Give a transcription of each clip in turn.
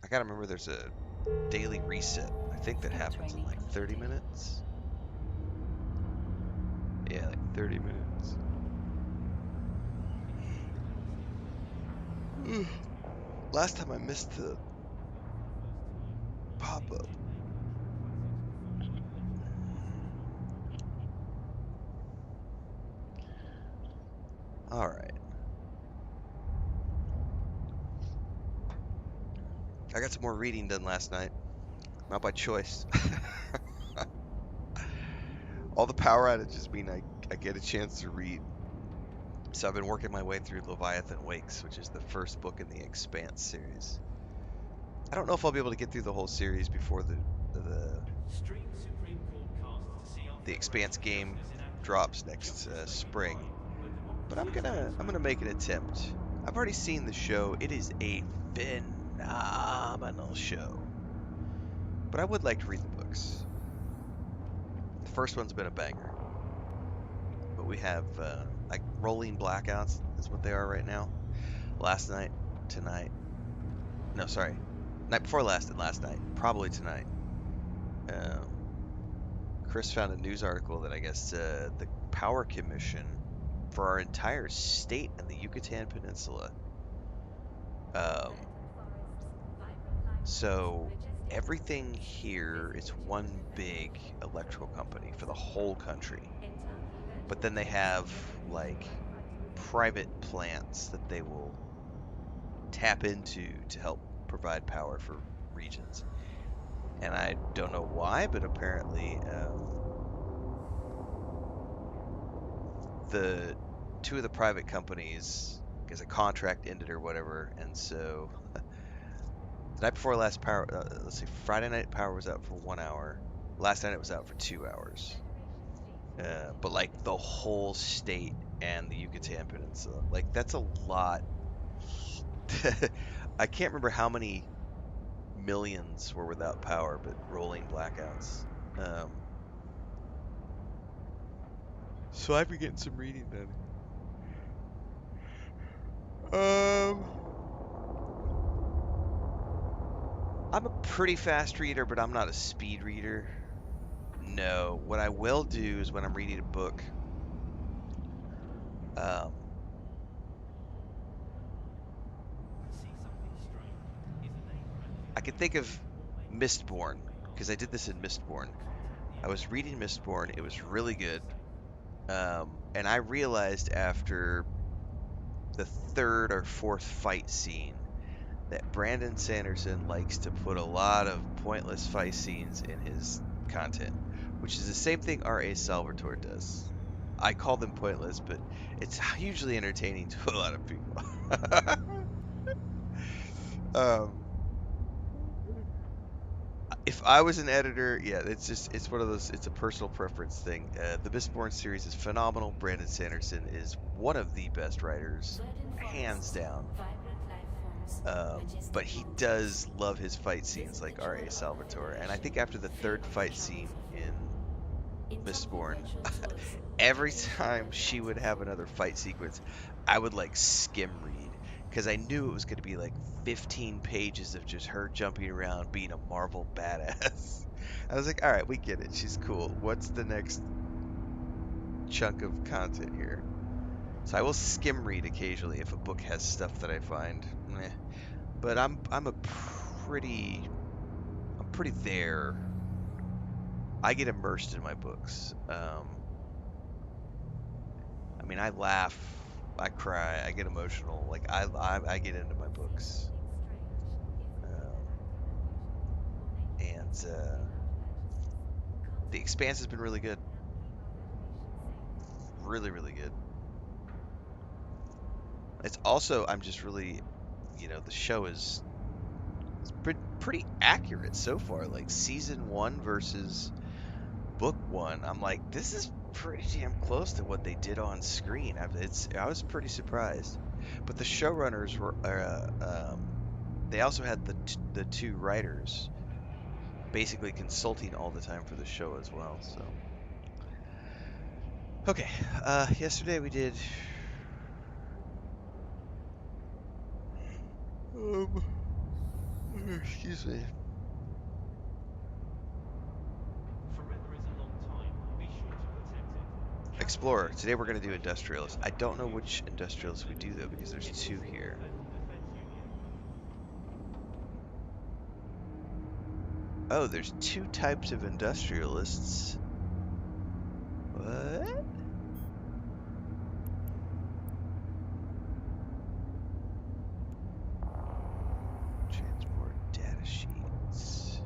I gotta remember there's a daily reset. I think that happens in like 30 minutes. Yeah, like 30 minutes. Last time I missed the pop-up. All right. I got some more reading done last night. Not by choice. All the power outages mean I get a chance to read. So I've been working my way through Leviathan Wakes, which is the first book in the Expanse series. I don't know if I'll be able to get through the whole series before the, the Expanse game drops next spring, but I'm gonna make an attempt. I've already seen the show. It is a phenomenal show, but I would like to read the books. The first one's been a banger, but we have like rolling blackouts is what they are right now. Last night, tonight, no, sorry, night before last and last night, probably tonight. Um, Chris found a news article that I guess the Power Commission for our entire state and the Yucatan Peninsula. Um, so everything here is one big electrical company for the whole country. But then they have like private plants that they will tap into to help provide power for regions. And I don't know why, but apparently the two of the private companies, because a contract ended or whatever, and so the night before last power, let's see, Friday night power was out for 1 hour. Last night it was out for 2 hours. But like the whole state and the Yucatan Peninsula, like that's a lot. I can't remember how many millions were without power, but rolling blackouts. Um, so I've been getting some reading done. Um, I'm a pretty fast reader, but I'm not a speed reader. No, what I will do is when I'm reading a book, um, I can think of Mistborn because I did this in Mistborn. I was reading Mistborn; it was really good, and I realized after the third or fourth fight scene that Brandon Sanderson likes to put a lot of pointless fight scenes in his content, which is the same thing R.A. Salvatore does. I call them pointless, but it's hugely entertaining to a lot of people. um, if I was an editor, yeah, it's one of those. It's a personal preference thing. The Mistborn series is phenomenal. Brandon Sanderson is one of the best writers, hands down. But he does love his fight scenes like R.A. Salvatore. And I think after the third fight scene in Mistborn, every time she would have another fight sequence, I would like skim read because I knew it was going to be like 15 pages of just her jumping around being a Marvel badass. I was like, all right, we get it. She's cool. What's the next chunk of content here? So I will skim read occasionally if a book has stuff that I find. Meh. But I'm a pretty I'm pretty there. I get immersed in my books. I mean, I laugh, I cry, I get emotional. Like I get into my books, and the Expanse has been really good, really really good. It's also I'm just really, the show is pretty accurate so far. Like season one versus book one, I'm like, this is pretty damn close to what they did on screen. I was pretty surprised. But the showrunners were, they also had the two writers basically consulting all the time for the show as well. So, okay, yesterday we did. Um, Excuse me. Explorer. Today we're going to do industrialist. I don't know which industrialist we do though because there's two here. Oh, there's two types of industrialists. What? Transport data sheets.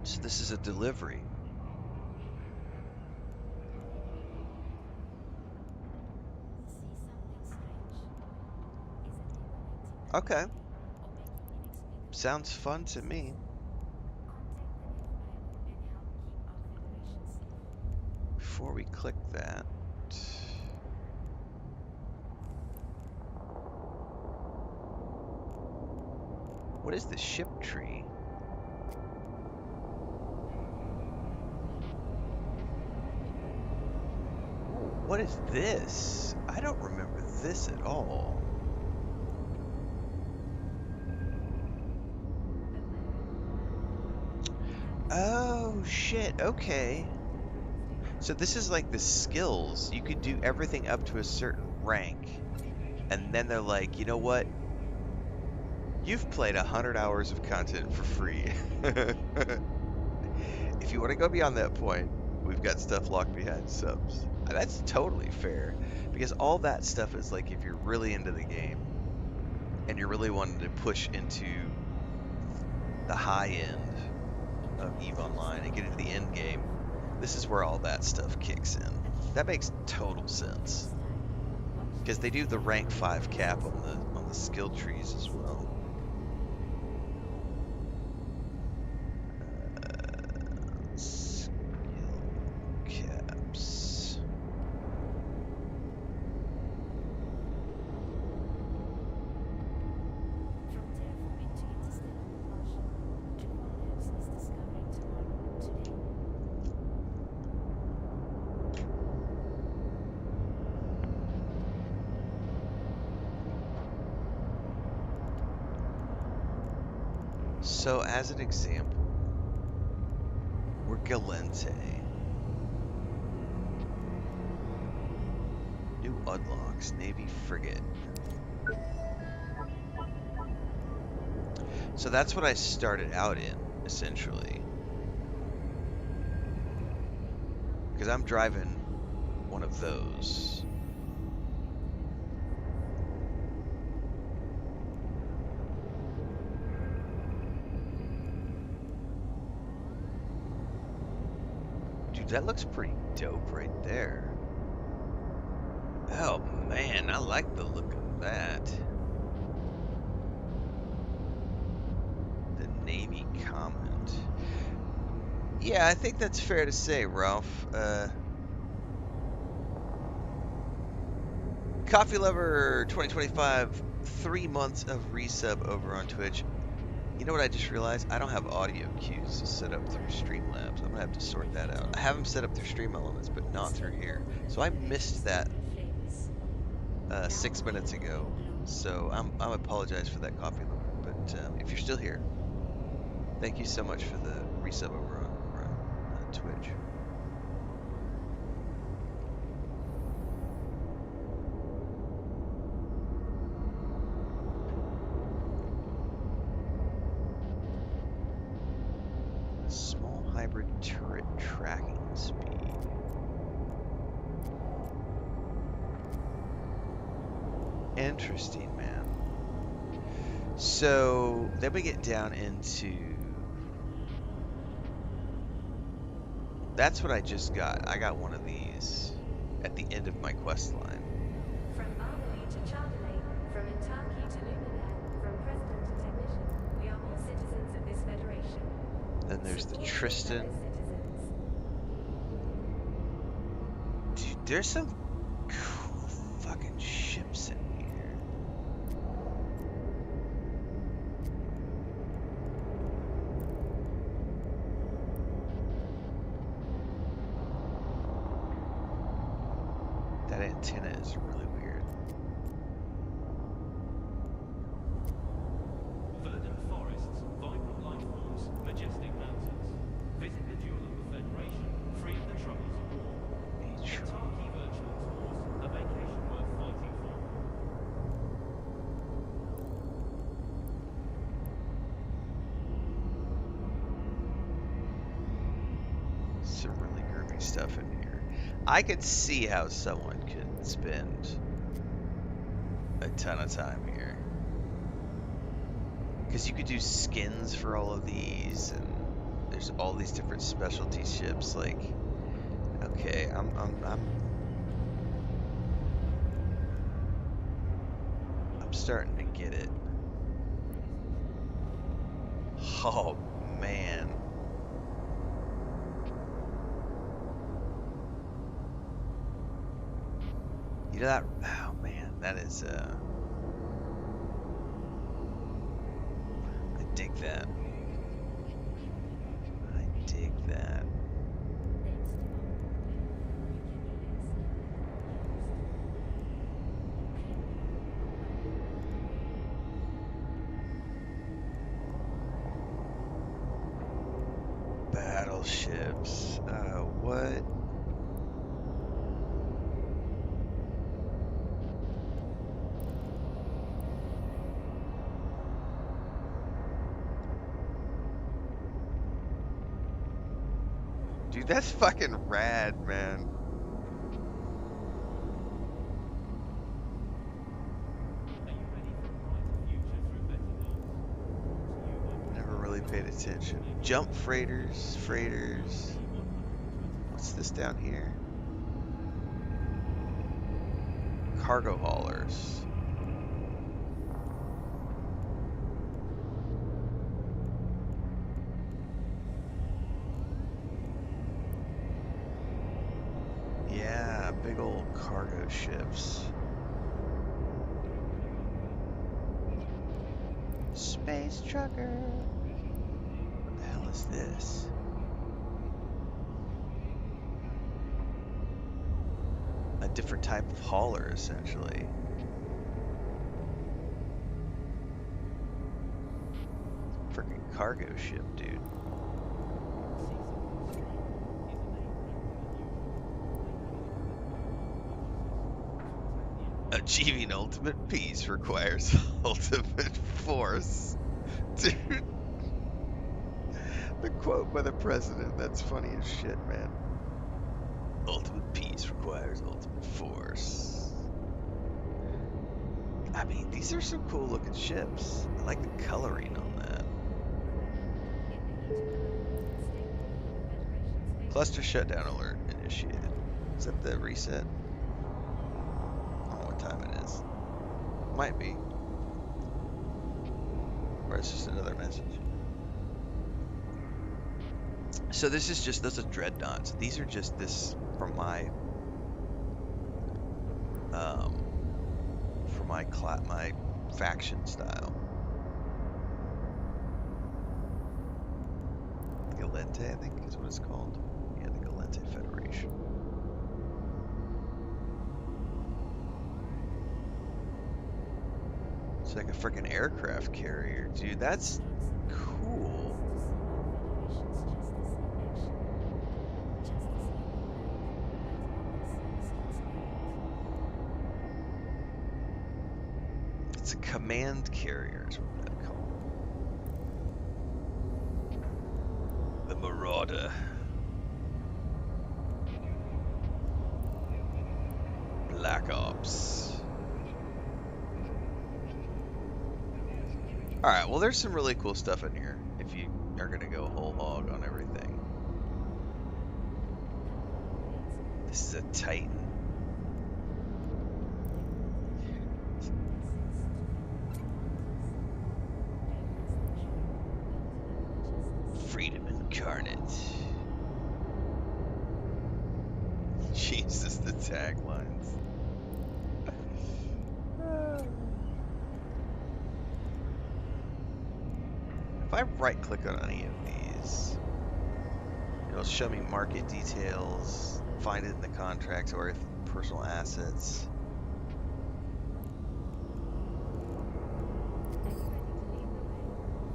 So this is a delivery. Okay. Sounds fun to me. Before we click that, what is the ship tree? Ooh, what is this? I don't remember this at all. Oh shit, okay. So this is like the skills. You could do everything up to a certain rank. And then they're like, you know what? You've played 100 hours of content for free. If you want to go beyond that point, we've got stuff locked behind subs. That's totally fair. Because all that stuff is like if you're really into the game and you're really wanting to push into the high end of EVE Online and get into the end game, this is where all that stuff kicks in. That makes total sense. Because they do the rank 5 cap on the skill trees as well. Skill caps. So as an example, we're Galente. New unlocks, Navy frigate. So that's what I started out in, essentially. Because I'm driving one of those. That looks pretty dope right there. Oh man, I like the look of that. The Navy Command. Yeah, I think that's fair to say, Ralph. Coffee Lover 2025, 3 months of resub over on Twitch. You know what I just realized? I don't have audio cues set up through Streamlabs. I'm gonna have to sort that out. I have them set up through Stream Elements, but not through here. So I missed that 6 minutes ago. So I apologize for that, Coffee Lover. But if you're still here, thank you so much for the resub over on Twitch. Hybrid turret tracking speed. Interesting, man. So then we get down into... That's what I just got. I got one of these at the end of my quest line. From Armory to Charlie, from Intaki to Luminaire, from President to Technician, we are all citizens of this Federation. Then there's the Tristan. Dude, there's some cool fucking ships in here. antenna is really weird. Verdant forests, vibrant life forms, majestic mountains. Visit the jewel of the Federation, free of the troubles of war. Kentucky Virtual Tours, a vacation worth fighting for. Some really groovy stuff in here. I could see how someone could spend a ton of time here. Because you could do skins for all of these, and there's all these different specialty ships. Like, okay, I'm starting to get it. Oh man. You know that? Oh man, that is I dig that. I dig that. Battleships. What? Dude, that's fucking rad, man. Are you ready for a brighter future through better laws? Never really paid attention. Jump freighters, freighters. What's this down here? Cargo haulers. Yeah, big old cargo ships. Space trucker. What the hell is this? A different type of hauler, essentially. Freaking cargo ship, dude. Achieving ultimate peace requires ultimate force. Dude. The quote by the president, that's funny as shit, man. Ultimate peace requires ultimate force. I mean, these are some cool looking ships. I like the coloring on that. Cluster shutdown alert initiated. Is that the reset? I don't know what time it is. Might be. Or it's just another message. So this is just, those are dreadnoughts. These are just this from my my faction style. Galente, I think is what it's called. Yeah, the Galente Federation. It's like a freaking aircraft carrier, dude. That's cool. It's a command carrier, is what they call it. The Marauder. Black Ops. Alright, well there's some really cool stuff in here if you are going to go whole hog on everything. This is a Titan. Freedom incarnate. Jesus, the taglines. If I right click on any of these, it'll show me market details, find it in the contracts, or if personal assets. Are you ready to lead the way?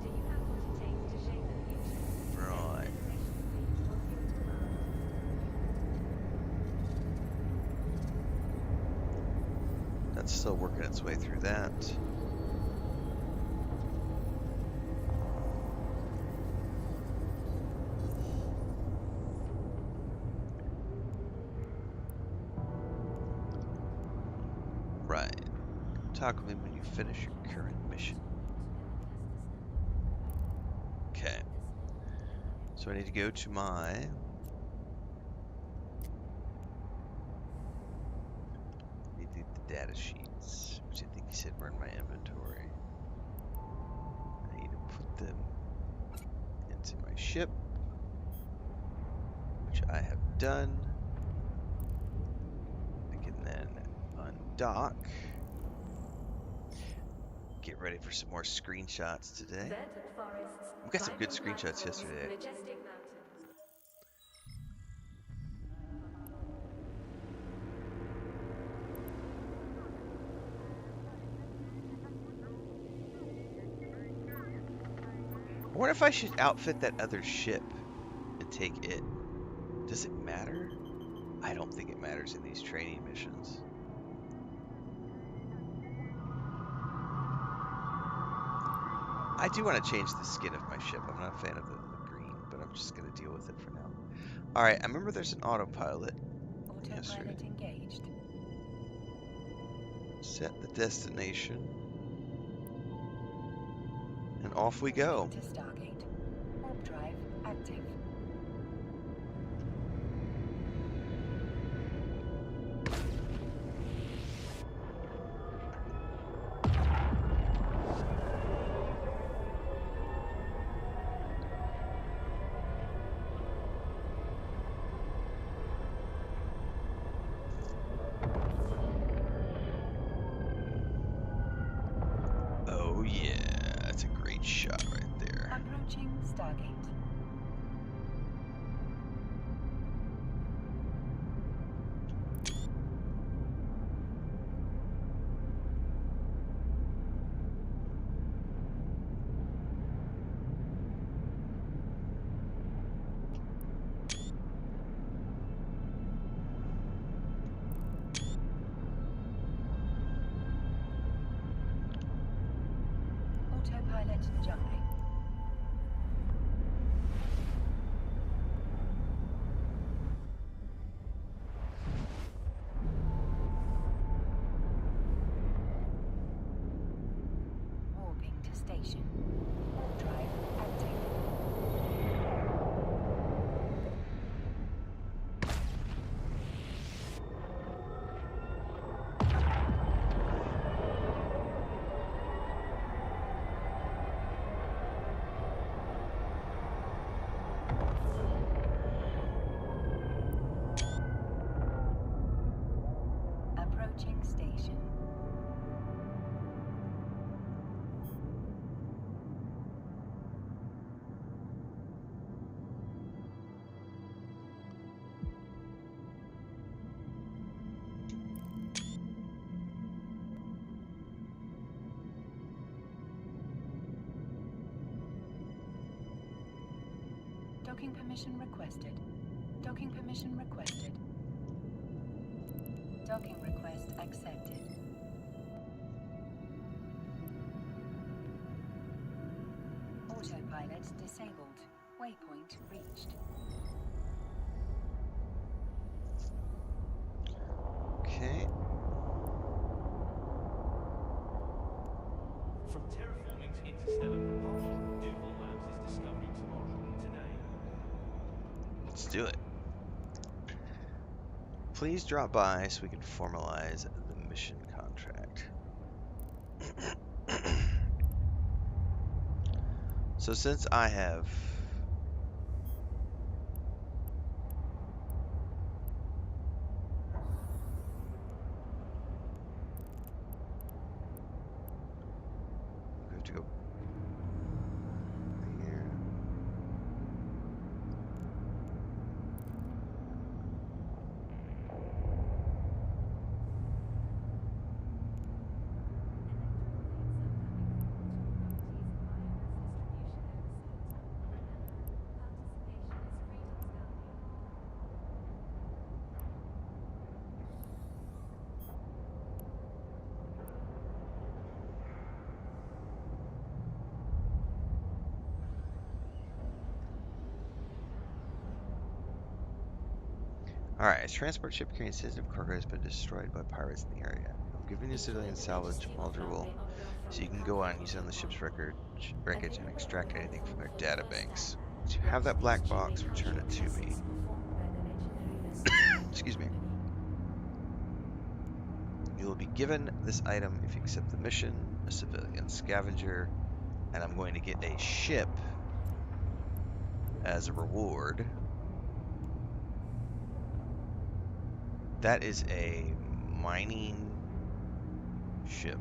Do you have what it takes to shape the future? Right. Destination fleet on your command. That's still working its way through that. Right. Talk with me when you finish your current mission. Okay. So I need to go to my need the data sheets, which I think he said were in my inventory. I need to put them into my ship, which I have done. I can then undock. Get ready for some more screenshots today. Verdant forests, We got some good vibrant life screenshots forms, yesterday. majestic mountains. I wonder if I should outfit that other ship and take it. Does it matter? I don't think it matters in these training missions. I do want to change the skin of my ship. I'm not a fan of the green, but I'm just going to deal with it for now. Alright, I remember there's an autopilot. Autopilot engaged. Set the destination. And off we go. To Stargate. Warp drive active. Oh yeah, that's a great shot right there. Approaching Stargate. Autopilot jumping. Warping to station. Warp drive active. Approaching station. Docking permission requested. Docking permission requested. Docking request accepted. Autopilot disabled. Waypoint reached. Okay. From terraforming to interstellar propulsion, Duval Labs is discovering tomorrow, today. Let's do it. Please drop by so we can formalize the mission contract. So since I have we have to go here. Alright, a transport ship carrying sensitive cargo has been destroyed by pirates in the area. I'm giving you a civilian salvage module so you can go on and use it on the ship's wreckage and extract anything from their databanks. Once you have that black box, return it to me. Excuse me. You will be given this item if you accept the mission, a civilian scavenger, and I'm going to get a ship as a reward. That is a mining ship.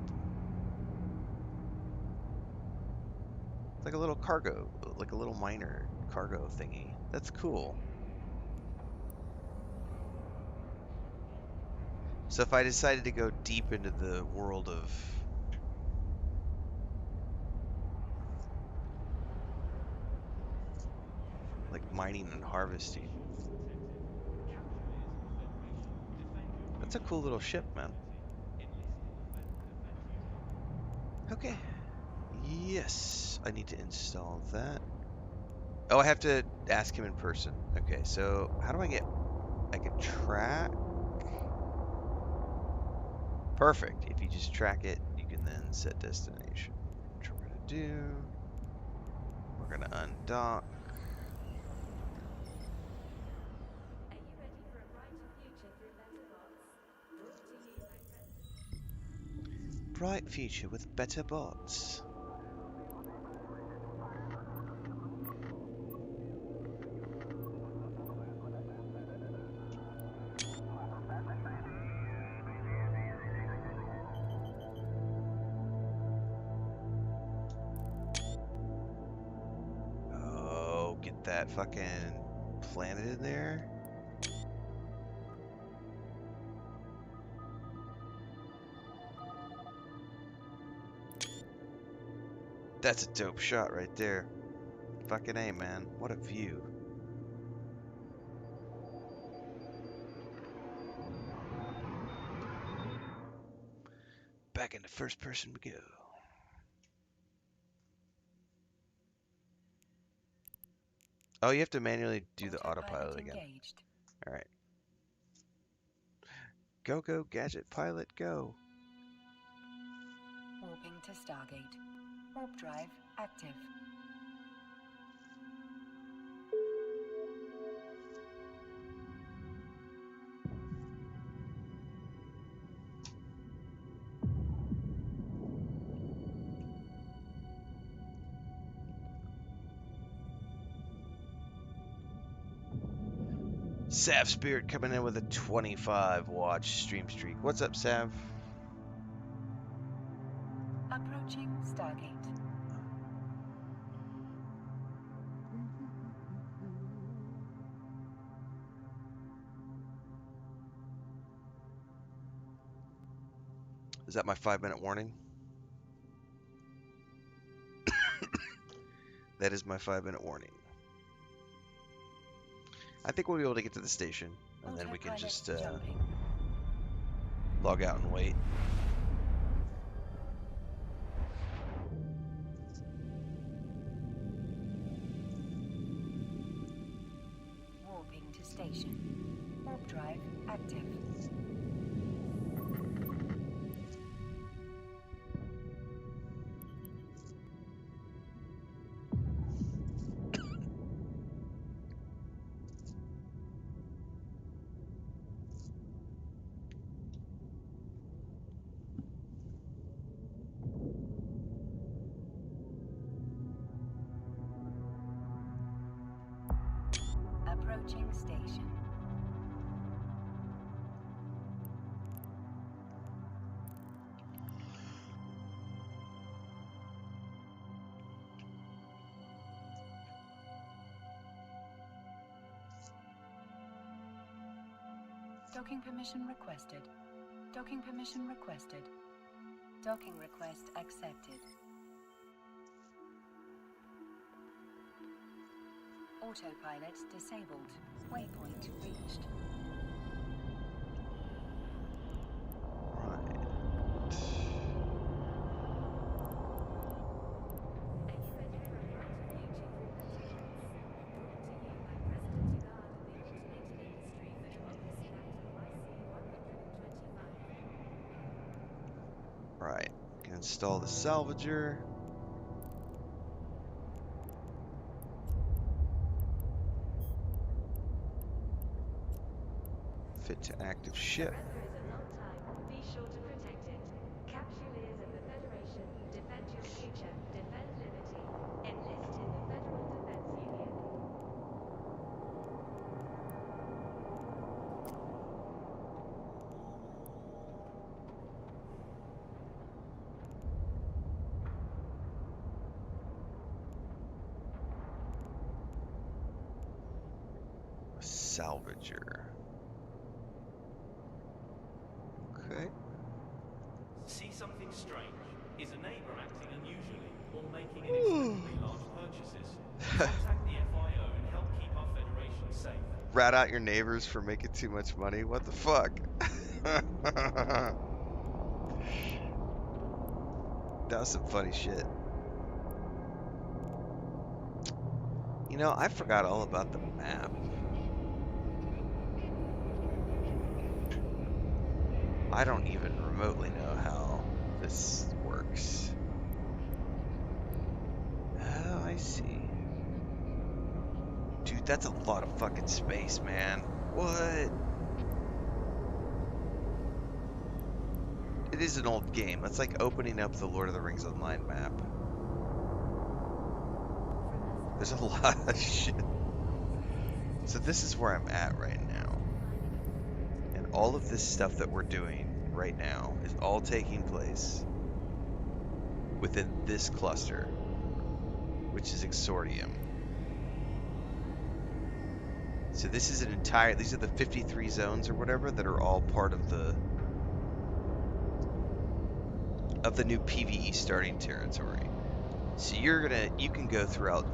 It's like a little cargo, like a little miner cargo thingy. That's cool. So if I decided to go deep into the world of like mining and harvesting, that's a cool little ship, man. Okay. Yes, I need to install that. Oh, I have to ask him in person. Okay, so how do I get... I can track... Perfect. If you just track it, you can then set destination. Which we're going to do. We're going to undock. Are you ready for a brighter future through better bots? Brought to you by President. Bright future with better bots. Oh, get that fucking planet in there. That's a dope shot right there. Fucking A, man. What a view. Back into first person we go. Oh, you have to manually do the autopilot again. Engaged. Alright. Go, go, gadget pilot, go. Warping to Stargate. Warp drive active. Sav Spirit coming in with a 25 watch stream streak. What's up, Sav? Approaching Stargate. Is that my 5-minute warning? That is my 5-minute warning. I think we'll be able to get to the station, and then we can just log out and wait. Warping to station. Warp drive active. Approaching station. Docking permission requested. Docking permission requested. Docking request accepted. Autopilot disabled. Waypoint reached. Right. Are you ready for a brighter future through better bots? Brought to you by President Ugard and the Automated Industry for Democracy. install the salvager. Fit to active ship. Forever is a long time. Be sure to protect it. Capsuleers of the Federation, defend your future, defend liberty. Enlist in the Federal Defense Union. Salvager. Okay. See something strange? Is a neighbour acting unusually or making inexplicably large purchases? Contact the FIO and help keep our Federation safe. Rat out your neighbors for making too much money? What the fuck? That was some funny shit. You know, I forgot all about the map. I don't even remotely know how this works. Oh, I see. Dude, that's a lot of fucking space, man. What? It is an old game. That's like opening up the Lord of the Rings Online map. There's a lot of shit. So this is where I'm at right now. And all of this stuff that we're doing right now is all taking place within this cluster, which is Exordium. So this is an entire, these are the 53 zones or whatever that are all part of the new PvE starting territory. So you can go throughout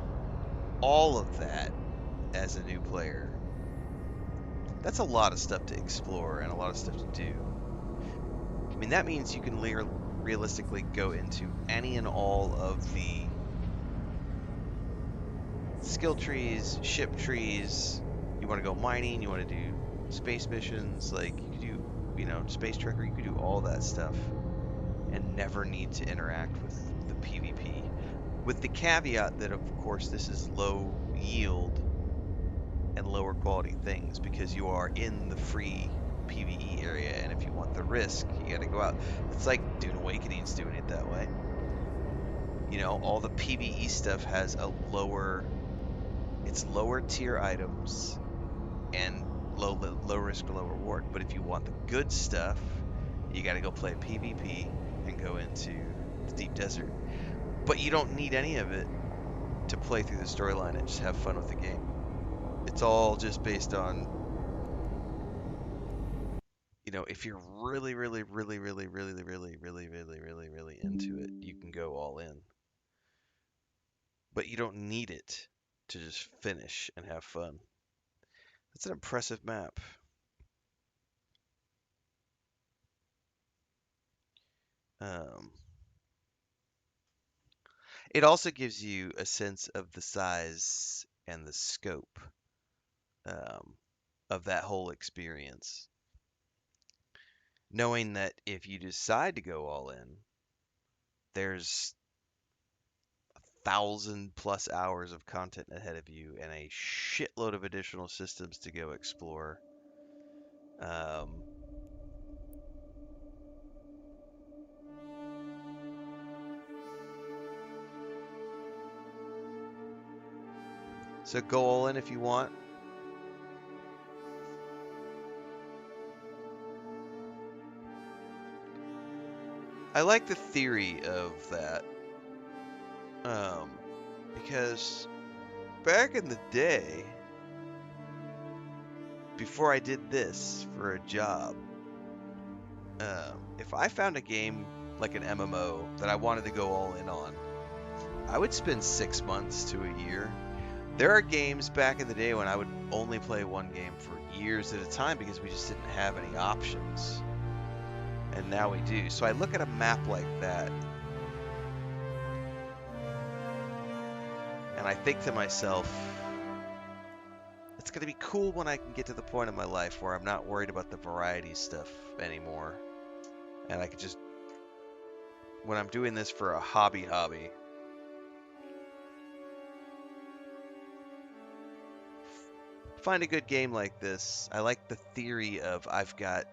all of that as a new player. That's a lot of stuff to explore and a lot of stuff to do. I mean, that means you can realistically go into any and all of the skill trees, ship trees. You want to go mining, you want to do space missions, like you could do, you know, space trekker, you could do all that stuff and never need to interact with the PvP. With the caveat that, of course, this is low yield and lower quality things because you are in the free PvE area, and if you want the risk, you gotta go out. It's like Dune Awakening's doing it that way. You know, all the PvE stuff has a lower tier items and low risk, low reward. But if you want the good stuff, you gotta go play PvP and go into the deep desert. But you don't need any of it to play through the storyline and just have fun with the game. It's all just based on, you know, if you're really into it, you can go all in. But you don't need it to just finish and have fun. That's an impressive map. It also gives you a sense of the size and the scope of that whole experience. Knowing that if you decide to go all in, there's 1,000+ hours of content ahead of you and a shitload of additional systems to go explore. So go all in if you want. I like the theory of that. Because back in the day, before I did this for a job, if I found a game like an MMO that I wanted to go all in on, I would spend 6 months to a year. There are games back in the day when I would only play one game for years at a time because we just didn't have any options. And now we do. So I look at a map like that, and I think to myself, it's going to be cool when I can get to the point in my life where I'm not worried about the variety stuff anymore. And I could just when I'm doing this for a hobby. Find a good game like this. I like the theory of I've got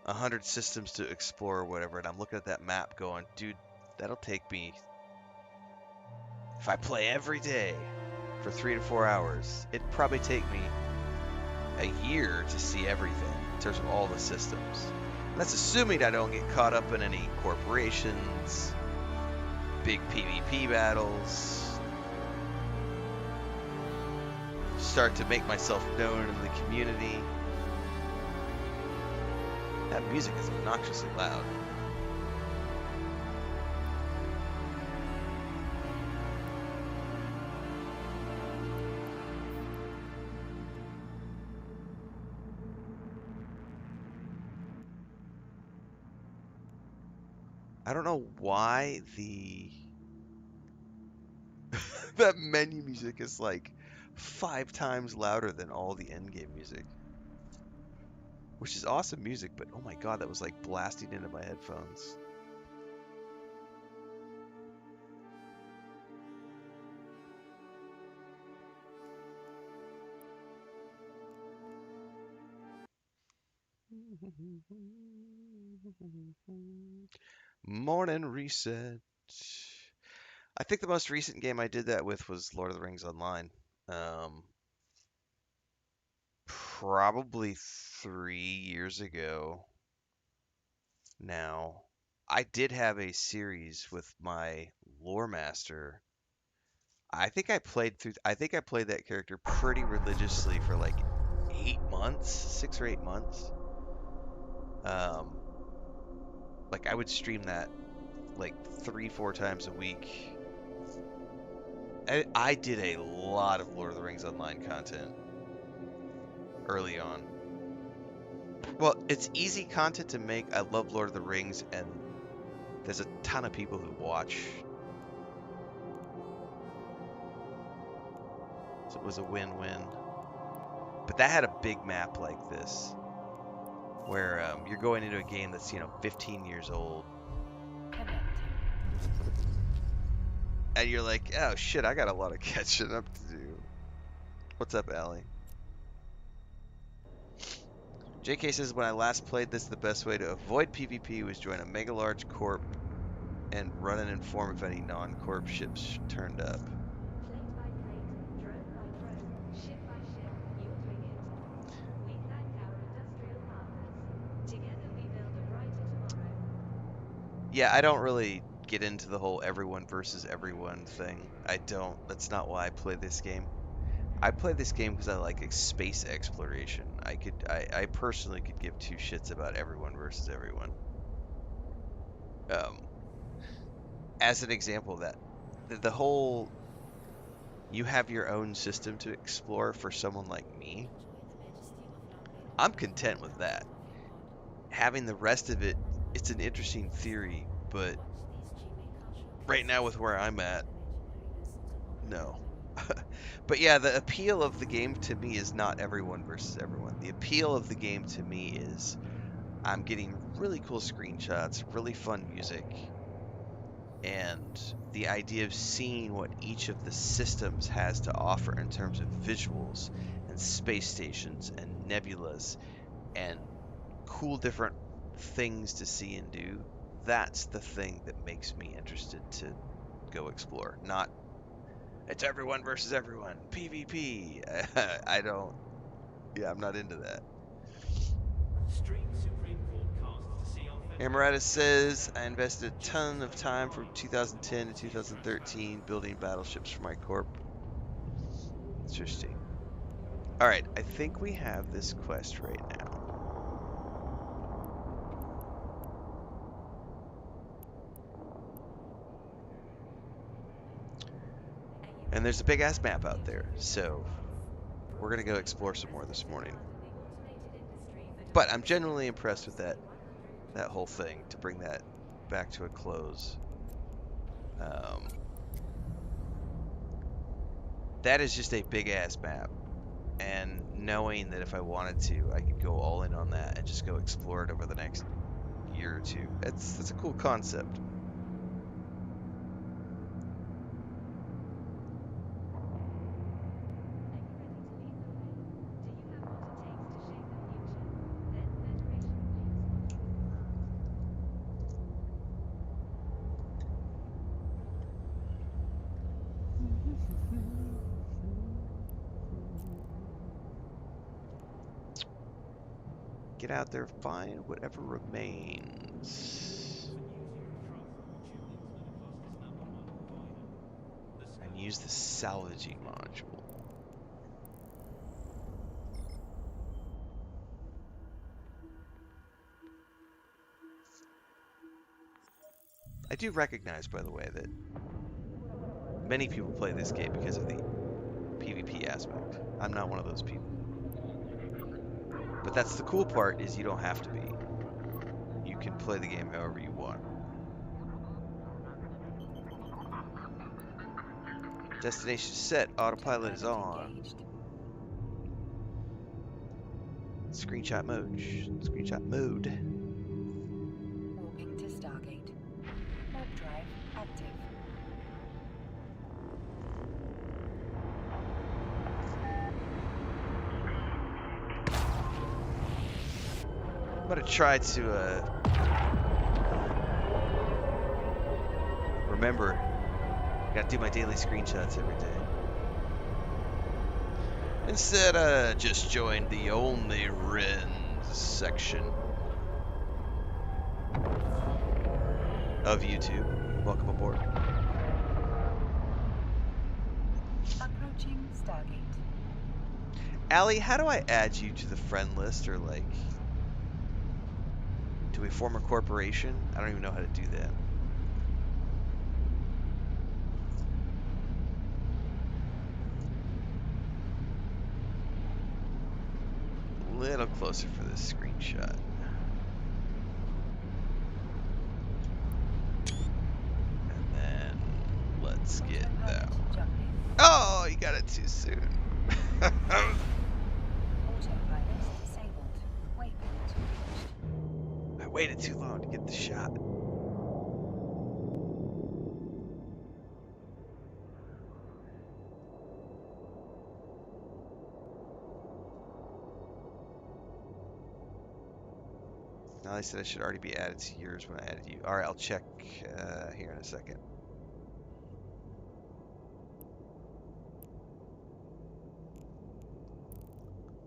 100 systems to explore or whatever, and I'm looking at that map going, dude, that'll take me, if I play every day for 3 to 4 hours, it'd probably take me a year to see everything in terms of all the systems. And that's assuming I don't get caught up in any corporations, big PvP battles, start to make myself known in the community. That music is obnoxiously loud. I don't know why that menu music is like 5 times louder than all the endgame music. Which is awesome music, but oh my god, that was like blasting into my headphones. Morning reset. I think the most recent game I did that with was Lord of the Rings Online. Probably 3 years ago now. I did have a series with my lore master. I think I played that character pretty religiously for like 8 months, 6 or 8 months. Um, like I would stream that like 3, 4 times a week. I did a lot of Lord of the Rings Online content early on. Well, it's easy content to make. I love Lord of the Rings, and there's a ton of people who watch. So it was a win-win. But that had a big map like this, where you're going into a game that's, 15 years old. And you're like, oh shit, I got a lot of catching up to do. What's up, Allie? JK says, when I last played this, the best way to avoid PvP was join a mega large corp and run and inform if any non-corp ships turned up. Plate by plate, drone by drone, ship by ship, you're doing it. We thank our industrial partners. Together we build a brighter tomorrow. Yeah, I don't really get into the whole everyone versus everyone thing. I don't. That's not why I play this game. I play this game because I like space exploration. I personally could give two shits about everyone versus everyone. As an example of that, the whole you have your own system to explore for someone like me, I'm content with that. Having the rest of it, it's an interesting theory, but right now with where I'm at, no. But yeah, the appeal of the game to me is not everyone versus everyone. The appeal of the game to me is I'm getting really cool screenshots, really fun music, and the idea of seeing what each of the systems has to offer in terms of visuals and space stations and nebulas and cool different things to see and do. That's the thing that makes me interested to go explore. Not it's everyone versus everyone. PvP. I'm not into that. Stream Supreme Court casts to see our Amarada says, I invested a ton of time from 2010 to 2013 building battleships for my corp. Interesting. Alright, I think we have this quest right now. And there's a big ass map out there, so we're gonna go explore some more this morning. But I'm genuinely impressed with that whole thing, to bring that back to a close. That is just a big ass map, and knowing that if I wanted to, I could go all in on that and just go explore it over the next year or two. That's a cool concept. Get out there, find whatever remains, and use the salvaging module. I do recognize, by the way, that many people play this game because of the PvP aspect. I'm not one of those people. But that's the cool part, is you don't have to be. You can play the game however you want. Destination set, autopilot is on. Engaged. Screenshot mode. Screenshot mode. Warping to Stargate. Warp drive active. I'm gonna try to remember. I gotta do my daily screenshots every day. Instead, just joined the only Rens section of YouTube. Welcome aboard. Approaching Stargate. Allie, how do I add you to the friend list, or like, do we form a corporation? I don't even know how to do that. A little closer for this screenshot. And then let's get that. Autopilot jumping. Oh, you got it too soon. Autopilot disabled. Waypoint reached. I waited too long to get the shot. Now they said I should already be added to yours when I added you. All right, I'll check here in a second.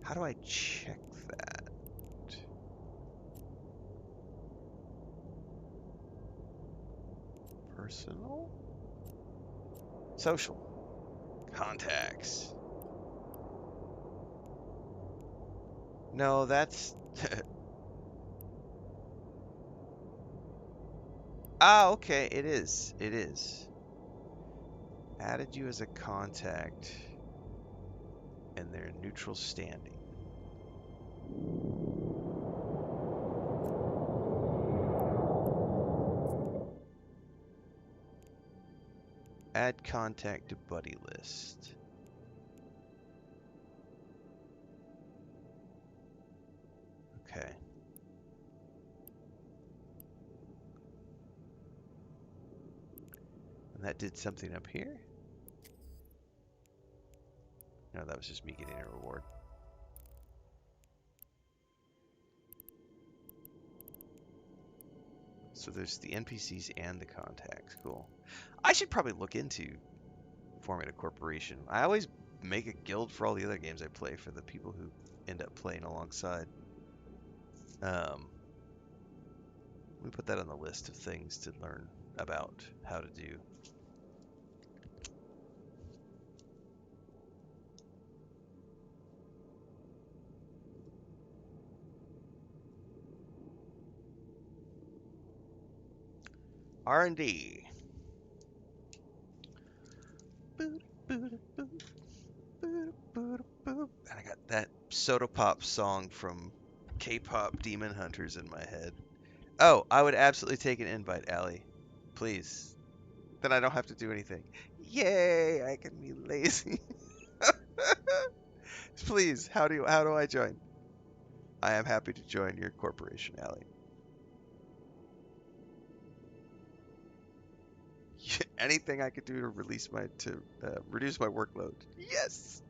How do I check that? Personal? Social. Contacts. No, that's... Ah, okay, it is. It is. Added you as a contact, and they're neutral standing. Add contact to buddy list. Okay. And that did something up here? No, that was just me getting a reward. So there's the NPCs and the contacts. Cool. I should probably look into forming a corporation. I always make a guild for all the other games I play for the people who end up playing alongside. Let me put that on the list of things to learn about how to do. R&D. And I got that Soda Pop song from K-pop Demon Hunters in my head. Oh, I would absolutely take an invite, Allie. Please. Then I don't have to do anything. Yay, I can be lazy. Please, how do I join? I am happy to join your corporation, Allie. Anything I could do to reduce my workload. Yes.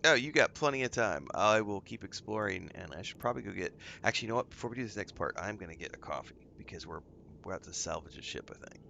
Oh, you got plenty of time. I will keep exploring, and I should probably go get. Actually, you know what? Before we do this next part, I'm gonna get a coffee because we're about to salvage a ship, I think.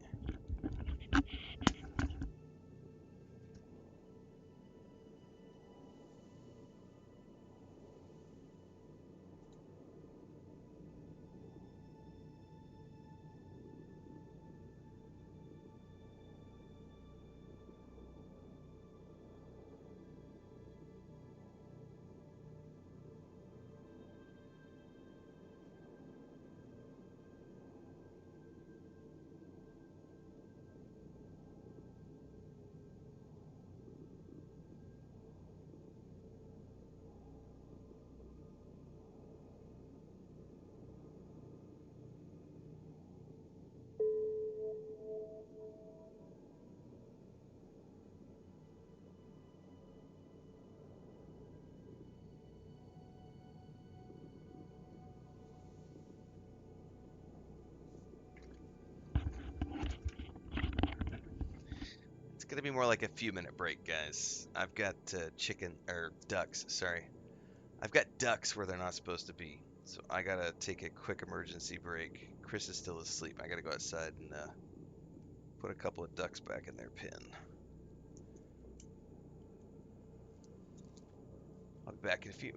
It's gonna be more like a few minute break, guys. I've got chicken or ducks. Sorry, I've got ducks where they're not supposed to be, so I gotta take a quick emergency break. Chris is still asleep. I gotta go outside and put a couple of ducks back in their pen. I'll be back in a few.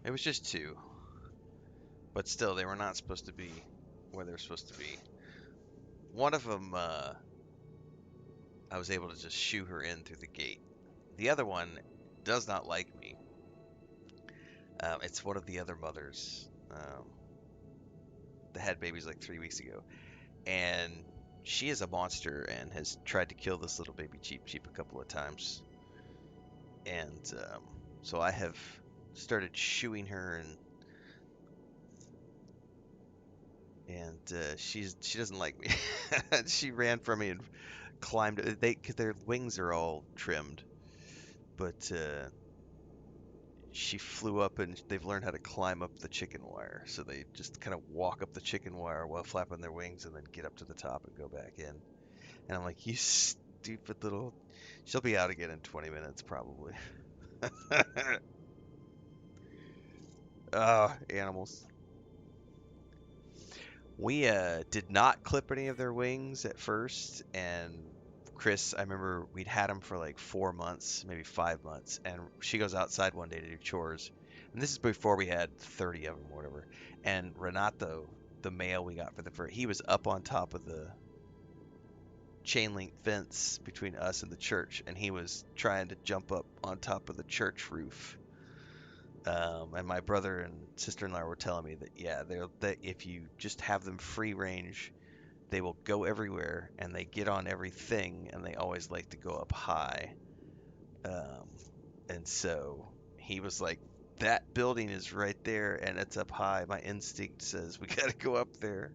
It was just two, but still, they were not supposed to be where they're supposed to be. One of them, I was able to just shoo her in through the gate. The other one does not like me. It's one of the other mothers. The had babies like 3 weeks ago, and she is a monster and has tried to kill this little baby Cheep a couple of times. And so I have started shooing her, and she doesn't like me. She ran from me and climbed. Cause their wings are all trimmed, but she flew up and they've learned how to climb up the chicken wire. So they just kind of walk up the chicken wire while flapping their wings and then get up to the top and go back in. And I'm like, you stupid little. She'll be out again in 20 minutes probably. Animals. We did not clip any of their wings at first, and Chris, I remember we'd had them for like 4 months, maybe 5 months, and she goes outside one day to do chores, and this is before we had 30 of them or whatever. And Renato, the male we got for the fur, he was up on top of the chain link fence between us and the church, and he was trying to jump up on top of the church roof. And my brother and sister-in-law were telling me that yeah, that if you just have them free range, they will go everywhere and they get on everything, and they always like to go up high. Um, and so he was like, "That building is right there and it's up high. My instinct says we gotta go up there."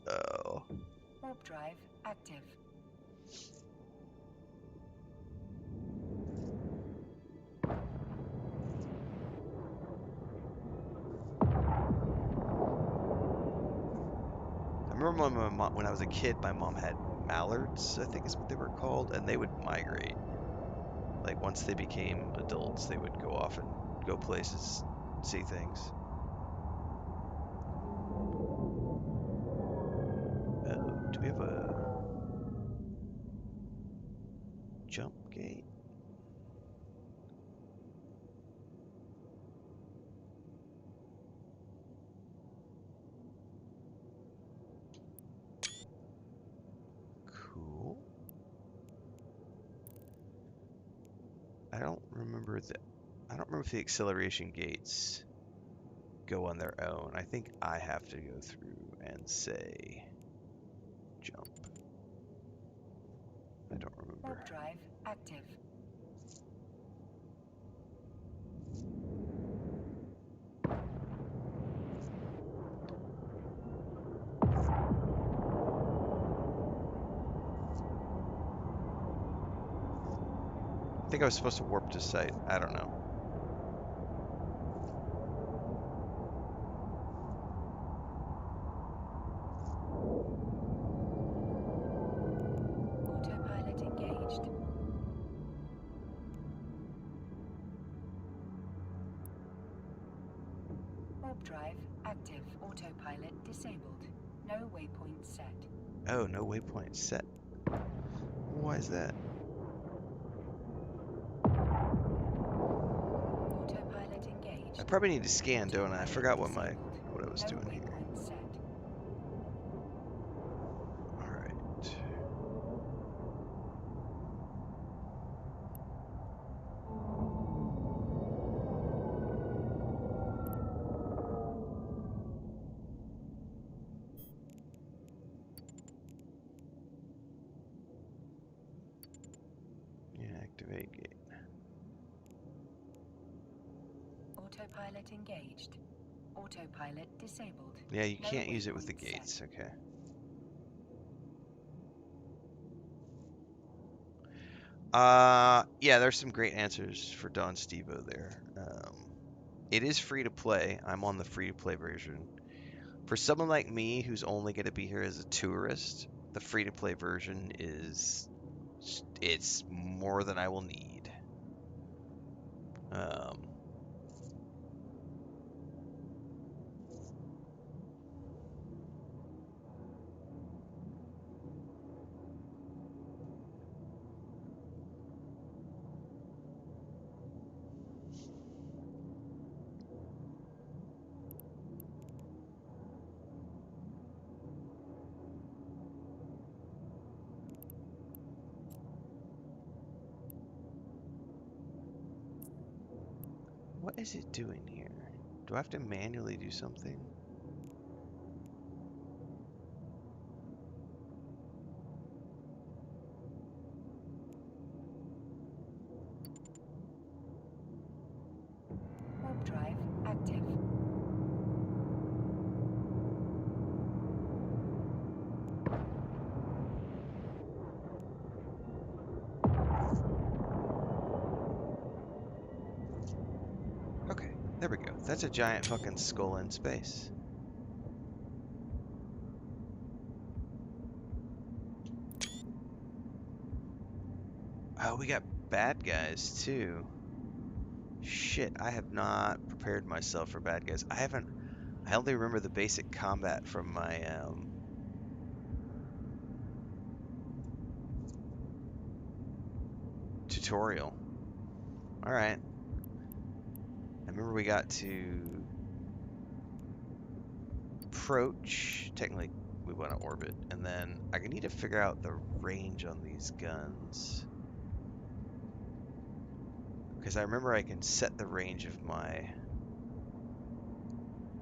Oh. Warp drive active. I remember when I was a kid, my mom had mallards, I think is what they were called, and they would migrate. Like once they became adults, they would go off and go places, see things. Oh, do we have a jump gate? Cool. I don't remember if the acceleration gates go on their own. I think I have to go through and say jump. I don't remember. Warp drive active. I think I was supposed to warp to site. I don't know. Autopilot engaged. Warp drive active. Autopilot disabled. No waypoint set. Oh, no waypoint set. Why is that? Autopilot engaged. I probably need to scan, don't I? I forgot what I was No doing here. waypoint set. All right. Yeah, activate gate. Autopilot engaged. Autopilot disabled. Yeah, you No can't use it with the waypoint set. gates. Okay. Yeah, there's some great answers for Don Stevo there. It is free to play. I'm on the free to play version. For someone like me who's only going to be here as a tourist, the free to play version it's more than I will need. Um, What is it doing here? Do I have to manually do something? Warp drive active. Okay, there we go. That's a giant fucking skull in space. Oh, we got bad guys too. Shit, I have not prepared myself for bad guys. I only remember the basic combat from my tutorial. Alright. I remember we got to approach. Technically, we want to orbit. And then I need to figure out the range on these guns. Because I remember I can set the range of my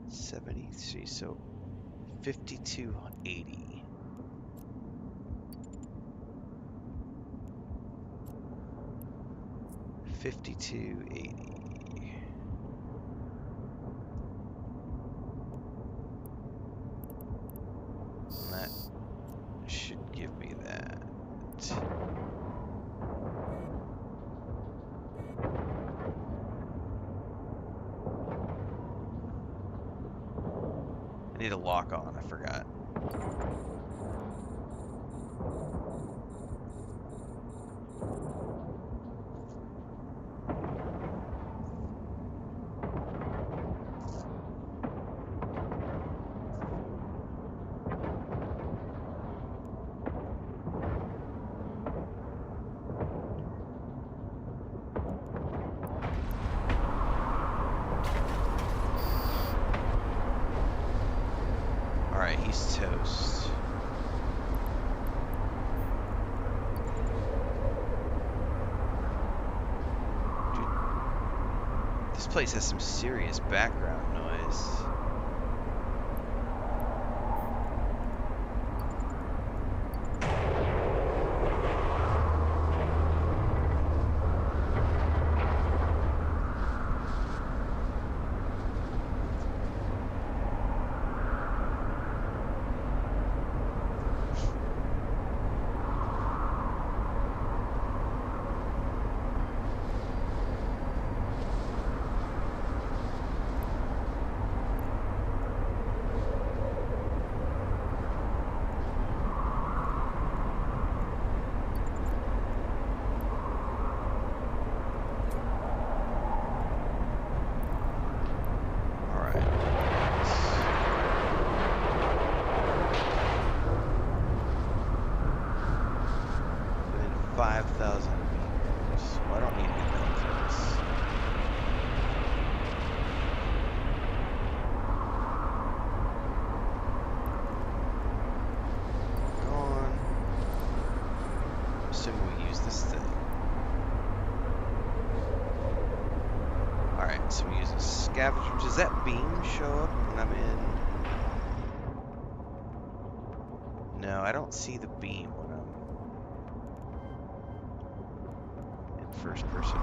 73, so 5280. And that should give me that. I need a lock on, I forgot. Alright, he's toast. Dude, this place has some serious background noise. Within 5,000 meters. Well, I don't need to get that close. Go on. Assuming we use this thing. Alright, so we use a scavenger. Does that beam show up when I'm in? No, I don't see the beam when I'm in first person.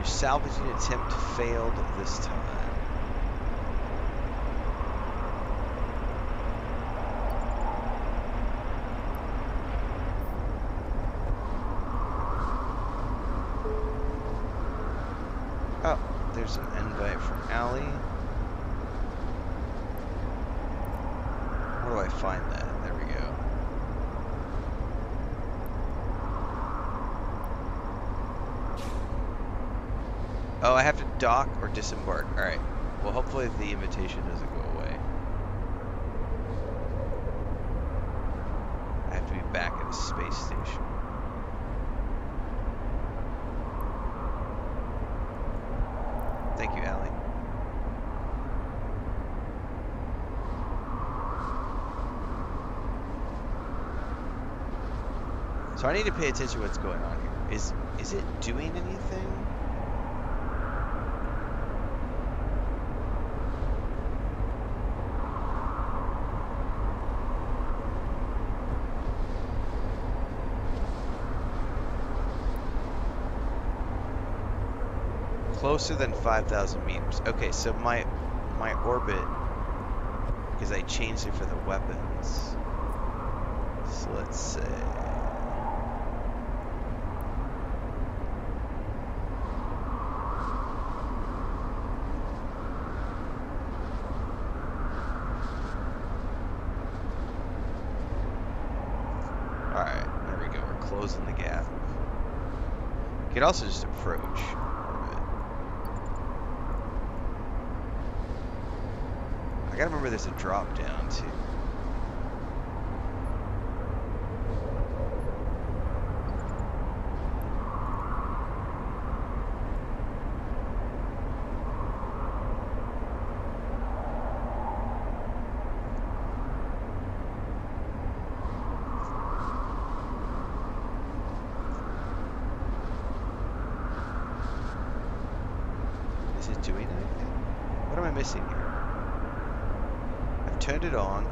Salvaging attempt failed this time. Oh, there's an invite from Allie. Where do I find that? There we go. Oh, I have to dock or disembark. Alright. Well, hopefully the invitation doesn't go away. back at a space station. Thank you, Allie. So I need to pay attention to what's going on here. Is it doing anything? Closer than 5,000 meters. Okay, so my orbit, because I changed it for the weapons. So let's say. Alright, there we go. We're closing the gap. You could also just approach orbit. I gotta remember there's a drop down too. Is it doing anything? What am I missing here? I've turned it on.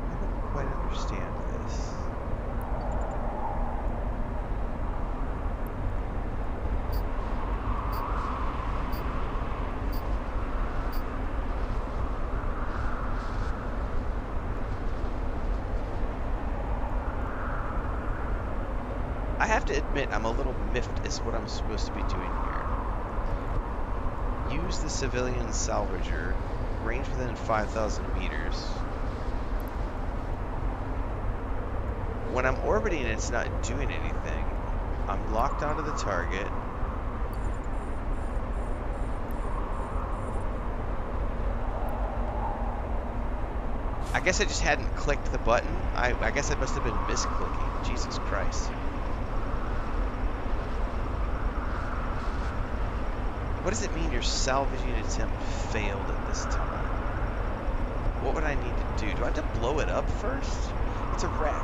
I don't quite understand this. I have to admit, I'm a little miffed as what I'm supposed to be doing here. Use the civilian salvager. Range within 5,000 meters. When I'm orbiting, it's not doing anything. I'm locked onto the target. I guess I just hadn't clicked the button. I guess I must have been misclicking. Jesus Christ. What does it mean your salvaging attempt failed at this time? What would I need to do? Do I have to blow it up first? It's a wreck.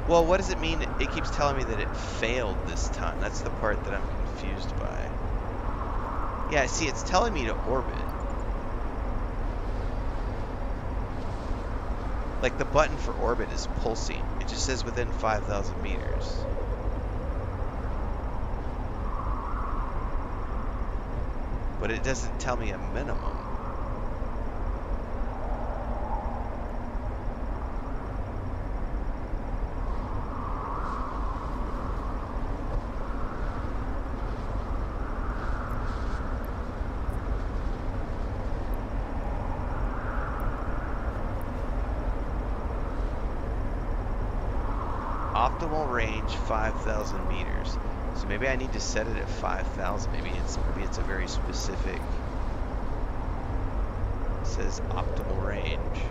Well, what does it mean? It keeps telling me that it failed this time. That's the part that I'm confused by. Yeah, see, it's telling me to orbit. Like, the button for orbit is pulsing. It just says within 5,000 meters. But it doesn't tell me a minimum. Optimal range 5,000 meters. So maybe I need to set it at 5,000. Maybe it's a very specific. It says optimal range.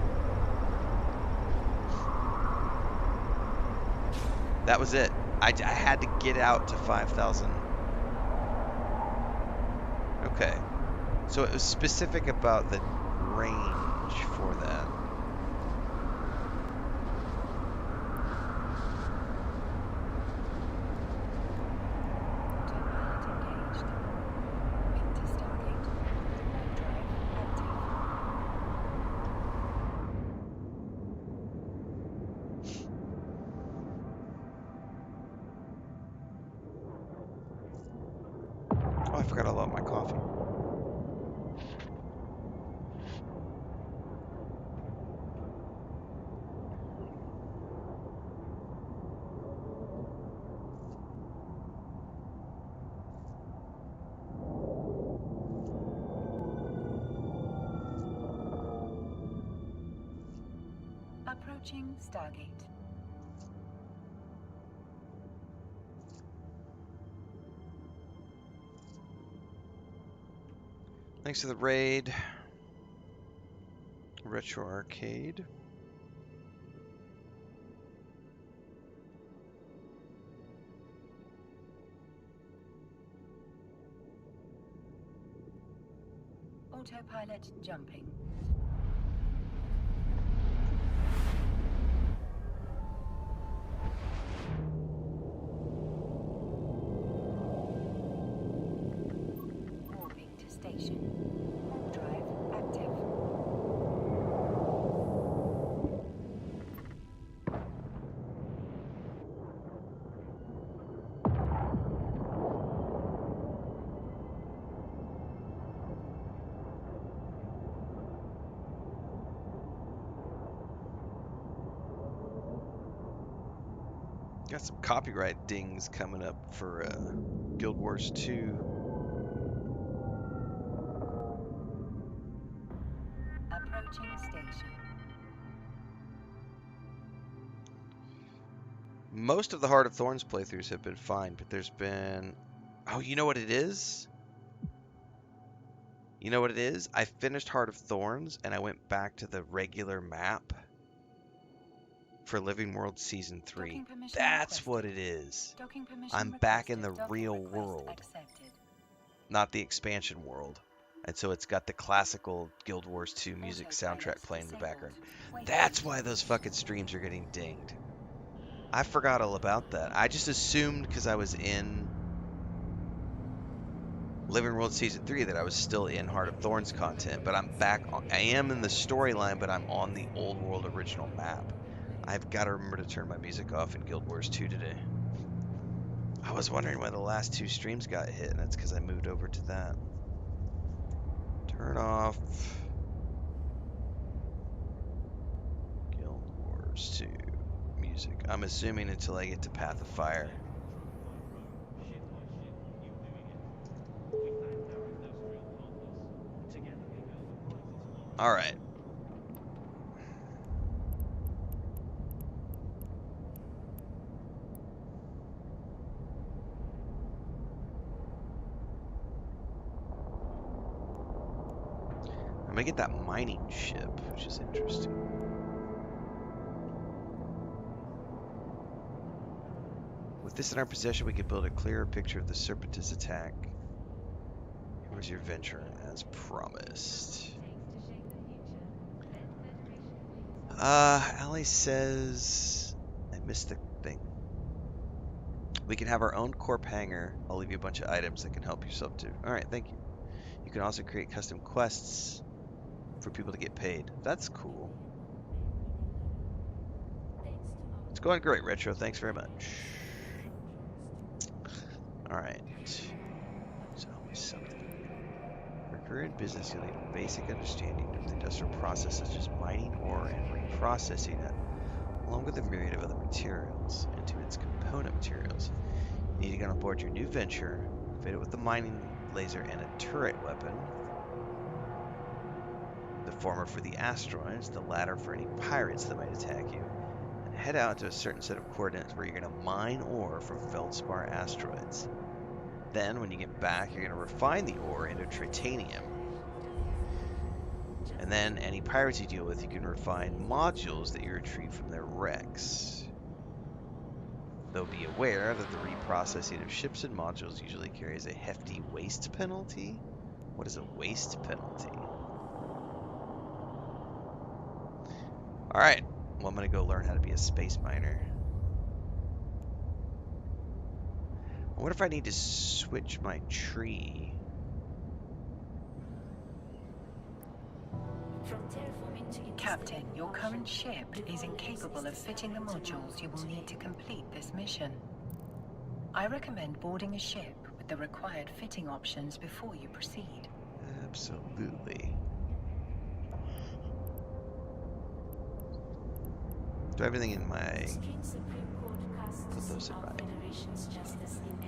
That was it. I had to get out to 5,000. Okay. So it was specific about the range for that. Approaching Stargate. Thanks for the raid. Retro Arcade. Autopilot jumping. Warping to station. Warp drive active. Got some copyright dings coming up for Guild Wars 2. Approaching station. Most of the Heart of Thorns playthroughs have been fine, but there's been... Oh, you know what it is? You know what it is? I finished Heart of Thorns, and I went back to the regular map for Living World Season 3. That's what it is. I'm back in the real world, not the expansion world. And so it's got the classical Guild Wars 2 music soundtrack playing in the background. That's why those fucking streams are getting dinged. I forgot all about that. I just assumed because I was in Living World Season 3 that I was still in Heart of Thorns content, but I'm back. I am in the storyline, but I'm on the old world original map. I've got to remember to turn my music off in Guild Wars 2 today. I was wondering why the last 2 streams got hit, and that's because I moved over to that. Turn off Guild Wars 2 music. I'm assuming until I get to Path of Fire. All right. I'm gonna get that mining ship, which is interesting. With this in our possession, we can build a clearer picture of the Serpentist attack. Here's your venture, as promised. Allie says... I missed the thing. We can have our own corp hangar. I'll leave you a bunch of items that can help yourself too. Alright, thank you. You can also create custom quests for people to get paid. That's cool. It's going great, Retro. Thanks very much. Alright. There's always something. For a career in business, you'll need a basic understanding of the industrial process, such as mining ore and reprocessing it, along with a myriad of other materials, into its component materials. You need to get on board your new venture, fit it with the mining laser and a turret weapon. The former for the asteroids, the latter for any pirates that might attack you. And head out to a certain set of coordinates where you're going to mine ore from feldspar asteroids. Then, when you get back, you're going to refine the ore into titanium. And then, any pirates you deal with, you can refine modules that you retrieve from their wrecks. Though be aware that the reprocessing of ships and modules usually carries a hefty waste penalty. What is a waste penalty? Alright, well, I'm going to go learn how to be a space miner. I wonder if I need to switch my tree. Captain, your current ship is incapable of fitting the modules you will need to complete this mission. I recommend boarding a ship with the required fitting options before you proceed. Absolutely. Do everything in my... Put those in my...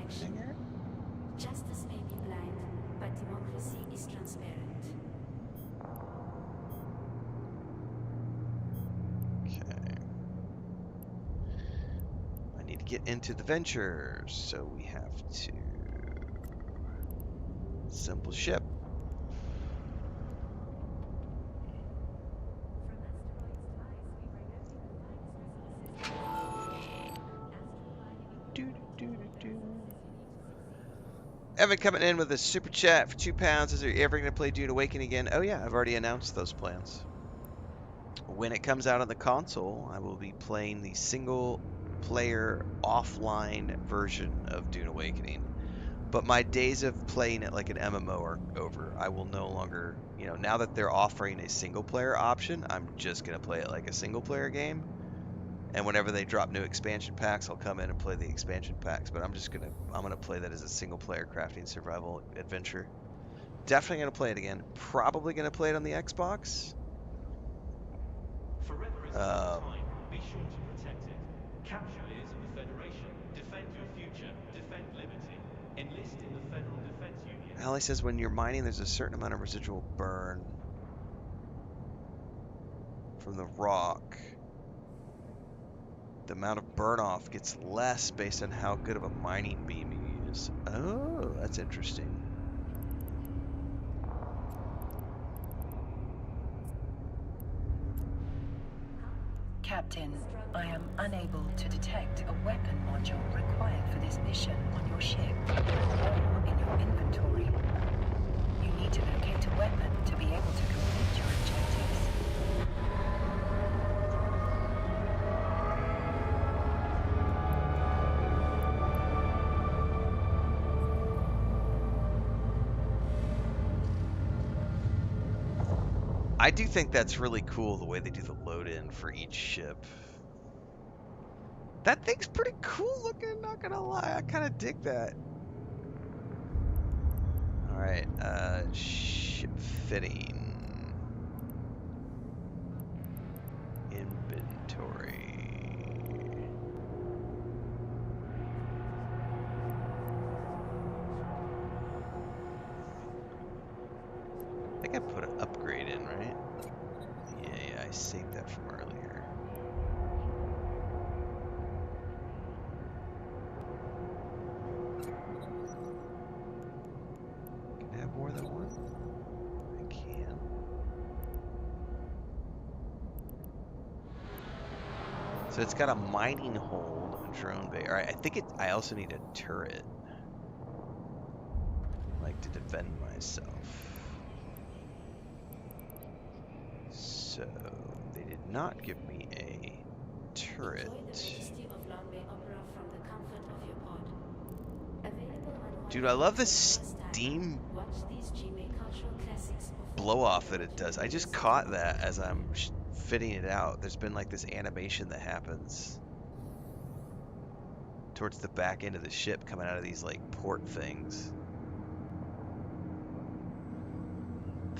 Finger? Justice may be blind, but democracy is transparent. Okay. get into the venture. So we have to assemble ship. Evan coming in with a super chat for £2. Is there ever going to play Dune Awakening again? Oh yeah, I've already announced those plans. When it comes out on the console, I will be playing the single-player offline version of Dune Awakening. But my days of playing it like an MMO are over. I will no longer, now that they're offering a single-player option, I'm just going to play it like a single-player game. And whenever they drop new expansion packs, I'll come in and play the expansion packs. But I'm gonna play that as a single-player crafting survival adventure. Definitely gonna play it again. Probably gonna play it on the Xbox. Forever is a long time. Be sure to protect it. Capture layers of the Federation. Defend your future. Defend liberty. Enlist in the Federal Defense Union. Allie says when you're mining, there's a certain amount of residual burn from the rock. The amount of burn off gets less based on how good of a mining beam you use. Oh, that's interesting. Captain, I am unable to detect a weapon module required for this mission on your ship or in your inventory. You need to locate a weapon to be able to complete your objectives. I do think that's really cool the way they do the load in for each ship. That thing's pretty cool looking, not gonna lie. I kind of dig that. Alright, ship fitting. Inventory. I think I put an upgrade in, right? Yeah, I saved that from earlier. Can I have more than one? I can. So it's got a mining hold, a drone bay. Alright, I think I also need a turret. Like to defend myself. So they did not give me a turret. Dude, I love the steam blow off that it does. I just caught that as I'm fitting it out. There's been like this animation that happens towards the back end of the ship coming out of these like port things.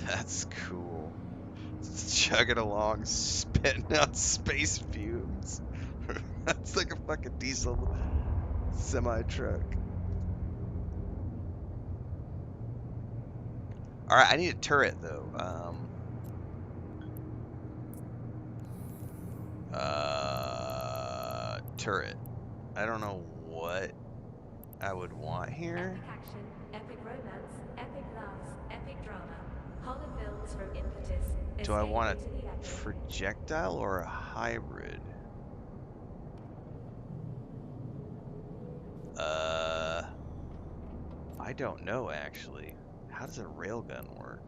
That's cool. It's chugging along, spitting out space fumes. That's like a fucking diesel semi-truck. Alright, I need a turret though. Turret. I don't know what I would want here. Epic action, epic romance, epic laughs, epic drama. Holland builds from impetus. Do I want Escape into the a epic. projectile or a hybrid? I don't know actually. How does a railgun work?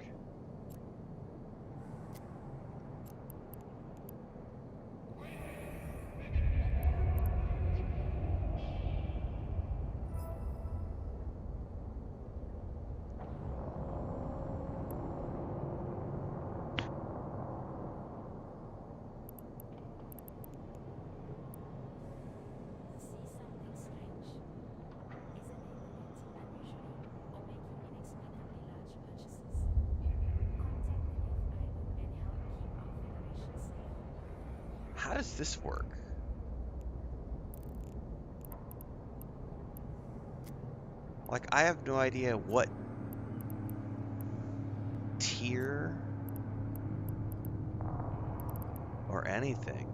How does this work? Like, I have no idea what tier or anything.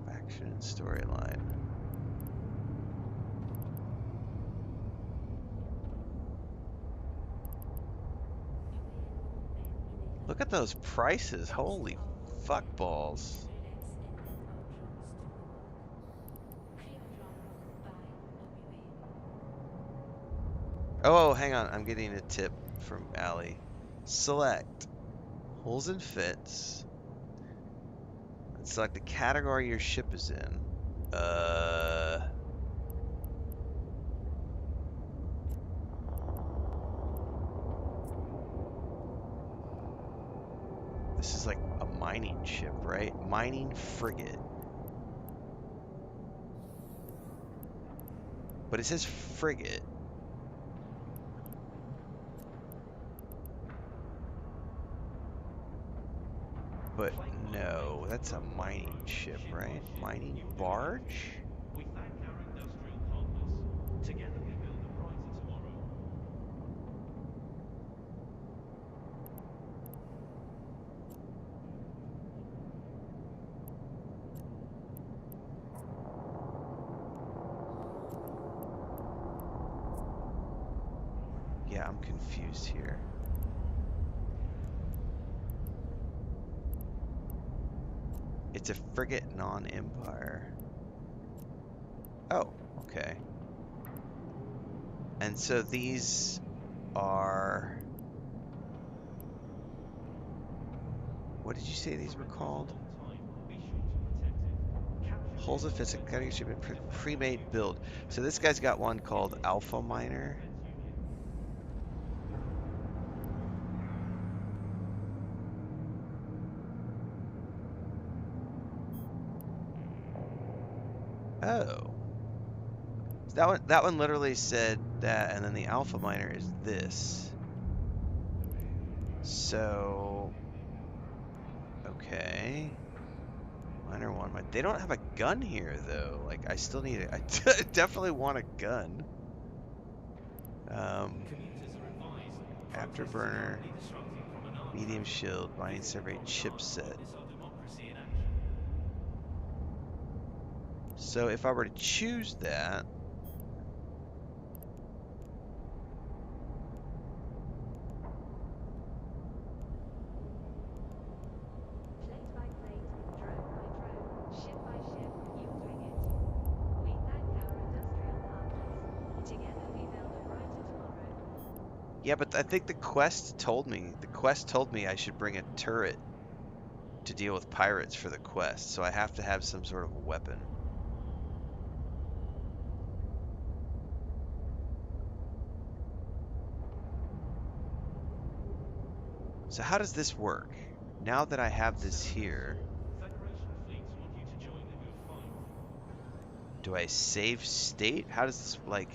Faction and storyline. Look at those prices. Holy fuck balls. Relax and let our drones do the work. Creative drama by WA. Oh, hang on. I'm getting a tip from Allie. Select holes and fits. And select the category your ship is in. This is like a mining ship, right? Mining frigate. But it says frigate. But no, that's a mining ship, right? Mining barge? We thank our industrial partners. Together we build a brighter tomorrow. Yeah, I'm confused here. It's a frigate non-empire. Oh, okay. And so these are... What did you say these were called? Holes of Physics, cutting ship, pre-made build. So this guy's got one called Alpha Miner. Oh. So that one literally said that, and then the Alpha Miner is this. So, okay. Miner one. They don't have a gun here though. Like I still need it. I definitely want a gun. Afterburner, medium shield, mining survey chipset. So if I were to choose that, Plate by plate, drone by drone, ship by ship, you're doing it. We thank our industrial partners. Together we build a brighter tomorrow. yeah, but I think the quest told me I should bring a turret to deal with pirates for the quest, so I have to have some sort of weapon. So how does this work? Now that I have this here, do I save state? How does this, like...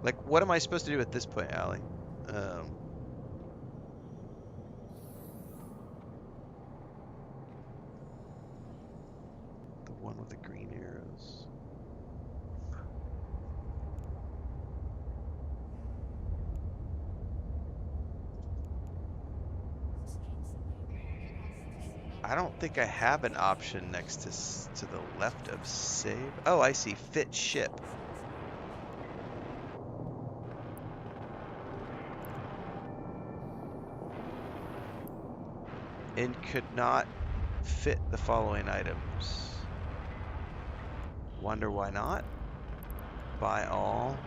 Like, what am I supposed to do at this point, Allie? The one with the green arrows. I don't think I have an option next to the left of save. Oh, I see. Fit ship. And could not fit the following items. Wonder why not? Buy all.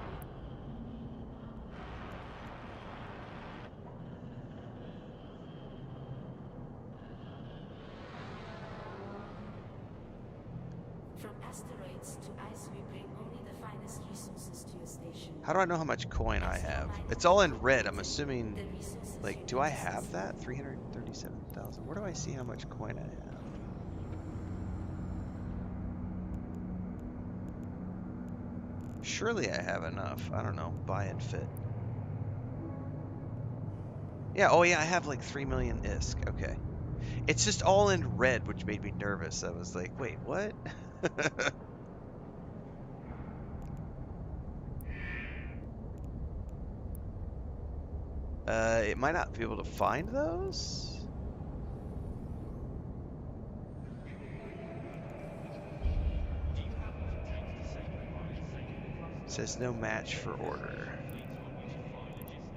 From asteroids to ice, we bring only the finest resources to your station. How do I know how much coin I have? It's all in red. I'm assuming, like, do I have that? 337,000. Where do I see how much coin I have? Surely I have enough. I don't know. Buy and fit. Yeah, oh yeah, I have like 3 million ISK. Okay. It's just all in red, which made me nervous. I was like, wait, what? It might not be able to find those. Do you have what it takes to save the client safely cluster? Says no match for order. Fleet to unify logistics.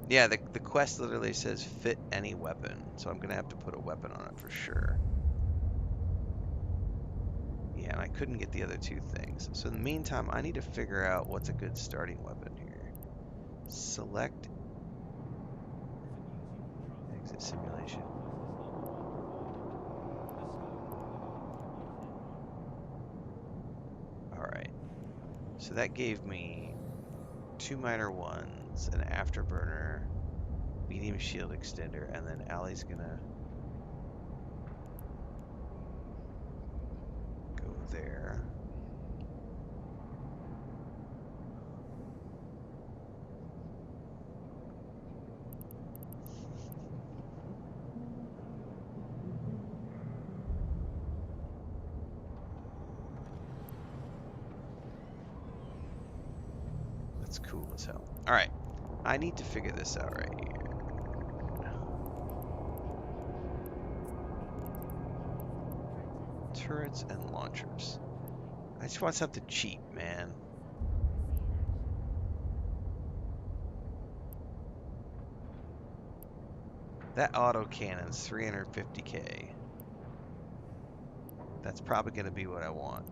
Yeah, the quest literally says fit any weapon, so I'm gonna have to put a weapon on it for sure. Yeah, and I couldn't get the other two things. So in the meantime, I need to figure out what's a good starting weapon here. Select exit simulation. Alright. So that gave me 2 minor ones, an afterburner, medium shield extender, and then Allie's gonna go there. That's cool as hell. Alright. I need to figure this out right here. Turrets and launchers. I just want something cheap, man. That autocannon's 350k. That's probably going to be what I want.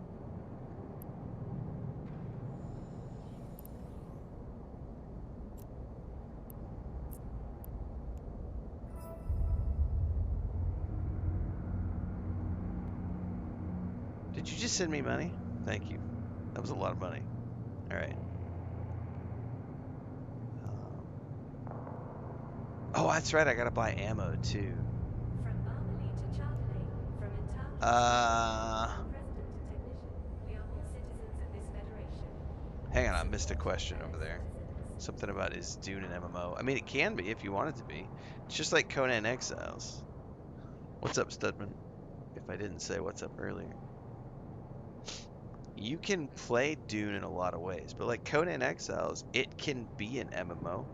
Did you just send me money? Thank you. That was a lot of money. Alright. Oh, that's right. I gotta buy ammo, too. From Barmely to Charterley, from entirely president to technician, we are all citizens of this federation. Hang on. I missed a question over there. Something about is Dune an MMO? I mean, it can be if you want it to be. It's just like Conan Exiles. What's up, Studman? If I didn't say what's up earlier. You can play Dune in a lot of ways, but like Conan Exiles, it can be an MMO.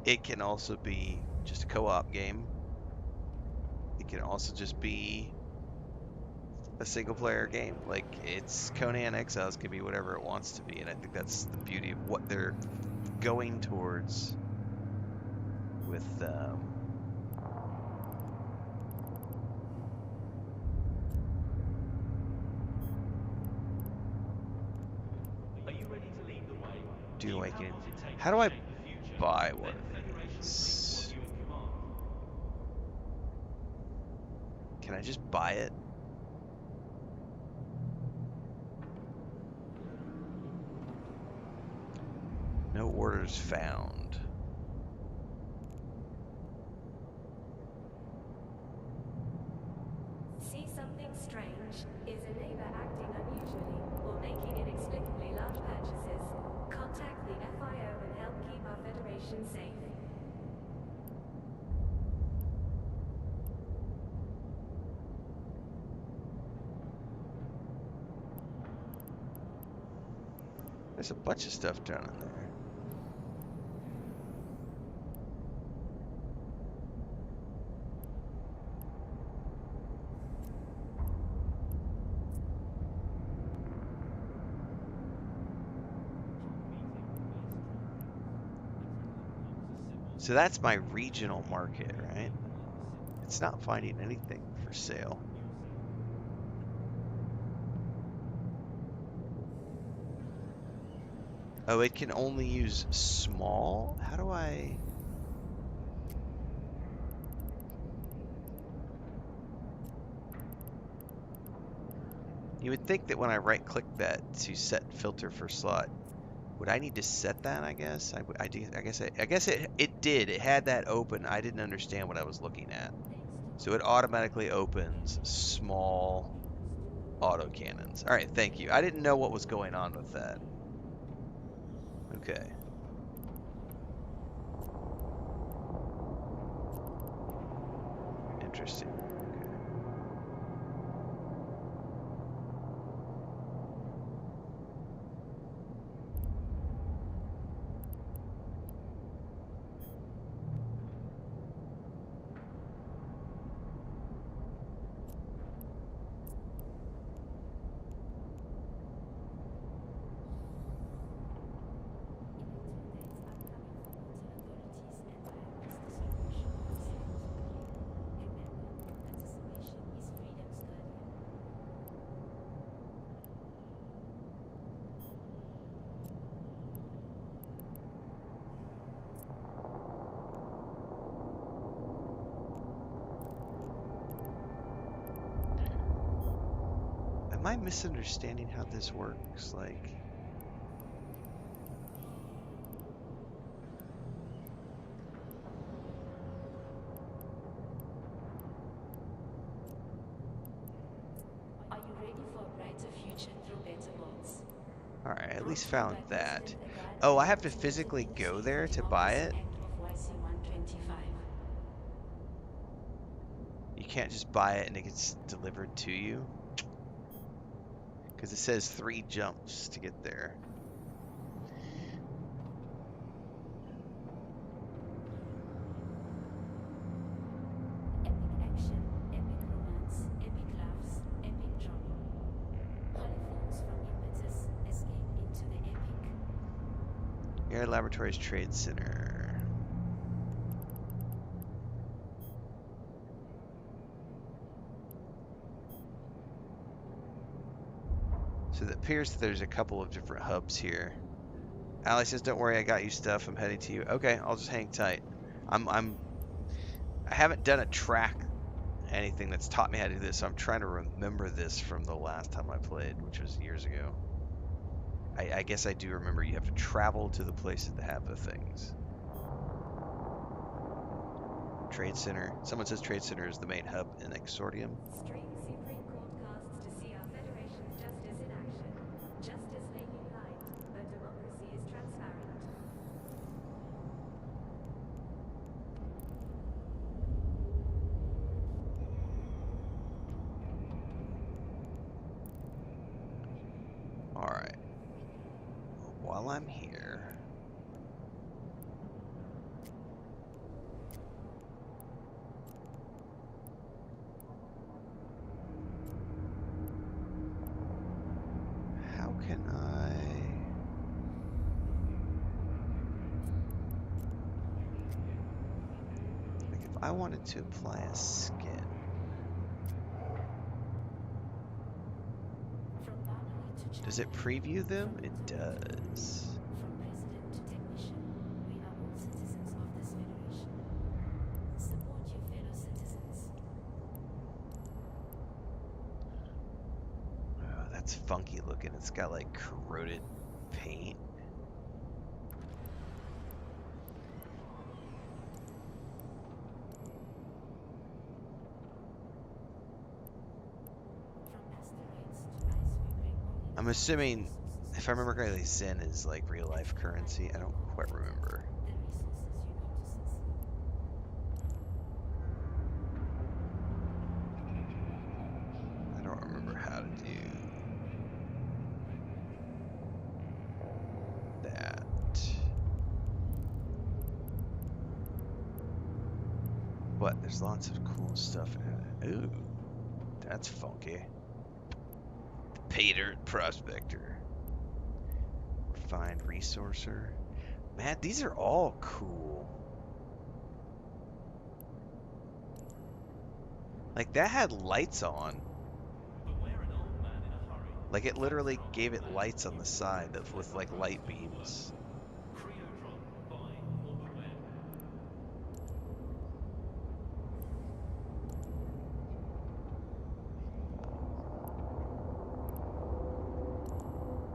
It can also be just a co-op game. It can also just be a single-player game. Like, it's Conan Exiles can be whatever it wants to be, and I think that's the beauty of what they're going towards with Are you ready to lead the way? Dune Do you have Awakening. what it takes How to do I shape the future? buy Then one of Federation these? Fleet want you in command. Can I just buy it? No orders found. See something strange? Is a neighbor acting unusually or making inexplicably large purchases? Contact the FIO and help keep our federation safe. There's a bunch of stuff down in there. So that's my regional market, right? It's not finding anything for sale. Oh, it can only use small? How do I... You would think that when I right-click that to set filter for slot, would I need to set that, I guess? I guess it did. It had that open. I didn't understand what I was looking at. Next, So it automatically opens small autocannons. All right, thank you. I didn't know what was going on with that. Okay. Interesting. Okay. Am I misunderstanding how this works? Like, Are you ready for a brighter future through better modes? all right, I at least Brought to you found by that. President Agard Oh, I and have to Automotive physically go Industries there of the to buy Omnibus it? Act of YC 125. You can't just buy it and it gets delivered to you? Because it says 3 jumps to get there. Epic action, epic romance, epic laughs, epic drama. Holly falls from impetus, escape into the epic. Air Laboratories Trade Center. So it appears that there's a couple of different hubs here. Ally says, "Don't worry, I got you stuff. I'm heading to you." Okay, I'll just hang tight. I haven't done a track anything that's taught me how to do this, so I'm trying to remember this from the last time I played, which was years ago. I guess I do remember you have to travel to the places that have the things. Trade Center. Someone says Trade Center is the main hub in Exordium. Stream Supreme Court casts to see our Federation's justice in action. Justice may be blind, but democracy is transparent. Alright. While I'm here... How can I... Like, if I wanted to apply a skin... From Barbary to Does it China, preview them? from It Automotive does. from president to technician, we are all citizens of this federation. Support your fellow citizens. Oh, that's funky looking. It's got like corroded paint. From asteroids to ice, we bring only the I'm assuming, finest resources if I remember correctly, Zen is like real life currency. I don't quite remember. the resources you need to succeed. I don't remember how to do that. But there's lots of cool stuff in it. Ooh, that's funky. Pay dirt prospector. Refined resourcer. Man, these are all cool. Like, that had lights on. But we're an old man in a hurry. Like, it literally From gave it man lights on the to side woman, with like light beams. Creotron, buy or beware.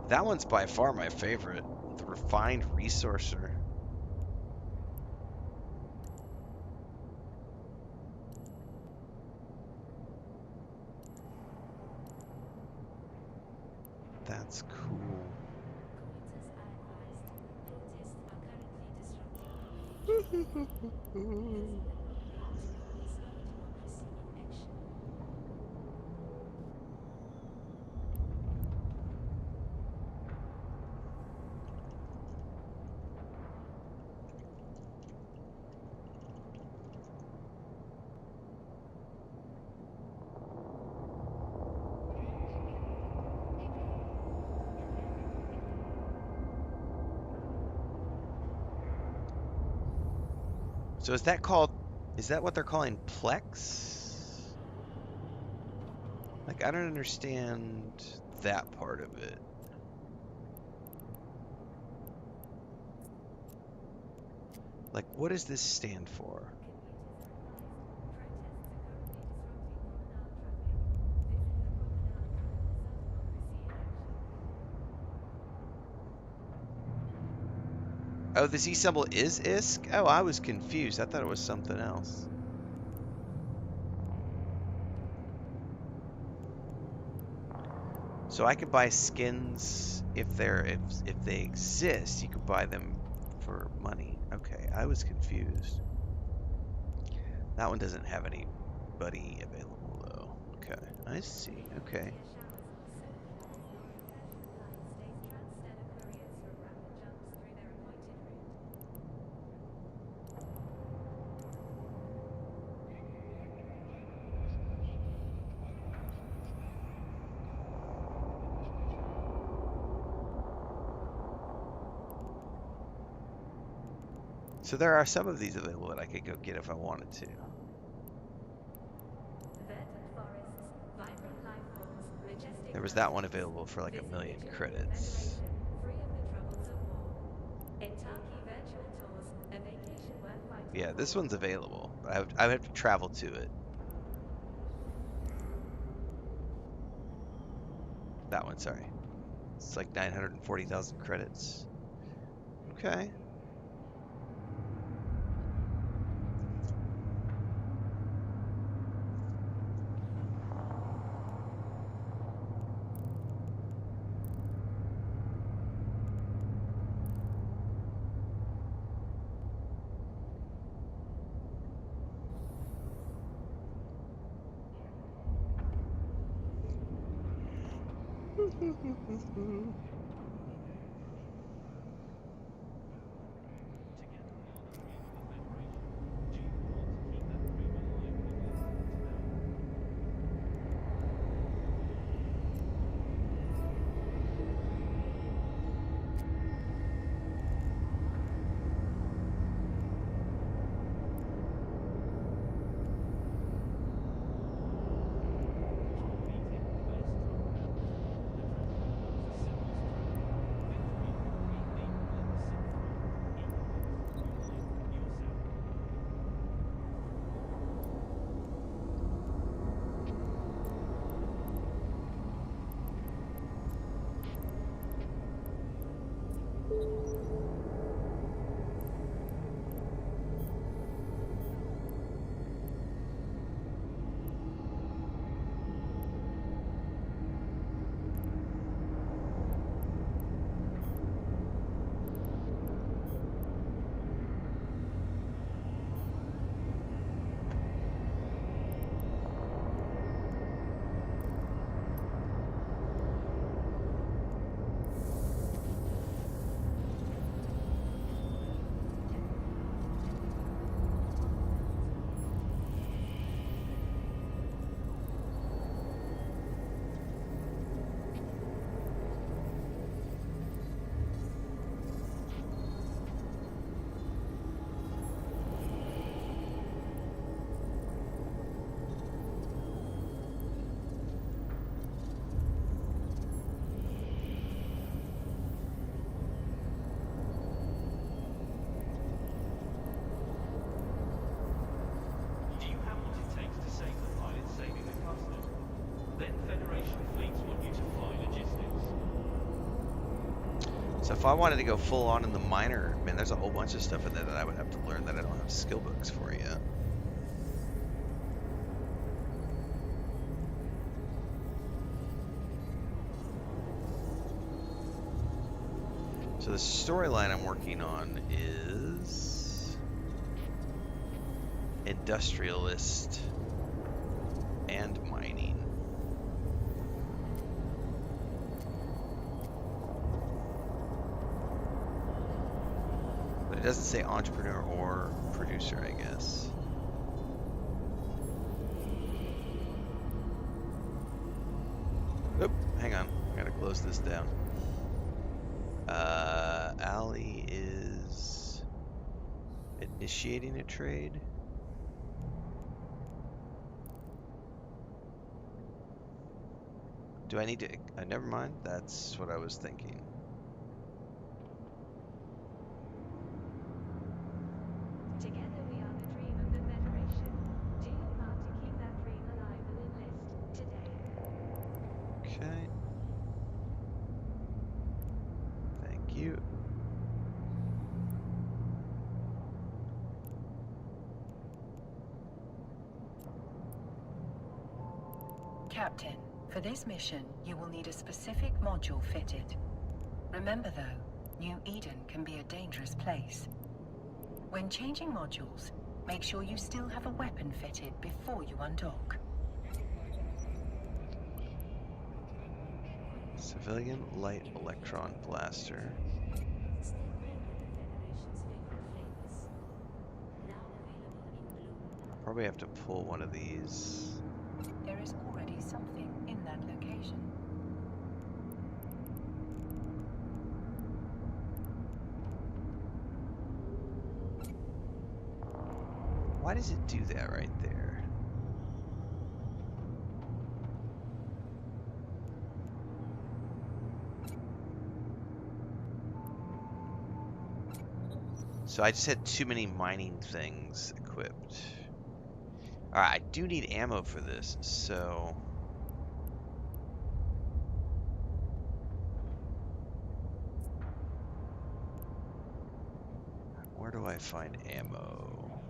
That one's by far my favorite. The refined resourcer. That's cool. Commuters are advised. Protests are currently disrupting public traffic. Visit the blog page to witness our democracy in action. So is that called, is that what they're calling Plex? Like, I don't understand that part of it. Like, what does this stand for? Oh, the Z symbol is ISK? Oh, I was confused. I thought it was something else. So I could buy skins if they exist. You could buy them for money. Okay, I was confused. That one doesn't have anybody available though. Okay, I see. Okay. So there are some of these available that I could go get if I wanted to. There was that one available for like 1,000,000 credits. Yeah, this one's available. I would have to travel to it. That one, sorry. It's like 940,000 credits. Okay. Do you have what it takes to save the pilot saving the custard? Then Federation fleets want you to fly logistics. So if I wanted to go full on in the miner, man, there's a whole bunch of stuff in there that I would have to learn that I don't have skill books for yet. So the storyline I'm working on is industrialist and mining. But it doesn't say entrepreneur or producer, I guess. Oop, hang on. I gotta close this down. Ali is initiating a trade. Do I need to? Never mind. That's what I was thinking. Together we are the dream of the Federation. Do your part to keep that dream alive and enlist today. Okay. Thank you. Captain, for this mission, you will need a specific module fitted. Remember though, New Eden can be a dangerous place. When changing modules, make sure you still have a weapon fitted before you undock. Civilian light electron blaster. Stay cool with the Federation's favorite flavors. Now available in blue. I'll probably have to pull one of these. There is already something in that location. Why does it do that right there? So I just had too many mining things equipped. Alright, I do need ammo for this, so... Where do I find ammo?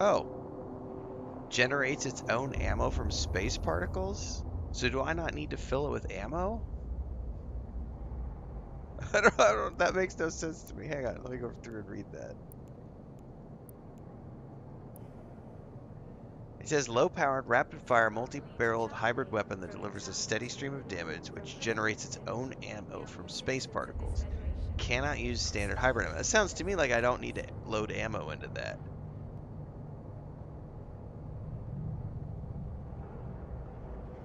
Oh. Generates its own ammo from space particles? So do I not need to fill it with ammo? That makes no sense to me. Hang on, let me go through and read that. It says low-powered, rapid-fire, multi-barreled hybrid weapon that delivers a steady stream of damage, which generates its own ammo from space particles. Cannot use standard hybrid ammo. That sounds to me like I don't need to load ammo into that.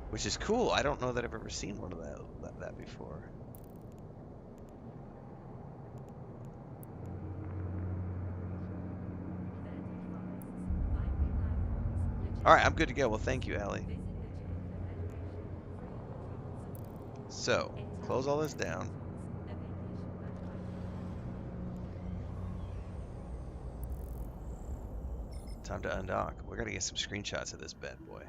Which is cool. I don't know that I've ever seen one of that before. Alright, I'm good to go. Well, thank you, Allie. So, close all this down. Time to undock. We're gonna get some screenshots of this bad boy.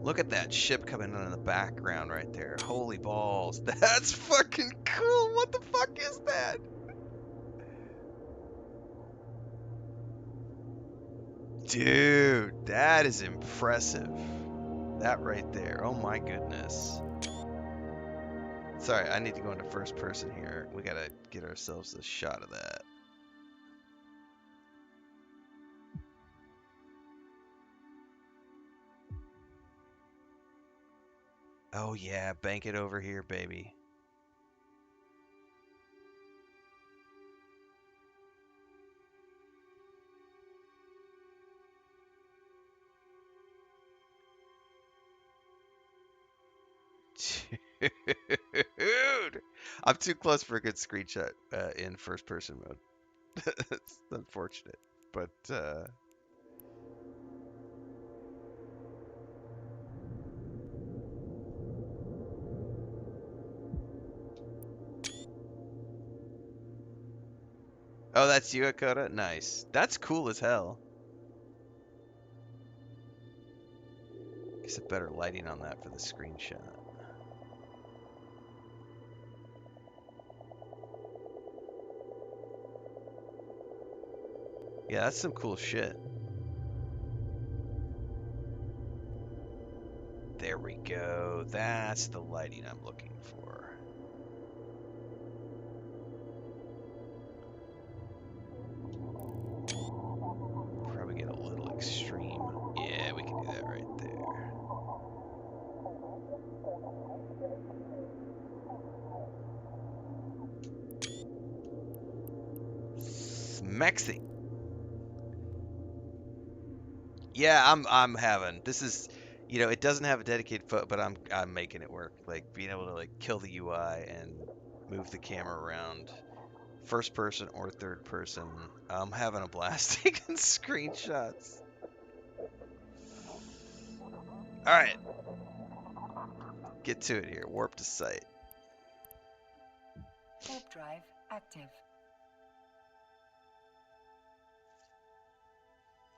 Look at that ship coming in the background right there. Holy balls. That's fucking cool. What the fuck is that? Dude, that is impressive. That right there. Oh my goodness. Sorry, I need to go into first person here. We gotta get ourselves a shot of that. Oh yeah, bank it over here, baby. I'm too close for a good screenshot in first person mode. It's unfortunate, but oh, that's you, Akota? Nice. That's cool as hell. Guess a better lighting on that for the screenshot. Yeah, that's some cool shit. There we go. That's the lighting I'm looking for. Probably get a little extreme. Yeah, we can do that right there. Smexy. Yeah, I'm having this is, it doesn't have a dedicated foot, but I'm making it work. Like being able to like kill the UI and move the camera around, first person or third person. I'm having a blast taking screenshots. All right, get to it here. Warp to site. Warp drive active.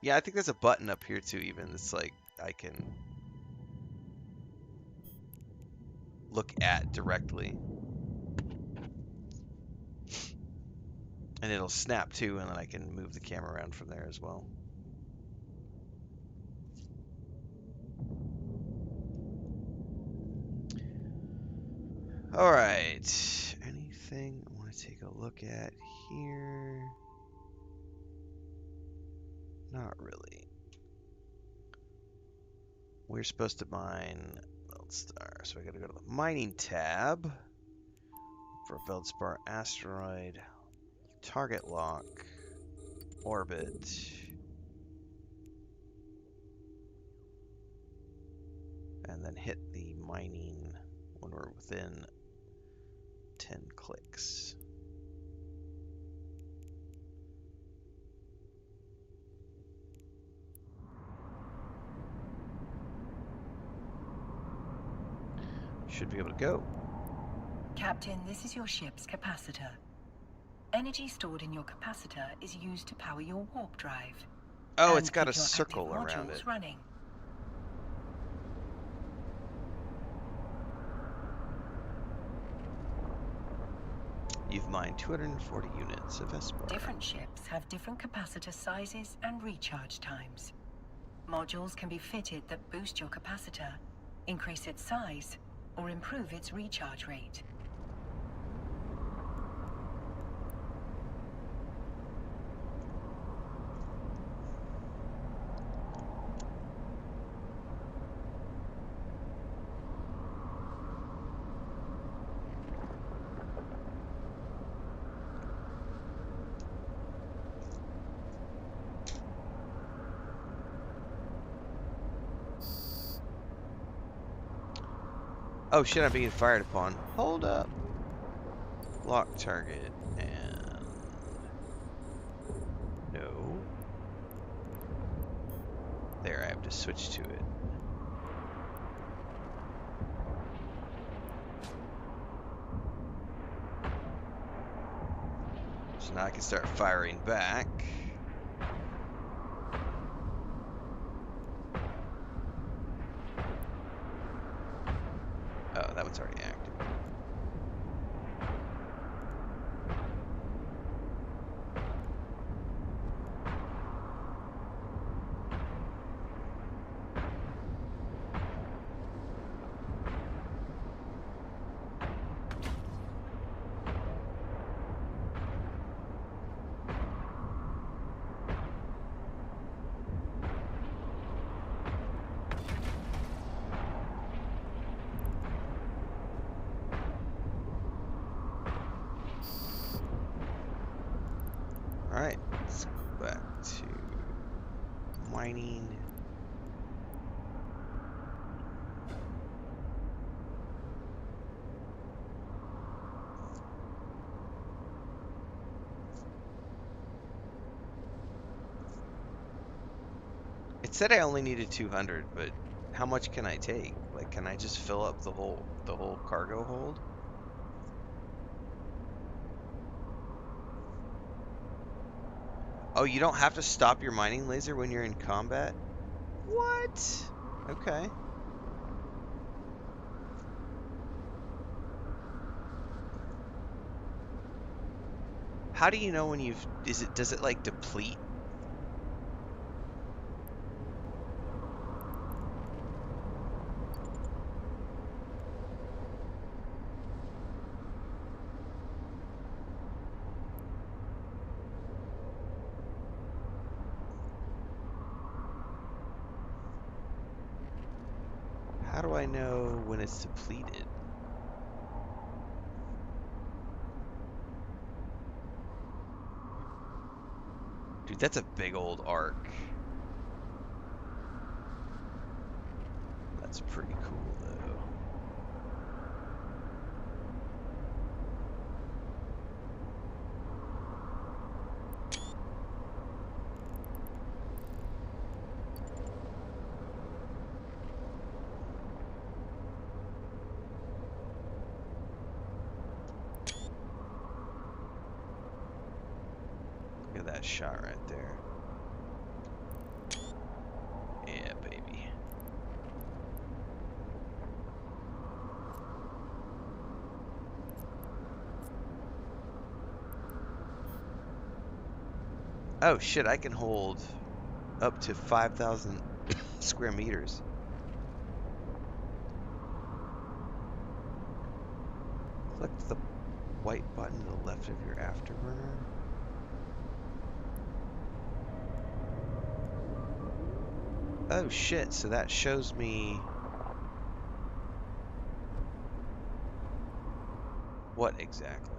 Yeah, I think there's a button up here too. Even it's like I can look at directly. And it'll snap too, and then I can move the camera around from there as well. All right. Anything I want to take a look at here? Not really. We're supposed to mine Veldstar, so I got to go to the mining tab for Veldspar asteroid, target lock, orbit. And then hit the mining when we're within 10 clicks. Should be able to go. Captain, this is your ship's capacitor. Energy stored in your capacitor is used to power your warp drive. Oh, and it's got a keep your circle active around modules it. running. You've mined 240 units of Vespar. Different ships have different capacitor sizes and recharge times. Modules can be fitted that boost your capacitor, increase its size, or improve its recharge rate. Oh shit, I'm being fired upon. Hold up. Lock target and no. There, I have to switch to it. So now I can start firing back. Oh, that one's already active. Alright, let's go back to mining. said I only needed 200, but how much can I take? Like, can I just fill up the whole cargo hold? Oh, you don't have to stop your mining laser when you're in combat? What? Okay. How do you know when you've does it like deplete? How do I know when it's depleted? Dude, that's a big old arc. That's pretty cool, though. Look at that shot right there. Yeah, baby. Oh shit, I can hold up to 5,000 square meters. Click the white button to the left of your afterburner. Oh shit, so that shows me what exactly?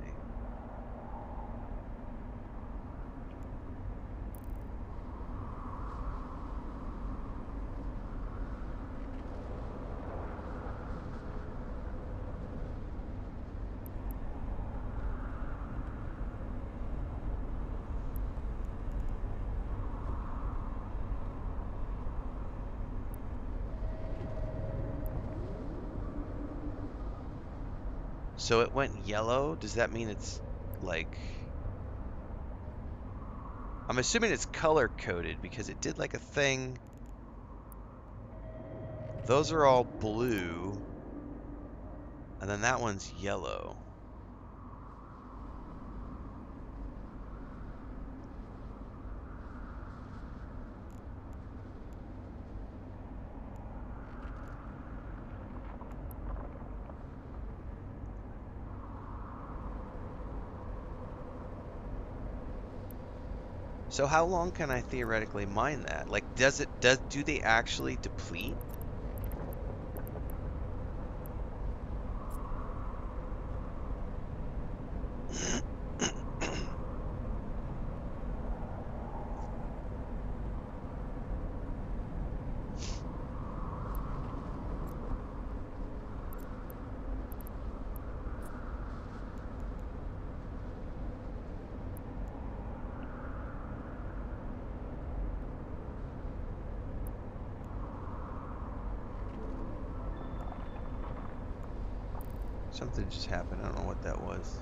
So it went yellow? Does that mean it's like... I'm assuming it's color coded because it did like a thing. Those are all blue. And then that one's yellow. So how long can I theoretically mine that? Like, do they actually deplete? Something just happened. I don't know what that was.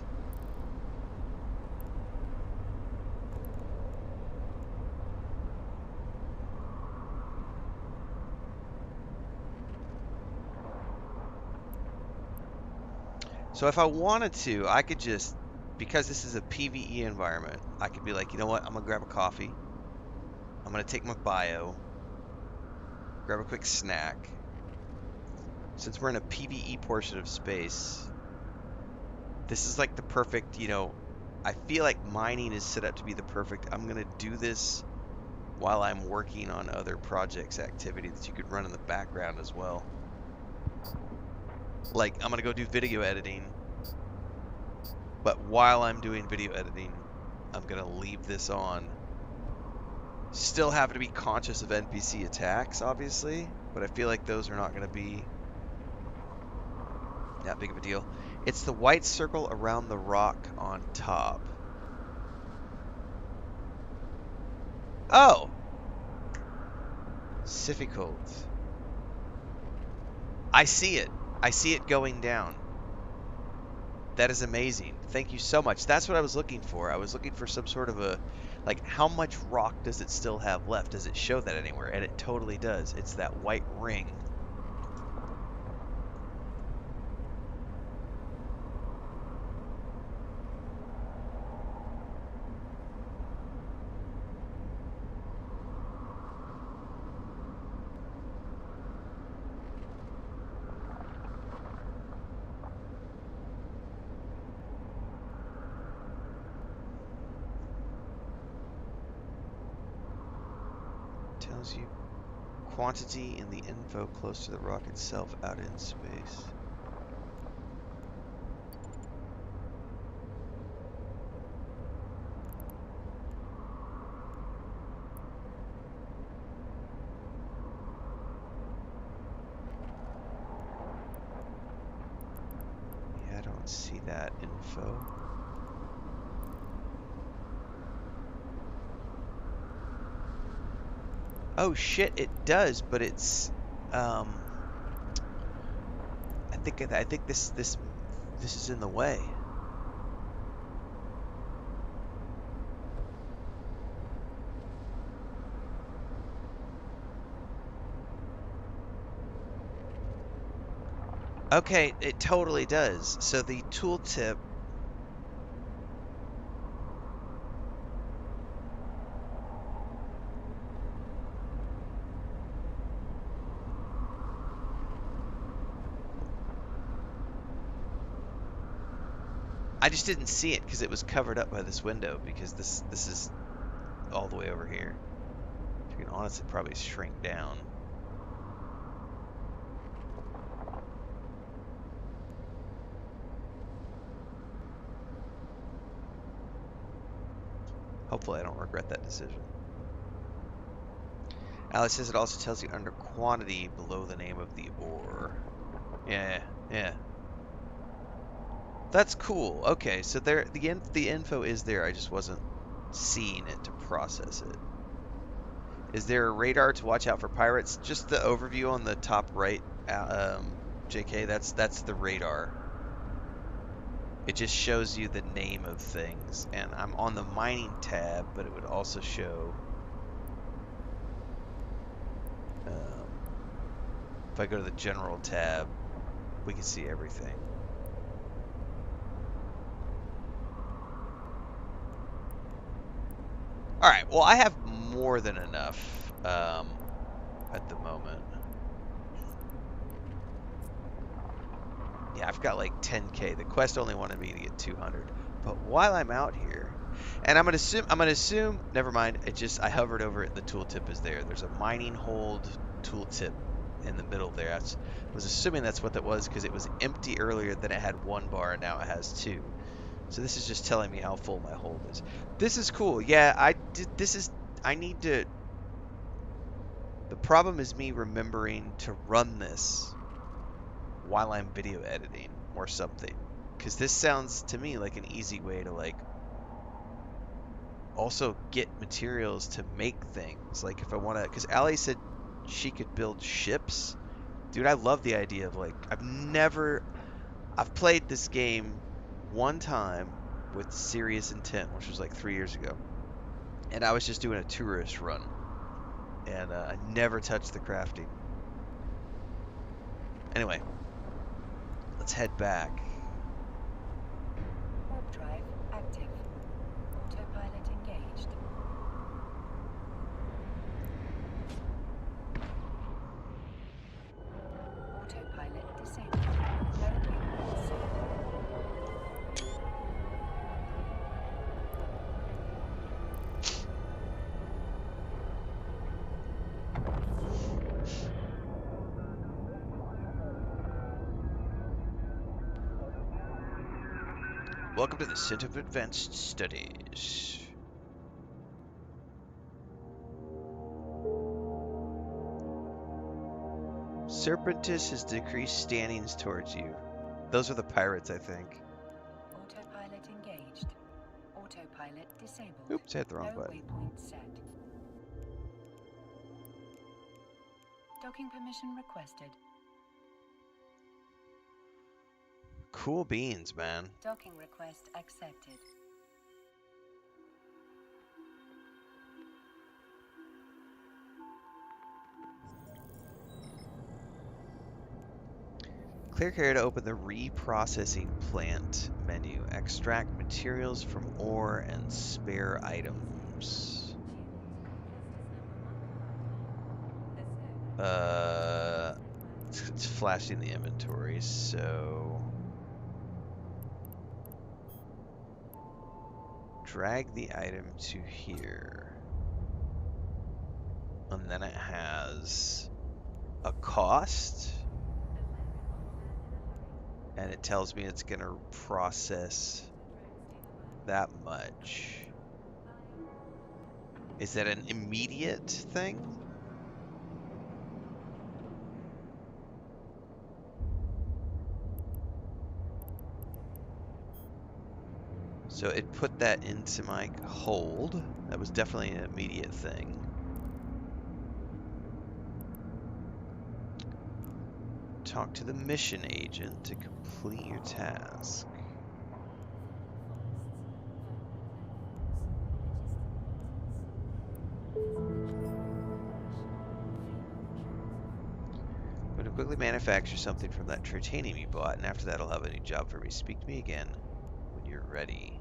So if I wanted to, I could just, because this is a PvE environment, I could be like, you know what? I'm gonna grab a coffee. I'm gonna take my bio, grab a quick snack. Since we're in a PvE portion of space, this is like the perfect, I feel like mining is set up to be the perfect, I'm gonna do this while I'm working on other projects activity that you could run in the background as well. Like, I'm gonna go do video editing, but while I'm doing video editing, I'm gonna leave this on. Still have to be conscious of NPC attacks, obviously, but I feel like those are not gonna be that big of a deal. It's the white circle around the rock on top. Oh! Difficult. I see it. I see it going down. That is amazing. Thank you so much. That's what I was looking for. I was looking for some sort of a, like, how much rock does it still have left? Does it show that anywhere? And it totally does. It's that white ring. Tells you quantity in the info close to the rock itself out in space. Yeah, I don't see that info. Oh shit, it does, but it's I think this is in the way. Okay, it totally does. So the tooltip. I just didn't see it because it was covered up by this window because this is all the way over here. You can honestly probably shrink down. Hopefully I don't regret that decision. Alex says it also tells you under quantity below the name of the ore. Yeah, yeah. That's cool. Okay, so there the info is there. I just wasn't seeing it to process it. Is there a radar to watch out for pirates? Just the overview on the top right, JK. That's the radar. It just shows you the name of things, and I'm on the mining tab, but it would also show. If I go to the general tab, we can see everything. All right. Well, I have more than enough at the moment. Yeah, I've got like 10K. The quest only wanted me to get 200. But while I'm out here, and I'm gonna assume. Never mind. I hovered over it. The tooltip is there. There's a mining hold tooltip in the middle there. I was assuming that's what that was because it was empty earlier. Then it had 1 bar, and now it has 2. So this is just telling me how full my hold is. This is cool. Yeah, I need to. The problem is me remembering to run this while I'm video editing or something. Because this sounds to me like an easy way to like also get materials to make things. Like if I want to, because Allie said she could build ships. Dude, I love the idea of like, I've played this game one time with serious intent, which was like 3 years ago. And I was just doing a tourist run. And I never touched the crafting. Anyway, let's head back. Warp drive active. Autopilot engaged. Autopilot disabled. No equipment set. Welcome to the Center of Advanced Studies. Serpentis has decreased standings towards you. Those are the pirates, I think. Autopilot engaged. Autopilot disabled. Oops, I hit the wrong No button. waypoint set. Docking permission requested. Cool beans, man. Docking request accepted. Clear here to open the reprocessing plant menu. Extract materials from ore and spare items. It's flashing the inventory, so drag the item to here. And then it has a cost. And it tells me it's going to process that much. Is that an immediate thing? So it put that into my hold. That was definitely an immediate thing. Talk to the mission agent to complete your task. I'm going to quickly manufacture something from that titanium you bought, and after that I'll have a new job for me. Speak to me again when you're ready.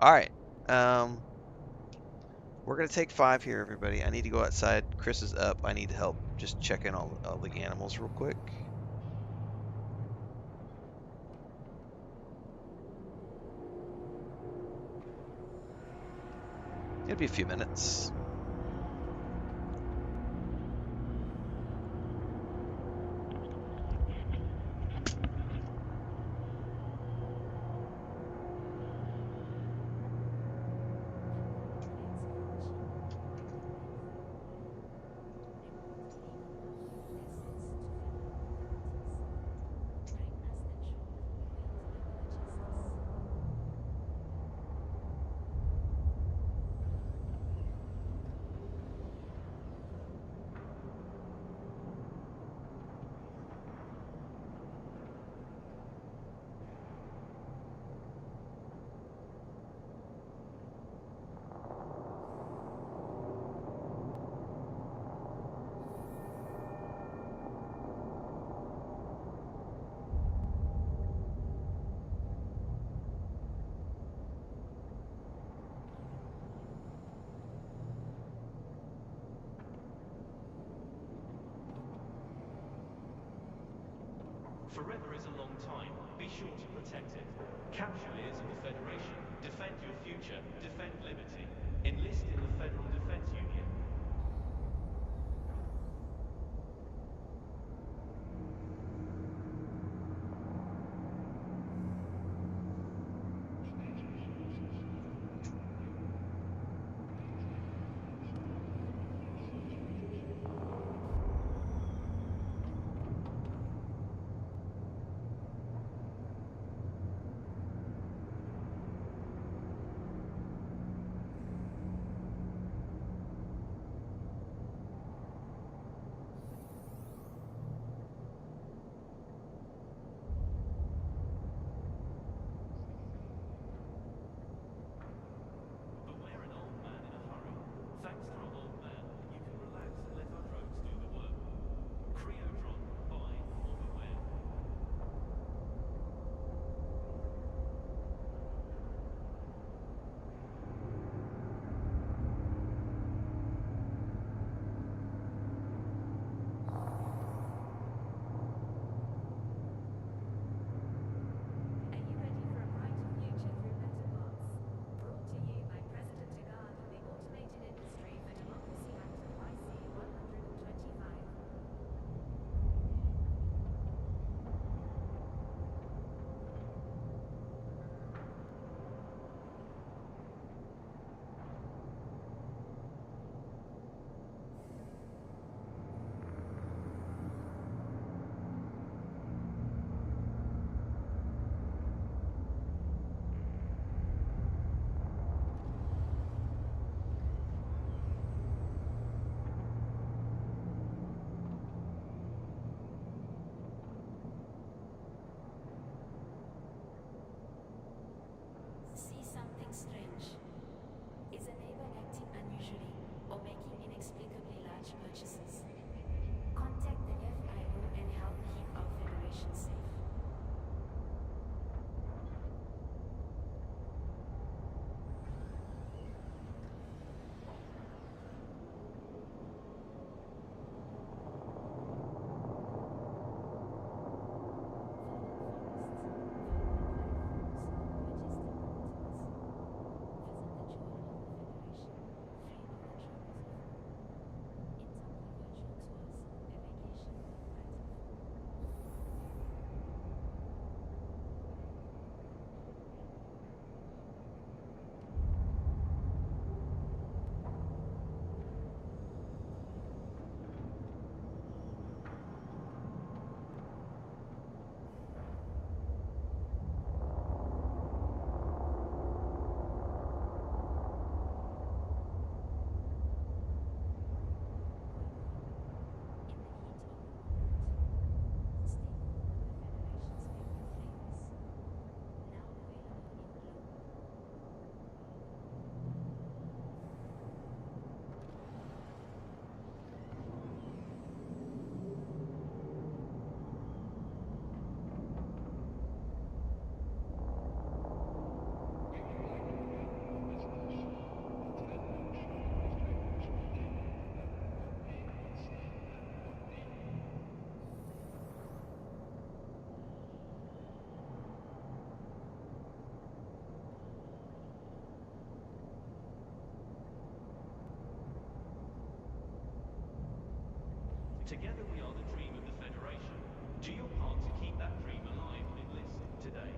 Alright. We're going to take 5 here, everybody. I need to go outside. Chris is up. I need help just checking all the animals real quick. It'll be a few minutes. Forever is a long time. Be sure to protect it. Capture ears of the Federation. Defend your future. Defend liberty. Enlist in the Federal Defense Union. Together we are the dream of the Federation. Do your part to keep that dream alive and enlist today.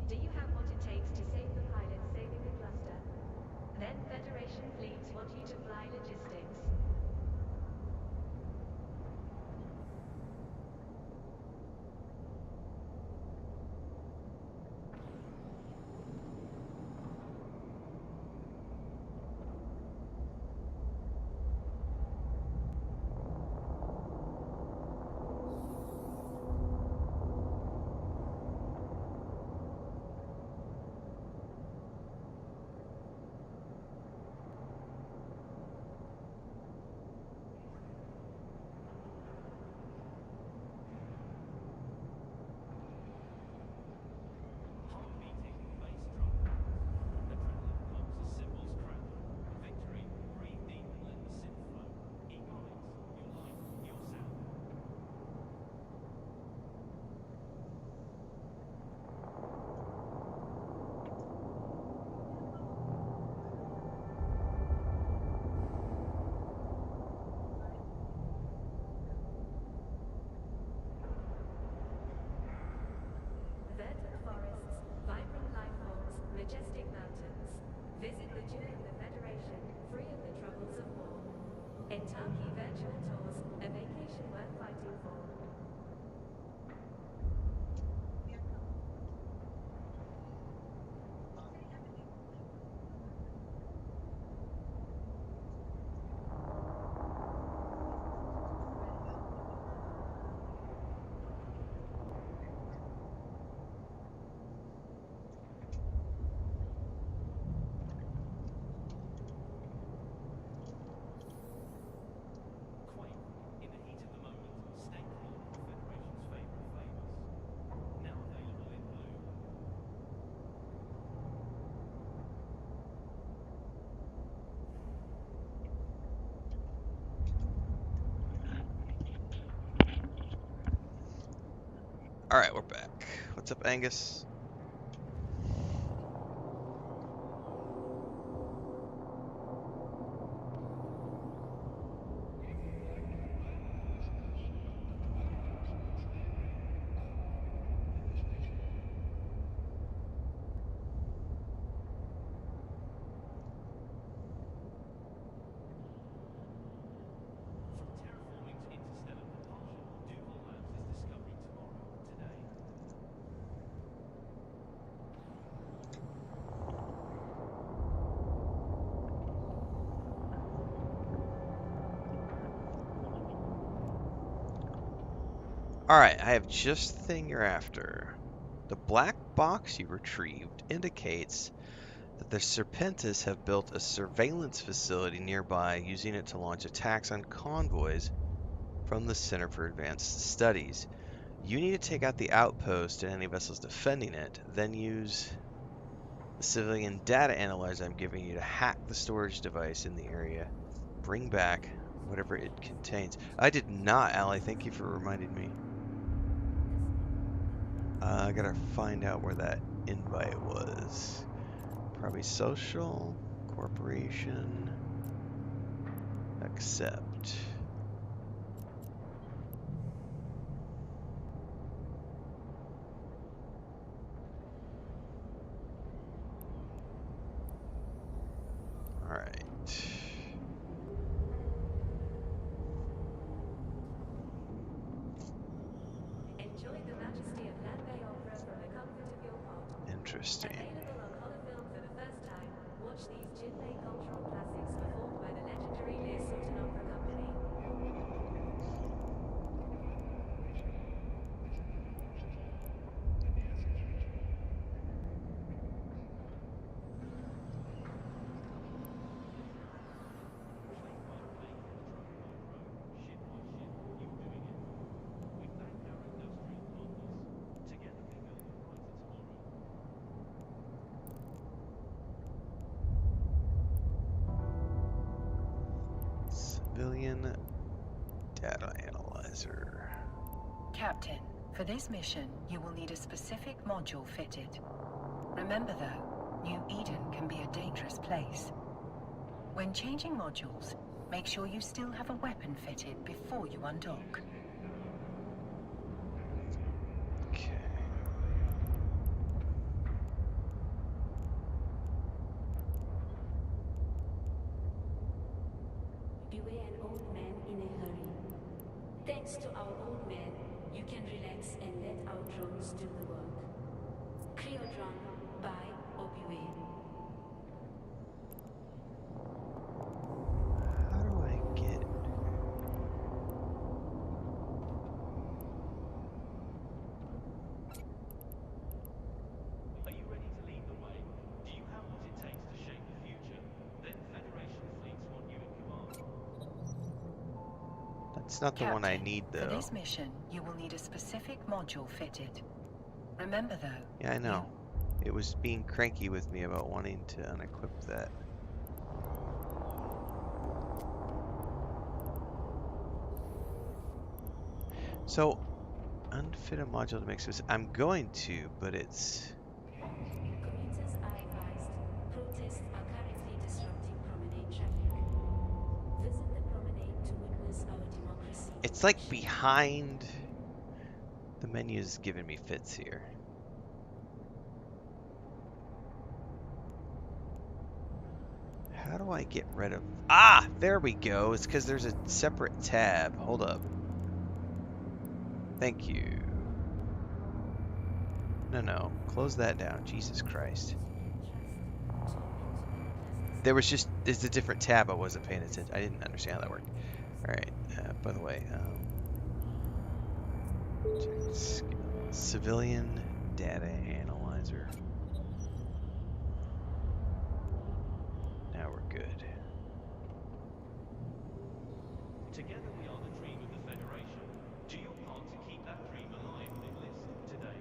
Do you have what it takes to save the pilots saving the cluster? Then Federation fleets want you to fly logistics. Alright, we're back. What's up, Angus? From terraforming to interstellar propulsion, Duval Labs is discovering tomorrow, today. Alright, I have just the thing you're after. The black box you retrieved indicates that the Serpentis have built a surveillance facility nearby, using it to launch attacks on convoys from the Center for Advanced Studies. You need to take out the outpost and any vessels defending it, then use the civilian data analyzer I'm giving you to hack the storage device in the area. Bring back whatever it contains. I did not, Allie. Thank you for reminding me. I gotta find out where that invite was. Probably social, corporation, accept. Alright. Enjoy the majesty of land-bay opera from the comfort of your pod. Interesting. Available on holofilm for the first time, watch these Jinmei cultural classics performed by the legendary Lear Sutton Opera Company. Civilian data analyzer. Captain, for this mission, you will need a specific module fitted. Remember though, New Eden can be a dangerous place. When changing modules, make sure you still have a weapon fitted before you undock. Okay. Beware an old man in a hurry. Thanks to our old man, you can relax and let our drones do the work. Creodrone, buy or beware. How do I get... Are you ready to lead the way? Do you have what it takes to shape the future? Then Federation fleets want you in command. That's not the one I need, For though. this mission, you will need a specific module fitted. Remember though, Yeah, I know. It was being cranky with me about wanting to unequip that. So, unfit a module to make space. I'm going to, but it's... Commuters are advised, protests are currently disrupting promenade traffic. Visit the promenade to witness our democracy. It's like behind... The menu's giving me fits here. How do I get rid of... Ah! There we go. It's because there's a separate tab. Hold up. Thank you. No. Close that down. Jesus Christ. There was just... It's a different tab I wasn't paying attention. I didn't understand how that worked. Alright. By the way, check skill. Civilian data analyzer. Now we're good. Together we are the dream of the Federation. Do your part to keep that dream alive, Nicholas, today.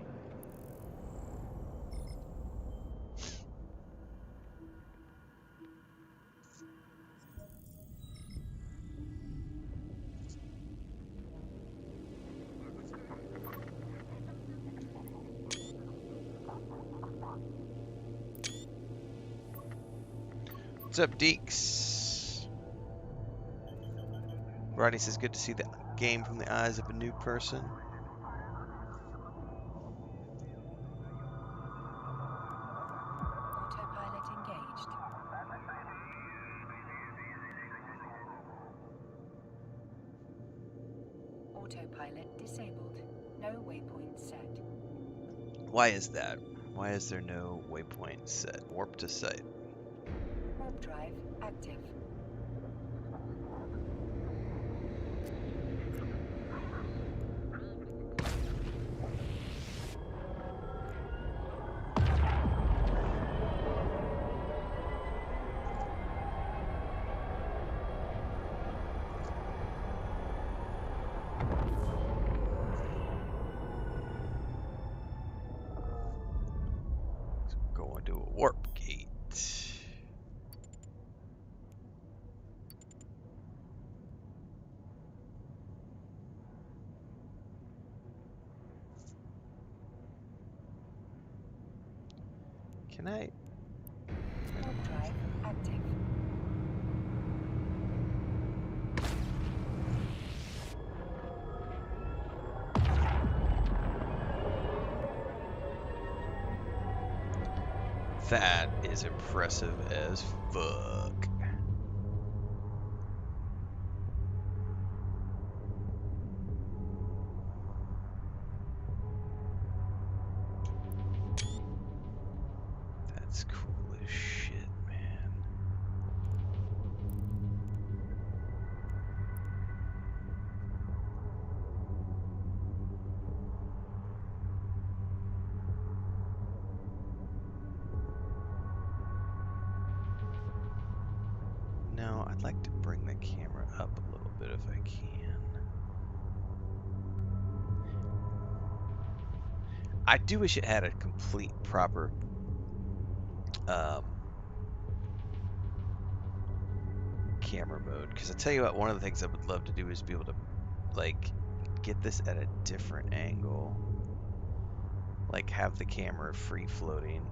What's up, Deeks? Rodney says, good to see the game from the eyes of a new person. Autopilot engaged. Autopilot disabled. No waypoint set. Why is that? Why is there no waypoint set? Warp to site. Warp drive active. Going to a warp gate. Can I? Warp drive active. That is impressive as fuck. That's cool as shit, man. No, I'd like to bring the camera up a little bit if I can. I do wish it had a complete proper camera mode, because I tell you what, one of the things I would love to do is be able to like get this at a different angle, like have the camera free floating.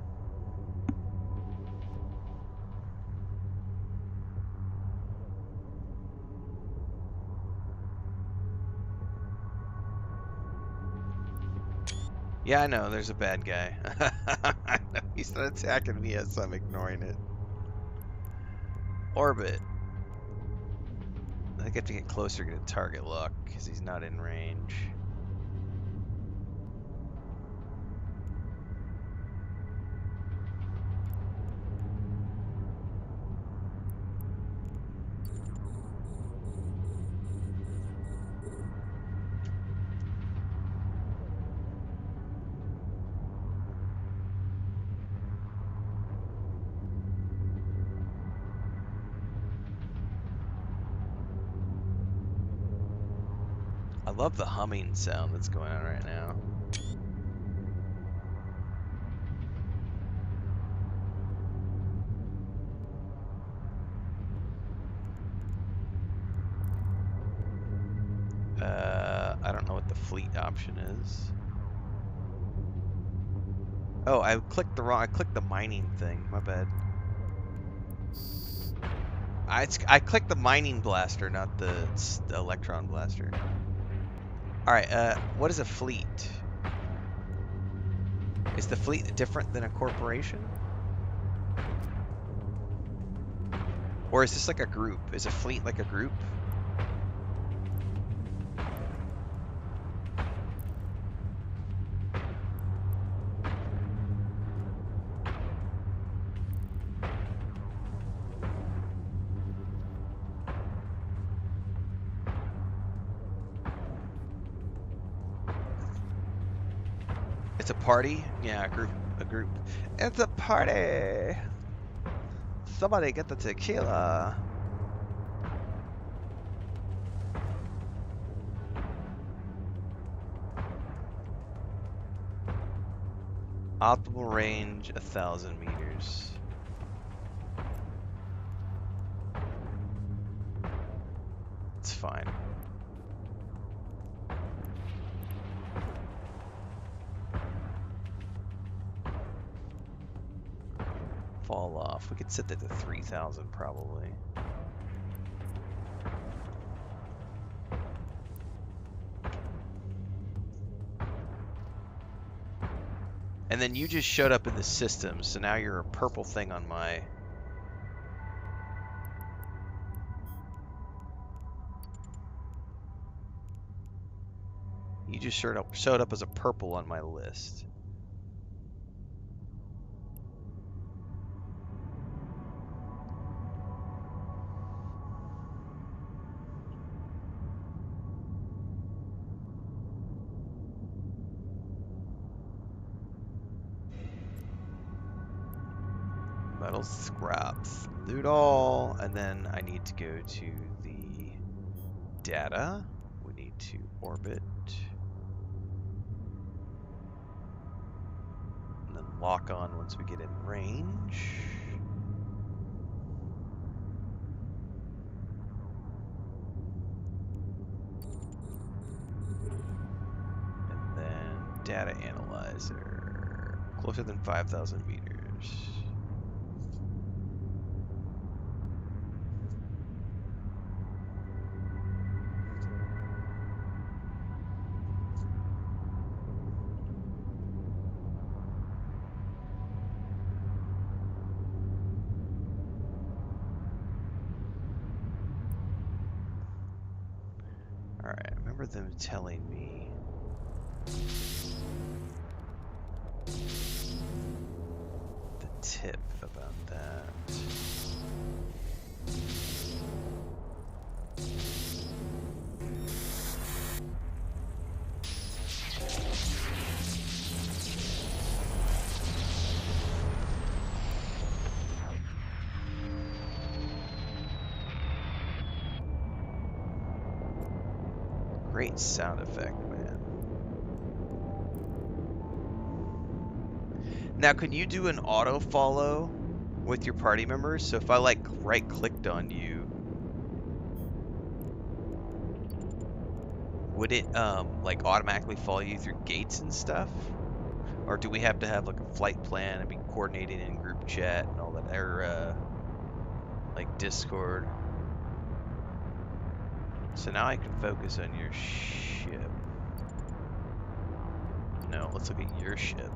Yeah, I know, there's a bad guy. I know, he's not attacking me as I'm ignoring it. Orbit. I think I have to get closer to get target lock, because he's not in range. I love the humming sound that's going on right now. I don't know what the fleet option is. Oh, I clicked the mining thing. My bad. I clicked the mining blaster, not the electron blaster. All right. What is a fleet? Is the fleet different than a corporation? Or is this like a group? Is a fleet like a group? It's a party? Yeah, a group. It's a party! Somebody get the tequila. Optimal range, 1,000 meters. It's fine. fall off. We could set that to 3,000 probably. And then you just showed up in the system, so now you're a purple thing on my... You just showed up as a purple on my list. Metal scraps. Loot all, and then I need to go to the data. We need to orbit. And then lock on once we get in range. And then data analyzer. Closer than 5,000 meters. Alright, I remember them telling me the tip about that. Great sound effect, man. Now, can you do an auto follow with your party members? So if I like right clicked on you, would it like automatically follow you through gates and stuff? Or do we have to have like a flight plan and be coordinating in group chat and all that, or like Discord? So now I can focus on your ship. No, let's look at your ship.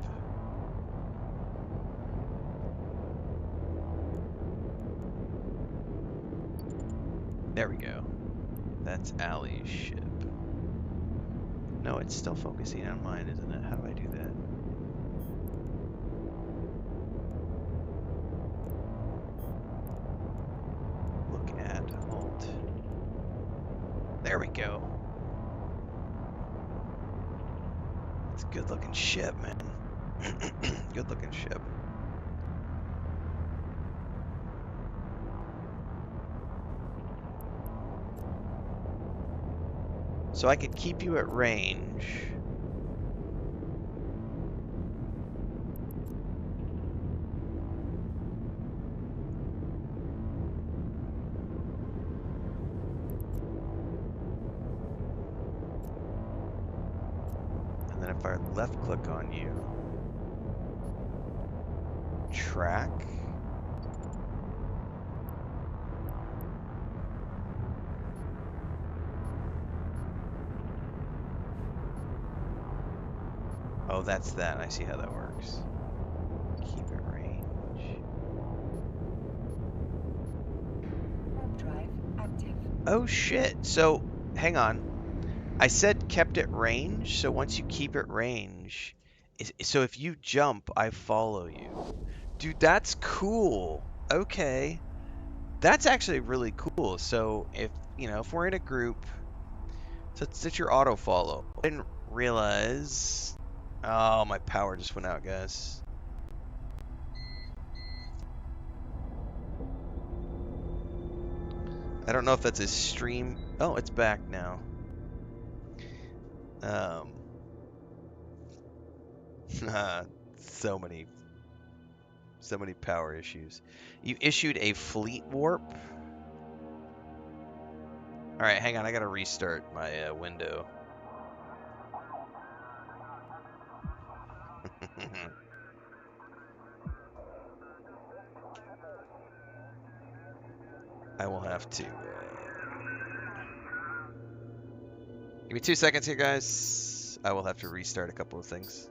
There we go. That's Allie's ship. No, it's still focusing on mine, isn't it? How do I do that? Look at Alt. There we go. It's a good looking ship, man. Good looking ship. So I could keep you at range. And then if I left click on you, track. Oh, that's that. I see how that works. Keep it range. Warp drive active. Oh shit. So, hang on. I said kept it range, so once you keep it range, so if you jump, I follow you. Dude, that's cool. Okay. That's actually really cool. So if, if we're in a group, so it's your auto follow. I didn't realize. Oh, my power just went out, guys. I don't know if that's a stream. Oh, it's back now. So many power issues. You issued a fleet warp. All right, hang on. I gotta restart my window. I will have to. Give me 2 seconds here, guys. I will have to restart a couple of things.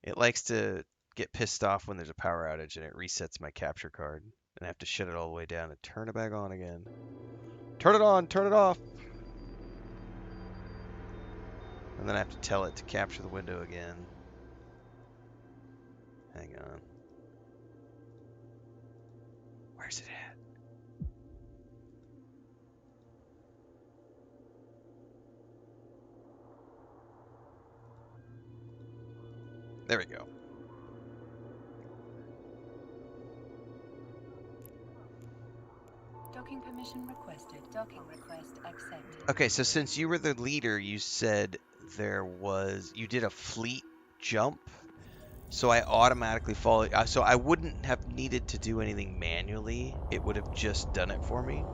It likes to get pissed off when there's a power outage and it resets my capture card. And I have to shut it all the way down and turn it back on again. Turn it on, turn it off. And then I have to tell it to capture the window again. Hang on. Where's it at? There we go. Docking permission requested. Docking request accepted. Okay, so since you were the leader, you said you did a fleet jump. So I automatically followed. So I wouldn't have needed to do anything manually. It would have just done it for me.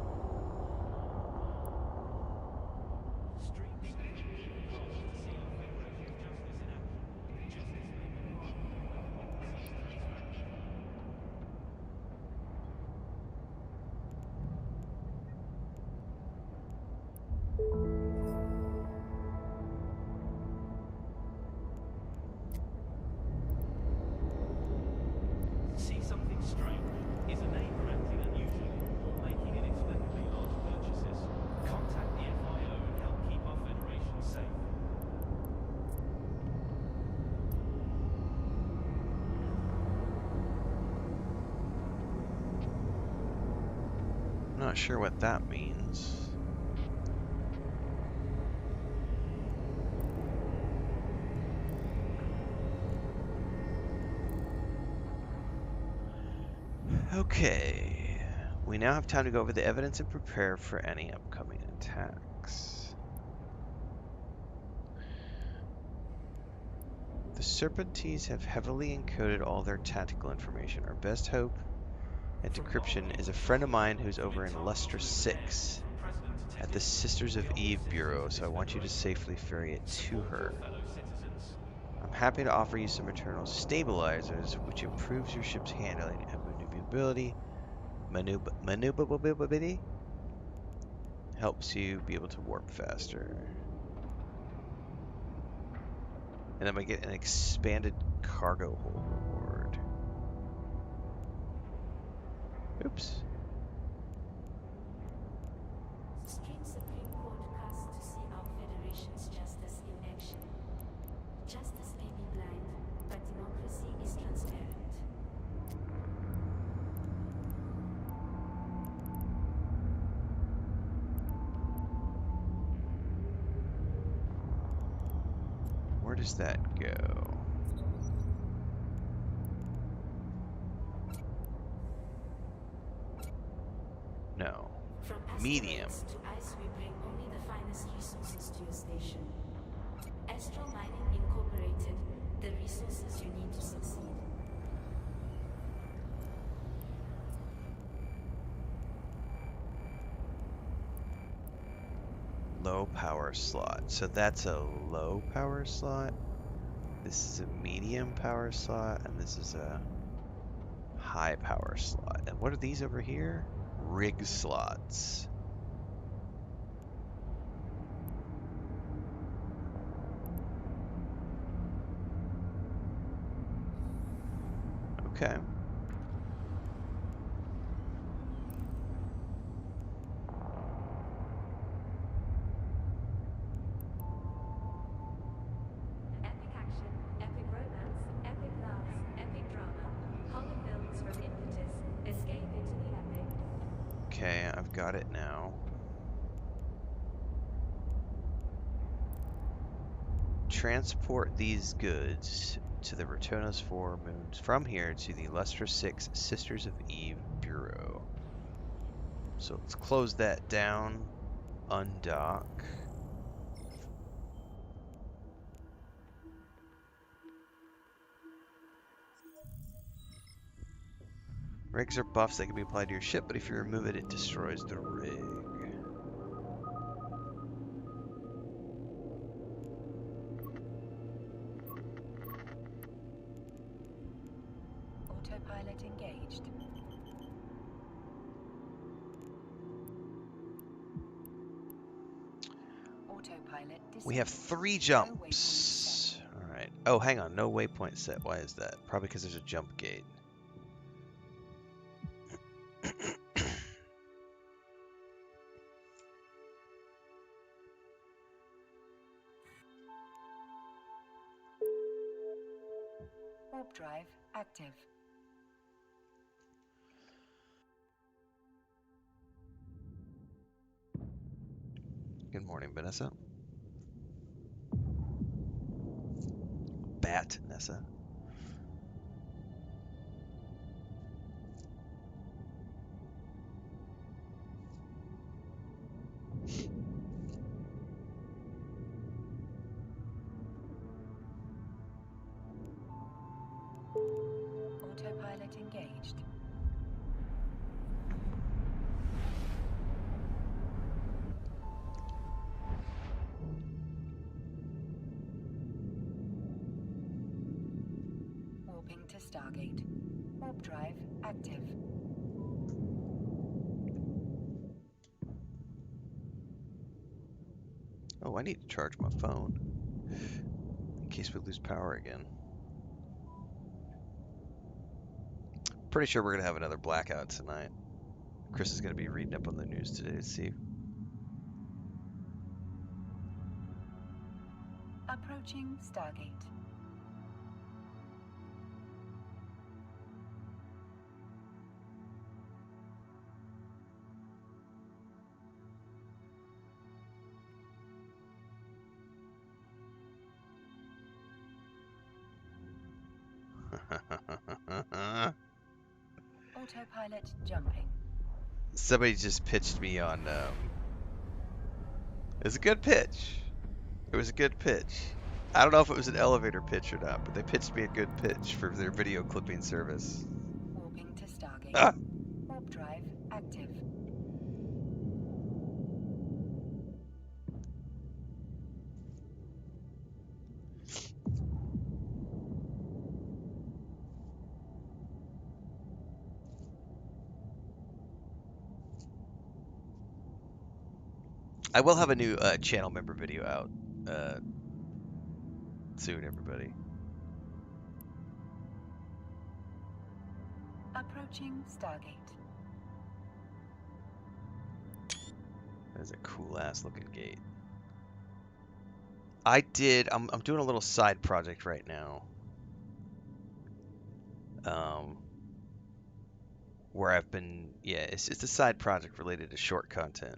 See something strange? Is a neighbour acting unusually or making inexplicably large purchases? Contact the FIO and help keep our Federation safe. I'm not sure what that means. Okay. We now have time to go over the evidence and prepare for any upcoming attacks. The Serpentines have heavily encoded all their tactical information. Our best hope at decryption is a friend of mine who's over in Lustre 6 at the Sisters of Eve Bureau, so I want you to safely ferry it to her. I'm happy to offer you some internal stabilizers, which improves your ship's handling and maneuverability. Maneuverability helps you be able to warp faster. And then we get an expanded cargo hold reward. Oops. Street Supreme Court casts to see our Federation's justice in action. Justice may be blind, but democracy is transparent. Where does that go? No. From Medium. asteroids to ice, we bring only the finest resources to your station. Astral Mining Incorporated, the resources you need to succeed. Low power slot. So that's a low power slot. This is a medium power slot, and this is a high power slot. And what are these over here? Rig slots. Okay. Epic action, epic romance, epic laughs, epic drama. Hollow films from impetus. Escape into the epic. Okay, I've got it now. Transport these goods to the Returnos 4 moons from here to the Lustre 6 Sisters of Eve Bureau. So let's close that down, undock. Rigs are buffs that can be applied to your ship, but if you remove it, it destroys the rig. Autopilot engaged. Autopilot disabled. We have 3 No jumps. All right. Oh, hang on. No waypoint set. Why is that? Probably because there's a jump gate. Warp drive active. Good morning, Vanessa. Bat, Nessa. Autopilot engaged. Warping to Stargate. Warp drive active. Oh, I need to charge my phone in case we lose power again. Pretty sure we're gonna have another blackout tonight. Chris is gonna be reading up on the news today to see. Approaching Stargate. Autopilot jumping. Somebody just pitched me on. It's a good pitch. It was a good pitch. I don't know if it was an elevator pitch or not, but they pitched me a good pitch for their video clipping service. Warping to Stargate. Ah! Warp drive active. I will have a new channel member video out soon, everybody. Approaching Stargate. That is a cool ass looking gate. I'm doing a little side project right now. Where I've been, yeah, it's a side project related to short content.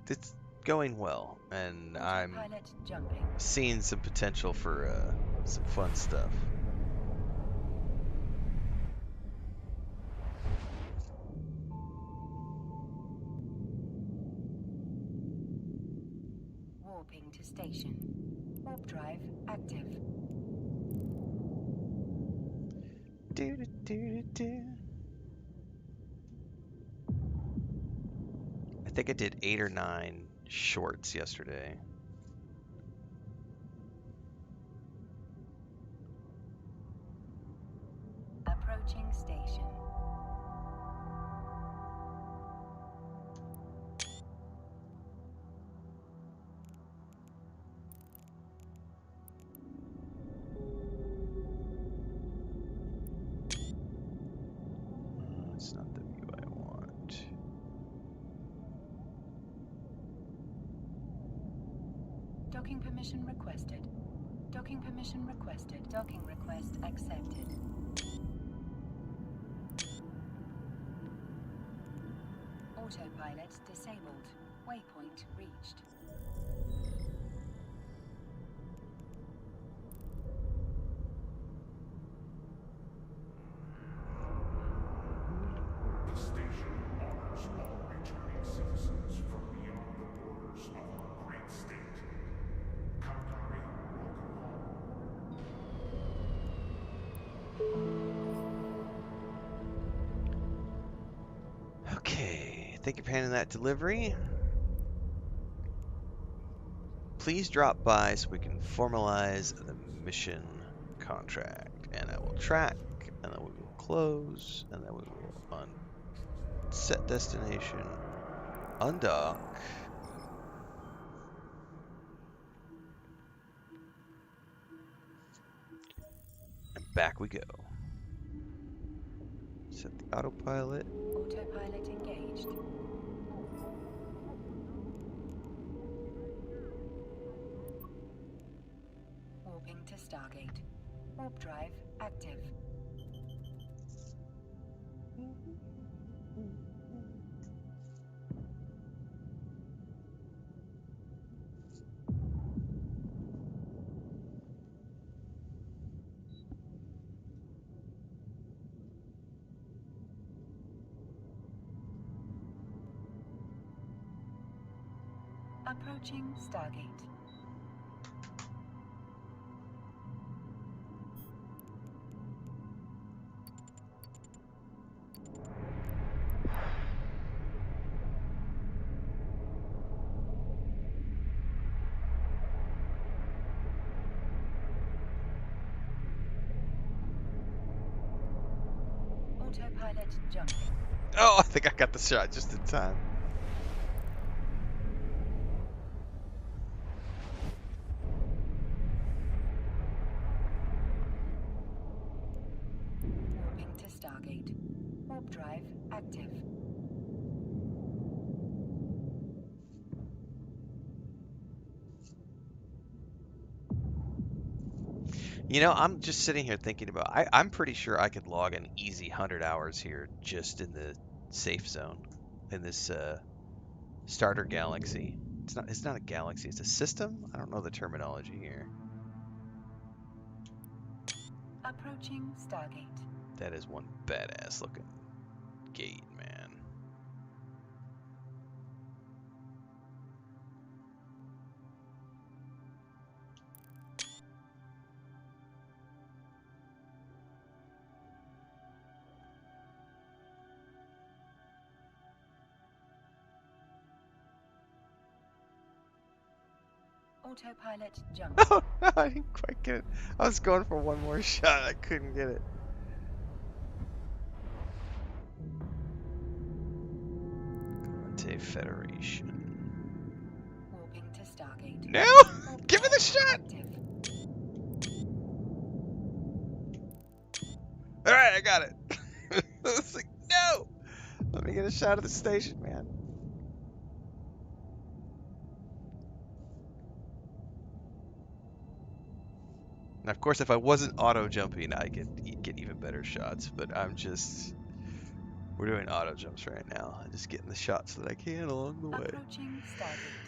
It's going well, and I'm Autopilot jumping. seeing some potential for some fun stuff. Warping to station. Warp drive active. Do do do do. I think I did 8 or 9 shorts yesterday. Approaching station. That's not the view I want. Docking permission requested. Docking permission requested. Docking request accepted. Autopilot disabled. Waypoint reached. The station honors all returning citizens from beyond the borders of our great state. Kankari, welcome home. Okay, thank you for handling that delivery. Please drop by so we can formalize the mission contract, and I will track, and then we will close, and then we will set destination, undock. And back we go. Set the autopilot. Autopilot engaged. Warping to Stargate. Warp drive active. Approaching Stargate. Autopilot jumping. Oh, I think I got the shot just in time. Warping to Stargate. Warp drive active. You know, I'm just sitting here thinking about. I'm pretty sure I could log an easy 100 hours here just in the safe zone, in this starter galaxy. It's not a galaxy. It's a system. I don't know the terminology here. Approaching Stargate. That is one badass looking gate, man. Autopilot jumping. Oh, no, I didn't quite get it. I was going for one more shot. I couldn't get it. Conte Federation. Warping to Stargate. No! Warp Give me the drive shot! active. Alright, I got it. I was like, no! Let me get a shot of the station, man. Now, of course, if I wasn't auto jumping, I could get even better shots, but we're doing auto jumps right now. I'm just getting the shots that I can along the way. Approaching Stargate.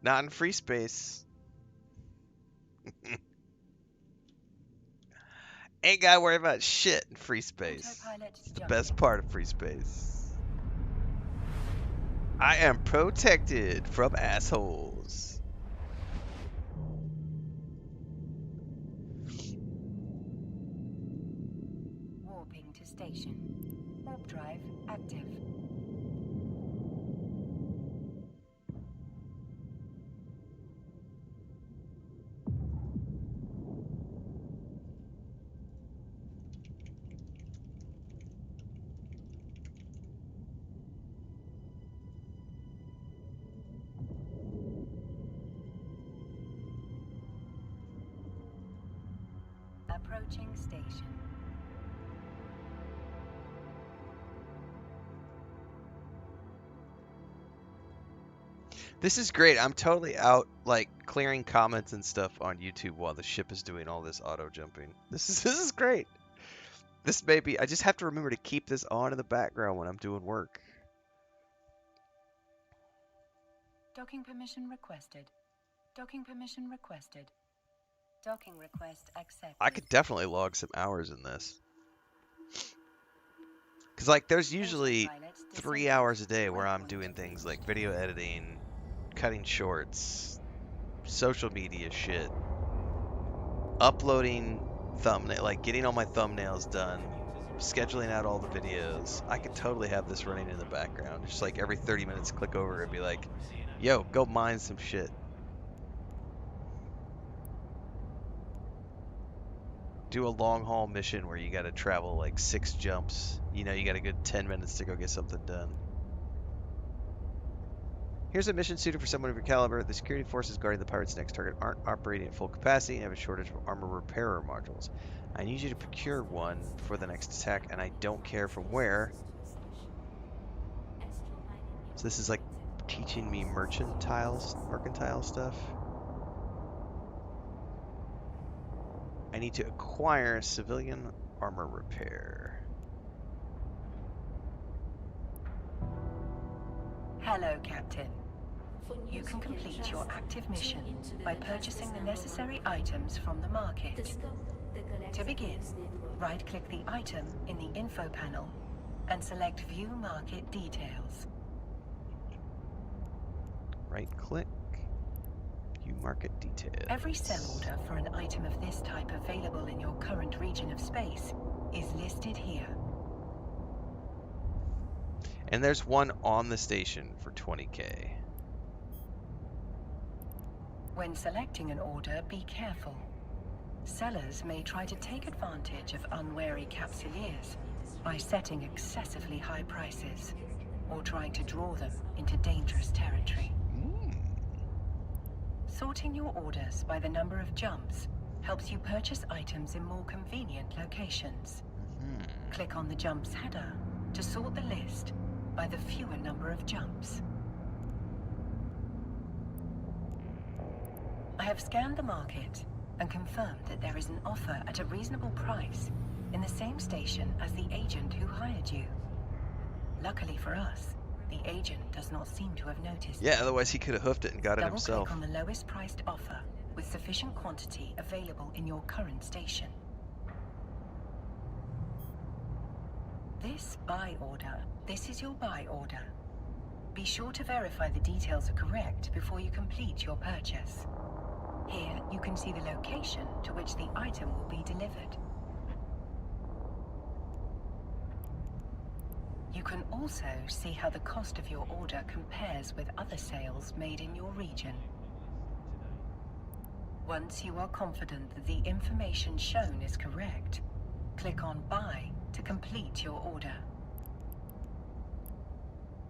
Not in free space. Ain't gotta worry about shit in free space. Autopilot It's the jumping. best part of free space. I am protected from assholes. Warping to station. Warp drive active. Approaching station. This is great. I'm totally out, like, clearing comments and stuff on YouTube while the ship is doing all this auto jumping. This is great. This may be. I just have to remember to keep this on in the background when I'm doing work. Docking permission requested. Docking permission requested. Docking request accepted. I could definitely log some hours in this. Because, like, there's usually 3 hours a day where I'm doing things like video editing, cutting shorts, social media shit, uploading thumbnail, like getting all my thumbnails done, scheduling out all the videos. I could totally have this running in the background. Just like every 30 minutes, click over and be like, yo, go mine some shit. Do a long haul mission where you got to travel like 6 jumps. You know, you got a good 10 minutes to go get something done. Here's a mission suited for someone of your caliber. The security forces guarding the pirate's next target aren't operating at full capacity and have a shortage of armor repairer modules. I need you to procure one for the next attack, and I don't care from where. So this is like teaching me mercantile stuff. I need to acquire civilian armor repair. Hello, Captain. You can complete your active mission by purchasing the necessary items from the market. To begin, right-click the item in the info panel and select View Market Details. Right-click, View Market Details. Every sell order for an item of this type available in your current region of space is listed here. And there's one on the station for 20k. When selecting an order, be careful. Sellers may try to take advantage of unwary capsuleers by setting excessively high prices or trying to draw them into dangerous territory. Sorting your orders by the number of jumps helps you purchase items in more convenient locations. Click on the jumps header to sort the list by the fewer number of jumps. I have scanned the market and confirmed that there is an offer at a reasonable price in the same station as the agent who hired you. Luckily for us, the agent does not seem to have noticed. Yeah, otherwise he could have hoofed it and got it himself. Double-click on the lowest priced offer with sufficient quantity available in your current station. This is your buy order. Be sure to verify the details are correct before you complete your purchase. Here, you can see the location to which the item will be delivered. You can also see how the cost of your order compares with other sales made in your region. Once you are confident that the information shown is correct, click on Buy to complete your order.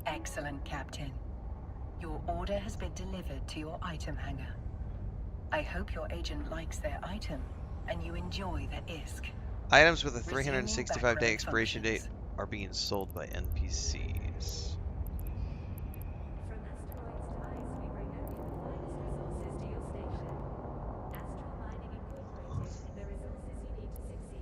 Excellent, Captain. Your order has been delivered to your item hangar. I hope your agent likes their item and you enjoy the ISK. Items with a Resuming 365-day expiration date functions. are being sold by NPCs. From asteroids to ice, we bring only the finest resources to your station. Astral Mining Incorporated, the resources you need to succeed.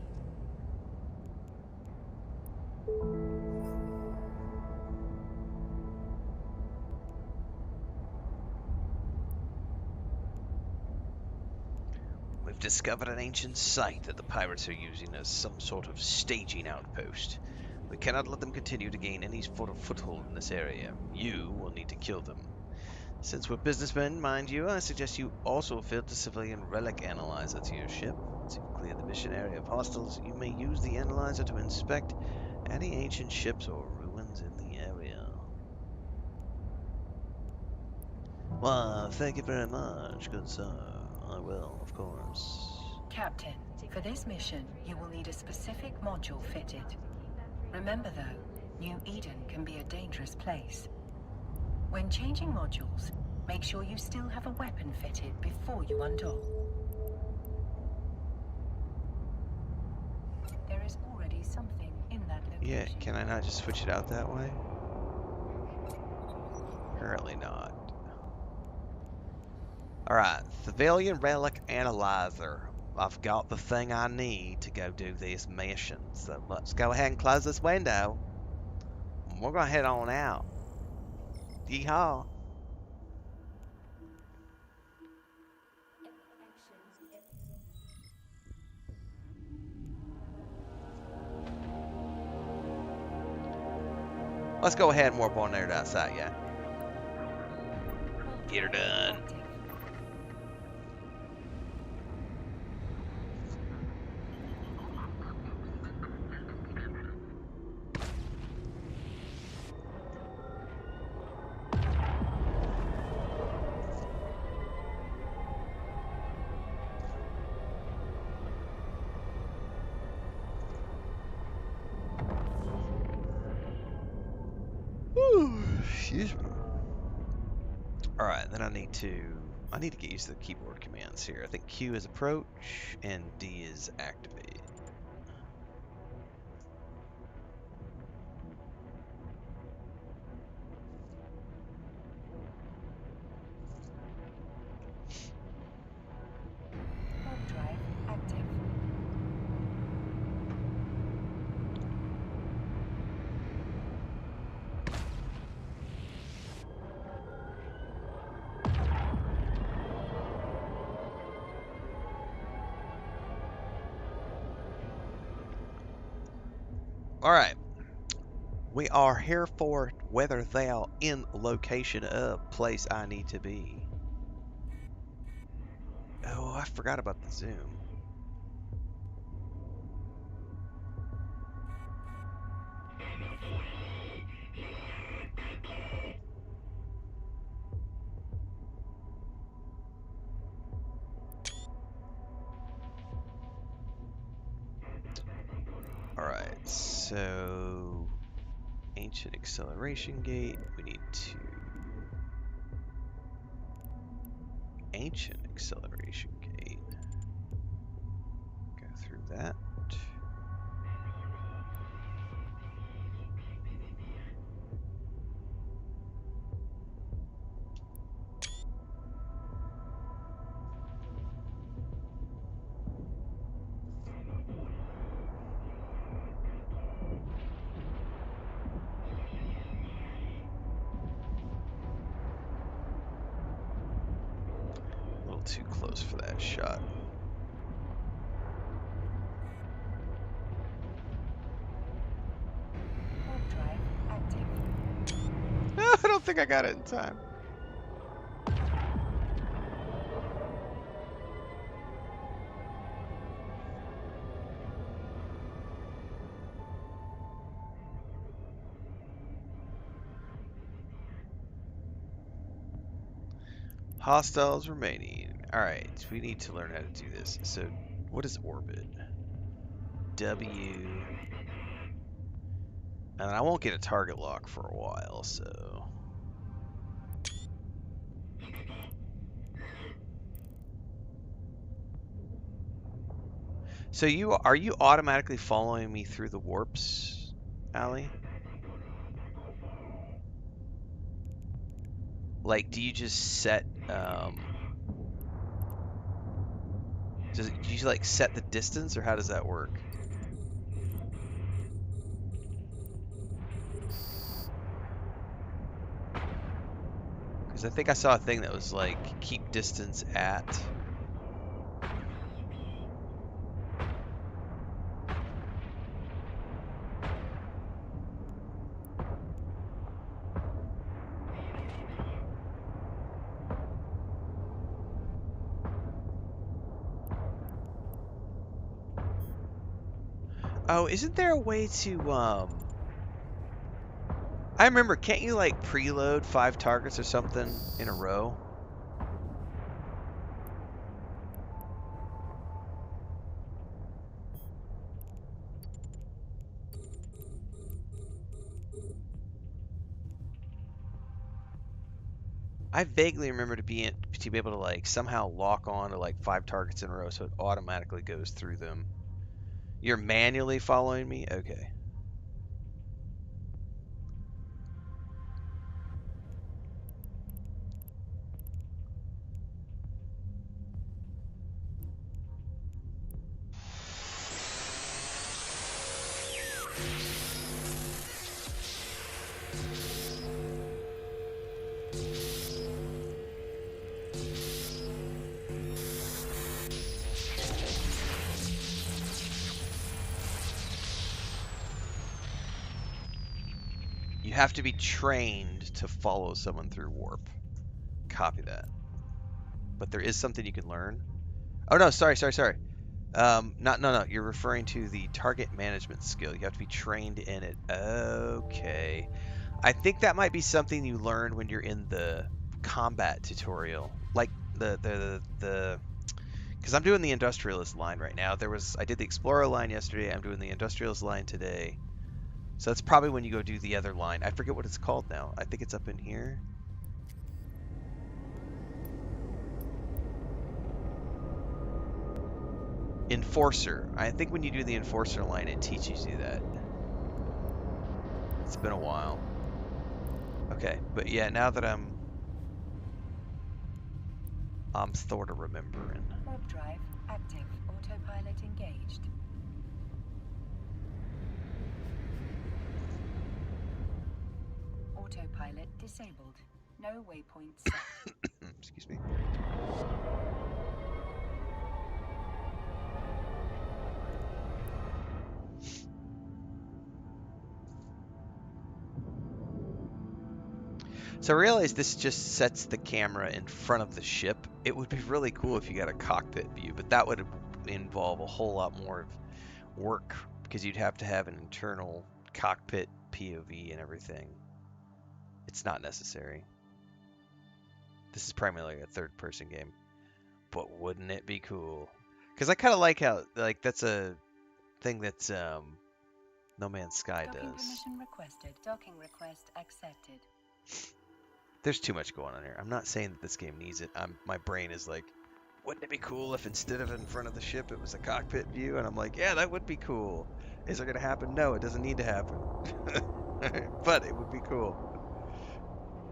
We've discovered an ancient site that the pirates are using as some sort of staging outpost. We cannot let them continue to gain any sort of foothold in this area. You will need to kill them. Since we're businessmen, mind you, I suggest you also fit the civilian relic analyzer to your ship. Once you've cleared the mission area of hostiles, you may use the analyzer to inspect any ancient ships or ruins in the area. Well, thank you very much, good sir. I will, of course. Captain, for this mission, you will need a specific module fitted. Remember though, New Eden can be a dangerous place. When changing modules, make sure you still have a weapon fitted before you undock. There is already something in that location. Yeah, can I not just switch it out that way? Apparently not. Alright, civilian relic analyzer. I've got the thing I need to go do this mission. So let's go ahead and close this window. We're gonna head on out. Yeehaw. Let's go ahead and warp on there to outside, yeah. Get her done. Excuse me. All right, then I need to get used to the keyboard commands here. I think Q is approach and D is activate. Warp drive active. All right. We are here for whether thou in location of place I need to be. Oh, I forgot about the zoom. All right, so ancient acceleration gate. We need to ancient acceleration gate. Go through that. A little too close for that shot. Warp drive active. I don't think I got it in time. Hostiles remaining. Alright, we need to learn how to do this. So, what is orbit? W. And I won't get a target lock for a while, so. So are you automatically following me through the warps, Allie? Like, do you just set do you like set the distance, or how does that work? Because I think I saw a thing that was like keep distance at. Oh, isn't there a way to I remember, can't you like preload 5 targets or something in a row? I vaguely remember to be able to like somehow lock on to like 5 targets in a row so it automatically goes through them. You're manually following me? Okay. You have to be trained to follow someone through warp. Copy that. But there is something you can learn. Oh no, sorry. No. You're referring to the target management skill. You have to be trained in it. Okay. I think that might be something you learn when you're in the combat tutorial. Like the because I'm doing the industrialist line right now. I did the explorer line yesterday. I'm doing the industrialist line today. So that's probably when you go do the other line. I forget what it's called now. I think it's up in here. Enforcer. I think when you do the Enforcer line, it teaches you that. It's been a while. Okay, but yeah, now that I'm sort of remembering. Warp drive active. Autopilot engaged. Autopilot disabled. No waypoint set. Excuse me. So I realize this just sets the camera in front of the ship. It would be really cool if you got a cockpit view, but that would involve a whole lot more work because you'd have to have an internal cockpit POV and everything. It's not necessary. This is primarily a third-person game, but wouldn't it be cool? Because I kind of like how that's a thing that No Man's Sky Docking does. permission requested. Docking request accepted. There's too much going on here. I'm not saying that this game needs it. My brain is like, wouldn't it be cool if instead of in front of the ship, it was a cockpit view? And I'm like, yeah, that would be cool. Is it going to happen? No, it doesn't need to happen. But it would be cool.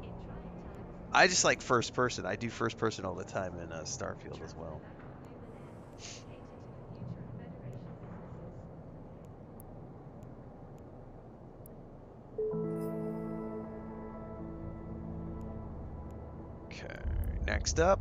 In trying times, I just like first person. I do first person all the time in Starfield as well. we will end, cater to the future of Federation businesses. Okay, next up.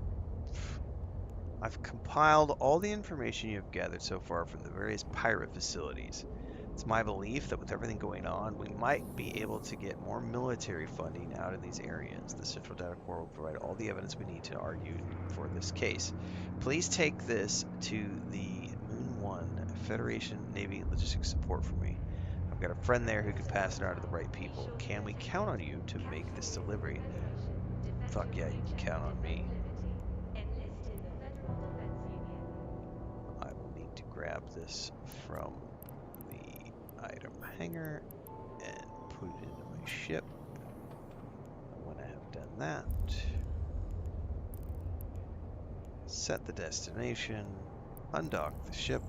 I've compiled all the information you have gathered so far from the various pirate facilities. It's my belief that with everything going on, we might be able to get more military funding out in these areas. The Central Data Core will provide all the evidence we need to argue for this case. Please take this to the Moon 1 Federation Navy Logistics Support for me. I've got a friend there who can pass it on to the right people. Can we count on you to make this delivery? Fuck yeah, you can count on me. Enlist in the Federal Defense Union. I will need to grab this from the item hanger and put it into my ship. When I have done that, set the destination, undock the ship.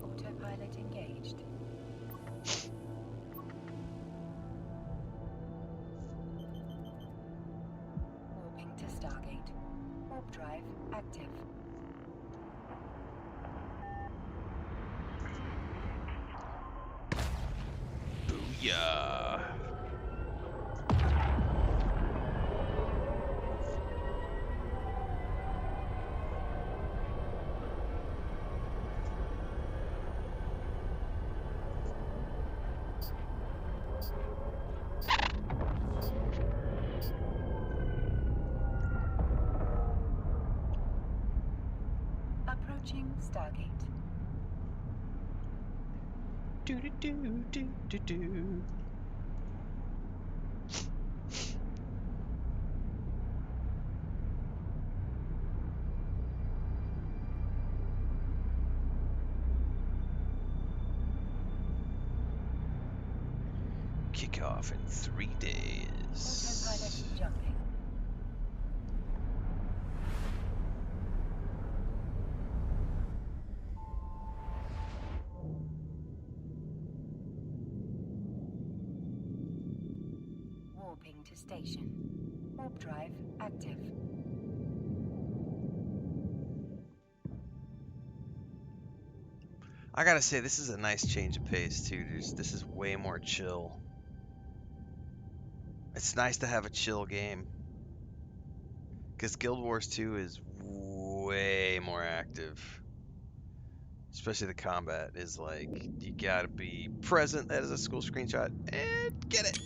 Autopilot engaged. Warping to Stargate. Warp drive active. Booyah! Approaching Stargate. Do do do do do do. Kick off in 3 days. Autopilot jumping. Warping to station. Warp drive active. I gotta say, this is a nice change of pace too. This is way more chill. It's nice to have a chill game. Because Guild Wars 2 is way more active. Especially the combat is like, you gotta be present. That is a school screenshot. And get it!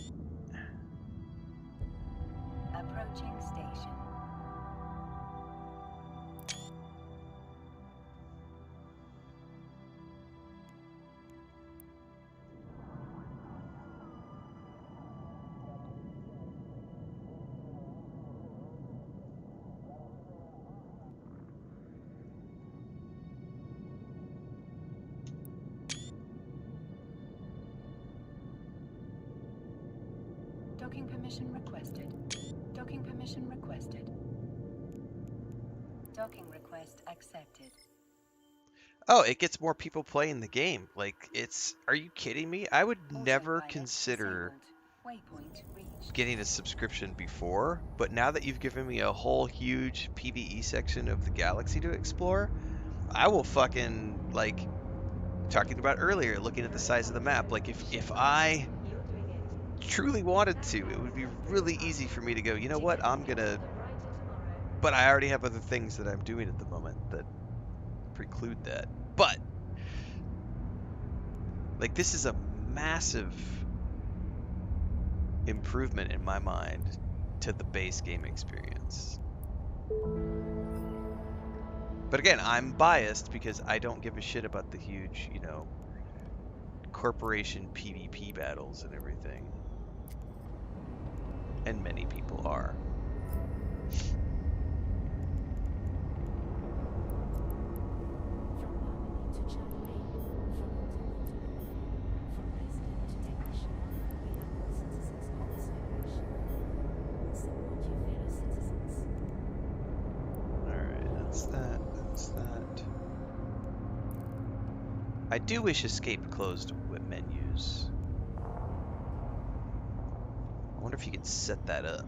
Approaching station. permission requested. Docking permission requested. Docking request accepted. Oh, it gets more people playing the game. Like, are you kidding me? I would never Autopilot consider disabled. Waypoint reached. getting a subscription before, but now that you've given me a whole huge PvE section of the galaxy to explore, I will fucking, like, talking about earlier, looking at the size of the map, like, if I You're doing it. truly wanted to, it would be really easy for me to go, you know what, I'm gonna, The brighter tomorrow. but I already have other things that I'm doing at the moment that preclude that. But, like, this is a massive improvement in my mind to the base game experience. But again, I'm biased because I don't give a shit about the huge, corporation PvP battles and everything. And many people are. From Harmony to Charlie, from Hotel to Renfail, from resident to technician, we are all citizens of this Federation. Support your fellow citizens. Alright, that's that. I do wish escape closed with menus. I wonder if you can set that up.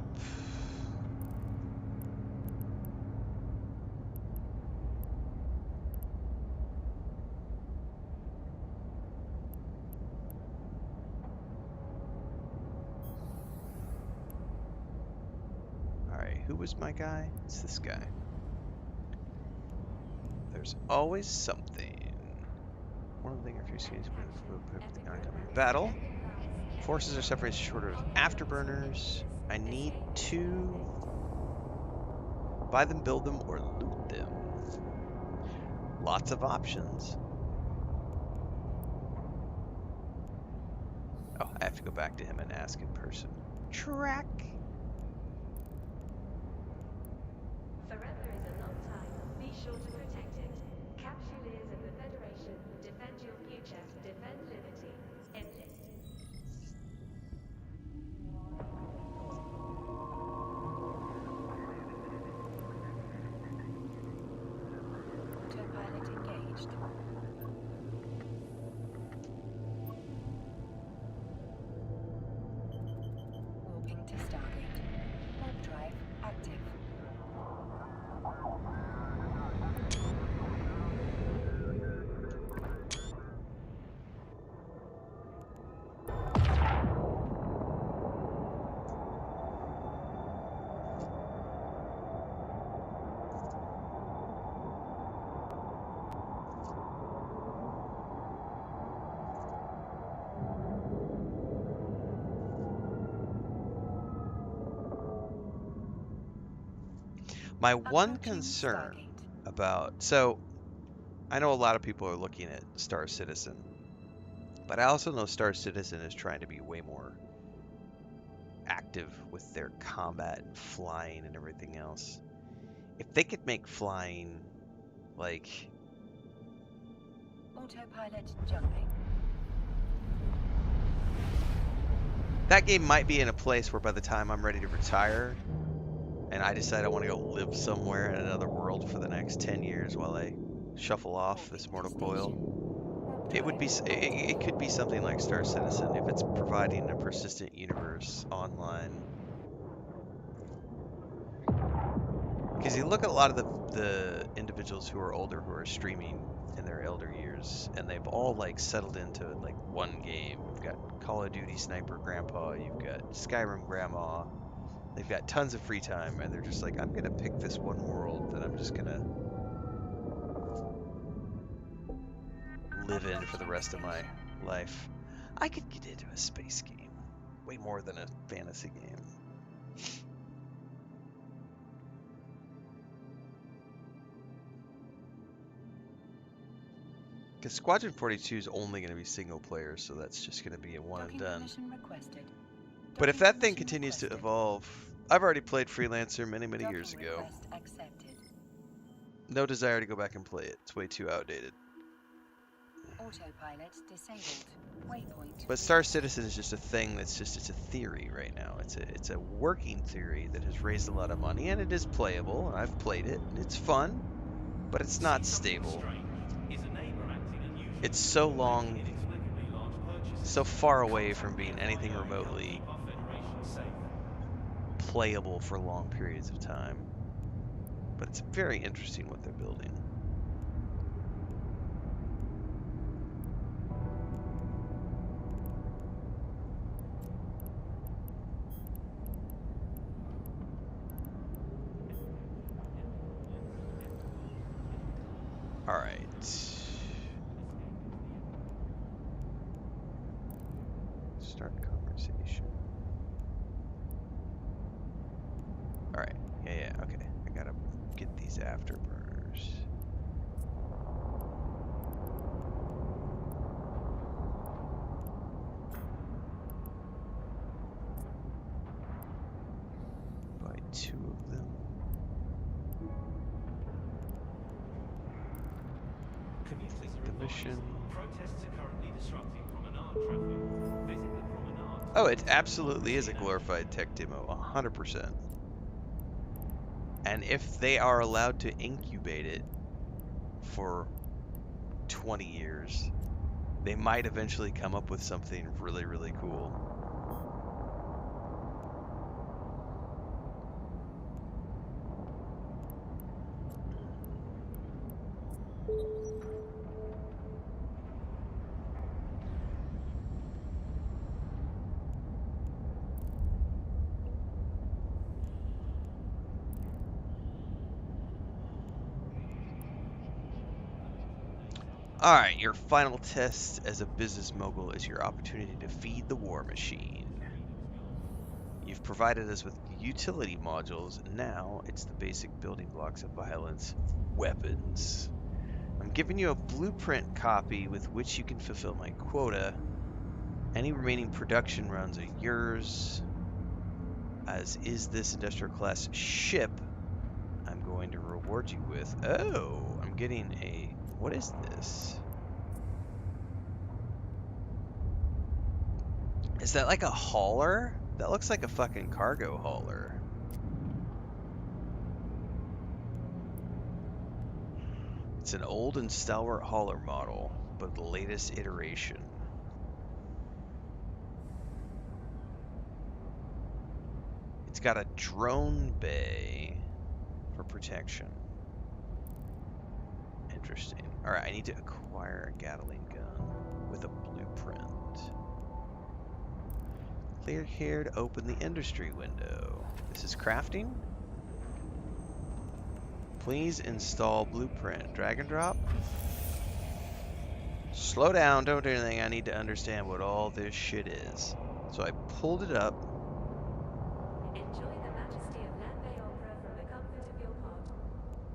Alright, who was my guy? It's this guy. There's always something. One of the things if you're seeing the oncoming battle. Forces are separated short of afterburners. I need to buy them, build them, or loot them. Lots of options. Oh, I have to go back to him and ask in person. Track. Forever is a long time. Be sure to protect it. Capsuleers of the Federation. Defend your future. Defend liberty. Enlist. Autopilot engaged. Warping to Stargate. Warp drive active. My one Approaching concern Stargate. about... So, I know a lot of people are looking at Star Citizen. But I also know Star Citizen is trying to be way more active with their combat and flying and everything else. If they could make flying, like... Autopilot jumping. That game might be in a place where by the time I'm ready to retire, and I decide I want to go live somewhere in another world for the next 10 years while I shuffle off this mortal coil, it would be it could be something like Star Citizen if it's providing a persistent universe online. Because you look at a lot of the individuals who are older who are streaming in their elder years, and they've all like settled into like one game. You've got Call of Duty Sniper Grandpa, you've got Skyrim Grandma. They've got tons of free time, and they're just like, I'm gonna pick this one world that I'm just gonna live in for the rest of my life. I could get into a space game, way more than a fantasy game. Because Squadron 42 is only going to be single player, so that's just going to be a one and done. But if that thing continues to evolve, I've already played Freelancer many, many years ago. No desire to go back and play it. It's way too outdated. Autopilot disabled. Waypoint. But Star Citizen is just a thing that's just it's a theory right now. It's a working theory that has raised a lot of money and it is playable. And I've played it and it's fun, but it's not See something stable. strange? Is a neighbour acting unusually? It's so Making long, inexplicably large purchases? so far away from Contact the being anything FIO and help remotely keep our Federation safe. playable for long periods of time. But it's very interesting what they're building. All right. Start conversation. All right. Yeah, okay. I gotta get these afterburners. Buy 2 of them. Complete the mission. Protests are currently disrupting promenade traffic. Visit the promenade. Oh, it absolutely is a glorified tech demo, 100%. And if they are allowed to incubate it for 20 years, they might eventually come up with something really, really cool. All right, your final test as a business mogul is your opportunity to feed the war machine. You've provided us with utility modules. Now it's the basic building blocks of violence, weapons. I'm giving you a blueprint copy with which you can fulfill my quota. Any remaining production runs are yours, as is this industrial class ship I'm going to reward you with. Oh, I'm getting a... What is this? Is that like a hauler? That looks like a fucking cargo hauler. It's an old and stalwart hauler model, but the latest iteration. It's got a drone bay for protection. Interesting. Alright, I need to acquire a Gatling gun with a blueprint. Clear here to open the industry window. This is crafting? Please install blueprint. Drag and drop? Slow down, don't do anything. I need to understand what all this shit is. So I pulled it up. Enjoy the majesty of Renfail Opera from the comfort of your pod.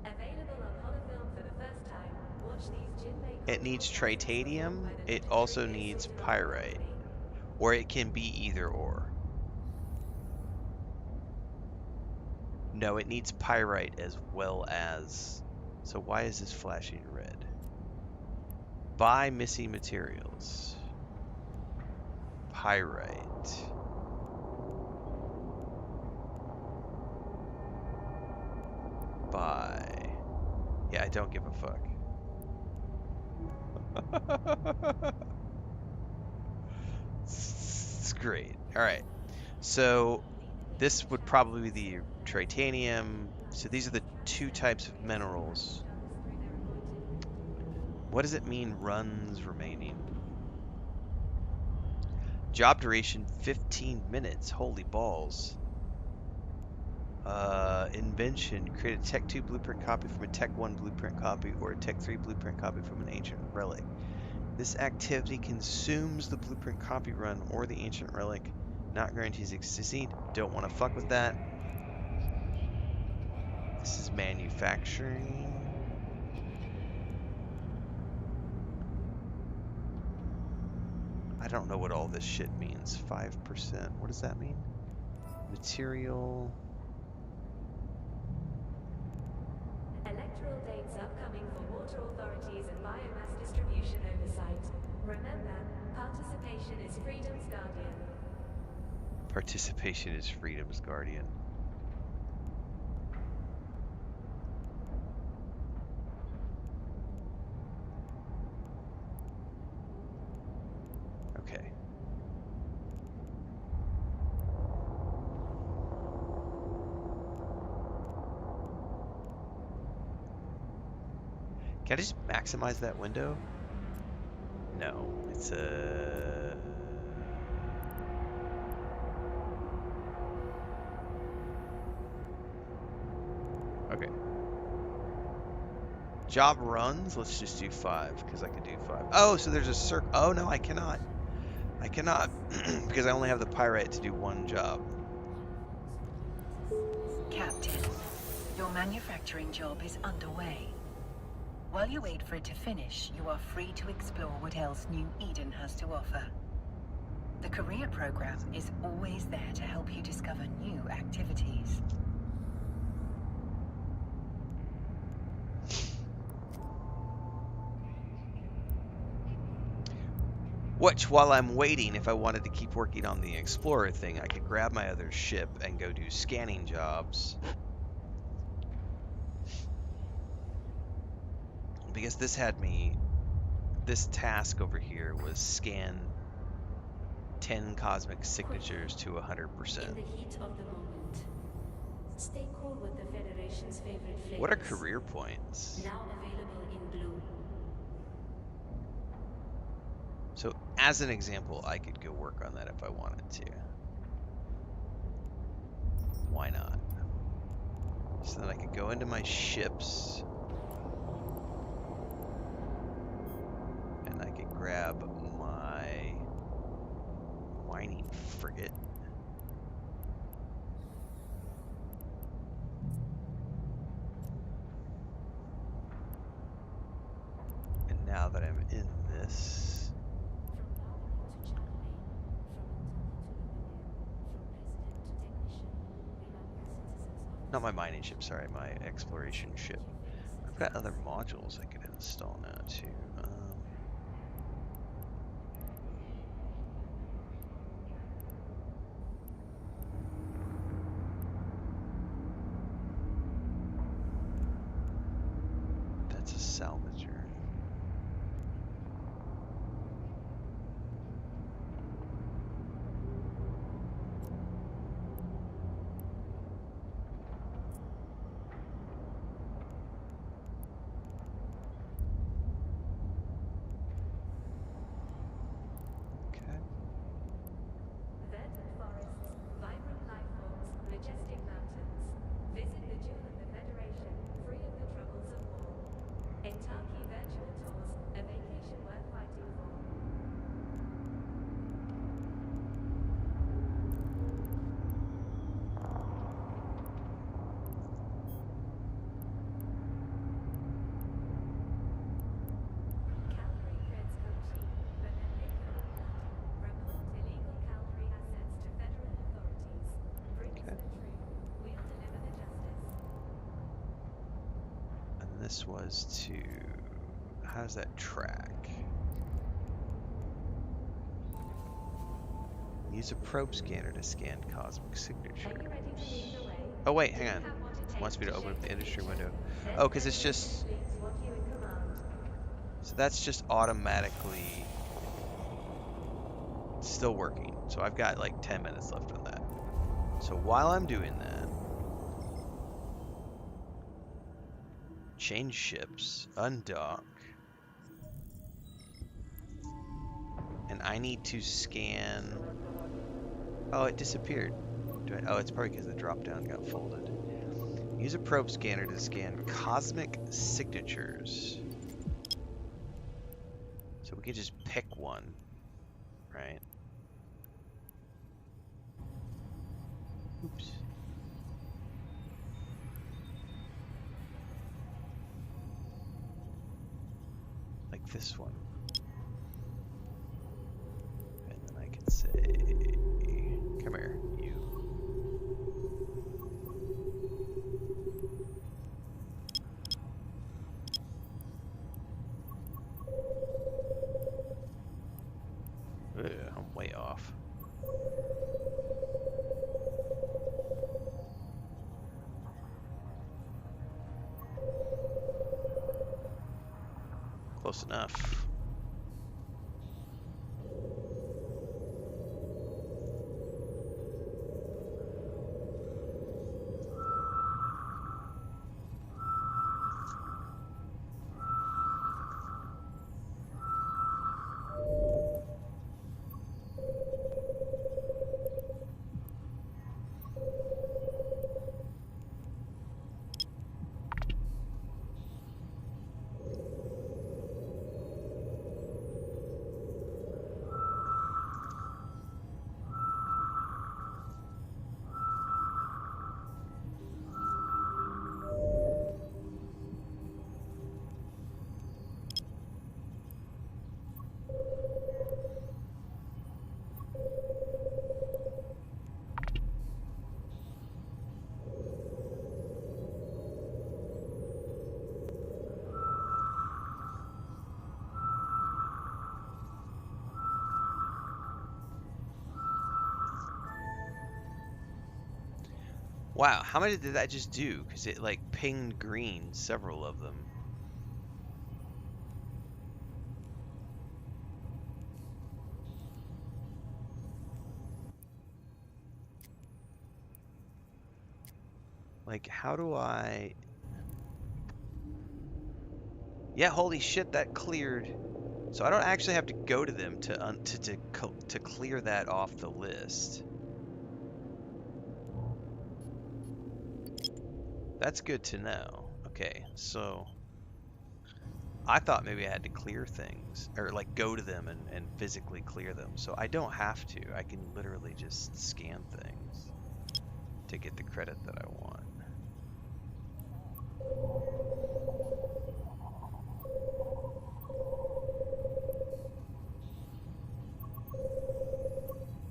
Available on holofilm for the first time, watch these Jinbei It needs contours as explored tritanium. by the It legendary also Ace needs Hotelier pyrite. Company. Or it can be either or. No, it needs pyrite as well as... So why is this flashing red? Buy missing materials. Pyrite. Buy. Yeah, I don't give a fuck. It's great. Alright. So this would probably be the tritanium. So these are the 2 types of minerals. What does it mean, runs remaining? Job duration 15 minutes. Holy balls. Invention. Create a Tech 2 blueprint copy from a Tech 1 blueprint copy or a Tech 3 blueprint copy from an ancient relic. This activity consumes the blueprint copy run or the ancient relic. Not guarantees succeed. Don't want to fuck with that. This is manufacturing. I don't know what all this shit means. 5%. What does that mean? Material. Electoral dates upcoming for water water authorities and biomass distribution oversight. Remember, participation is freedom's guardian. Participation is freedom's guardian. Okay. Can I just maximize that window? No, it's a... Okay. Job runs, let's just do 5, because I can do 5. Oh, so there's a circle. Oh, no, I cannot. I cannot, because I only have the pyrite to do 1 job. Captain, your manufacturing job is underway. While you wait for it to finish, you are free to explore what else New Eden has to offer. The career program is always there to help you discover new activities. Which, while I'm waiting, if I wanted to keep working on the Explorer thing, I could grab my other ship and go do scanning jobs. Because this had me... This task over here was scan 10 cosmic signatures to 100%. In the heat of the moment. Stay cool with the Federation's favorite flavors. What are career points? Now available in blue. So, as an example, I could go work on that if I wanted to. Why not? So then I could go into my ships. And I could grab my mining frigate. And now that I'm in this... Not my mining ship, sorry, my exploration ship. I've got other modules I could install now too. That's a salvager. Verdant forests, vibrant life forms, majestic mountains. Visit the Jewel of the Federation, free of the troubles of war. Entarki virtual tours, a vacation worth fighting for. Cavalry creds come cheap, but then they come in blood. Report illegal cavalry assets to federal authorities. Bring us the truth. We'll deliver the justice. And this was to... How does that track? Use a probe scanner to scan cosmic signatures. Are you ready to lead the way? Oh wait, Do hang you on. have what it takes Wants me to open shape up the the industry future? window. Then Oh, because it's Federation just... fleets what you in command. So that's just automatically still working. So I've got like 10 minutes left on that. So while I'm doing that, change ships, undock, and I need to scan... Oh, it disappeared. Oh, it's probably because the drop down got folded. Use a probe scanner to scan cosmic signatures. So we can just pick one, right? Oops. Like this one. And then I can say, come here, you. off. Close enough. Wow, how many did that just do? Because it like pinged green, several of them. Like, how do I... Yeah, holy shit, that cleared. So I don't actually have to go to them to clear that off the list. That's good to know. Okay, so I thought maybe I had to clear things, or like go to them and physically clear them. So I don't have to. I can literally just scan things to get the credit that I want.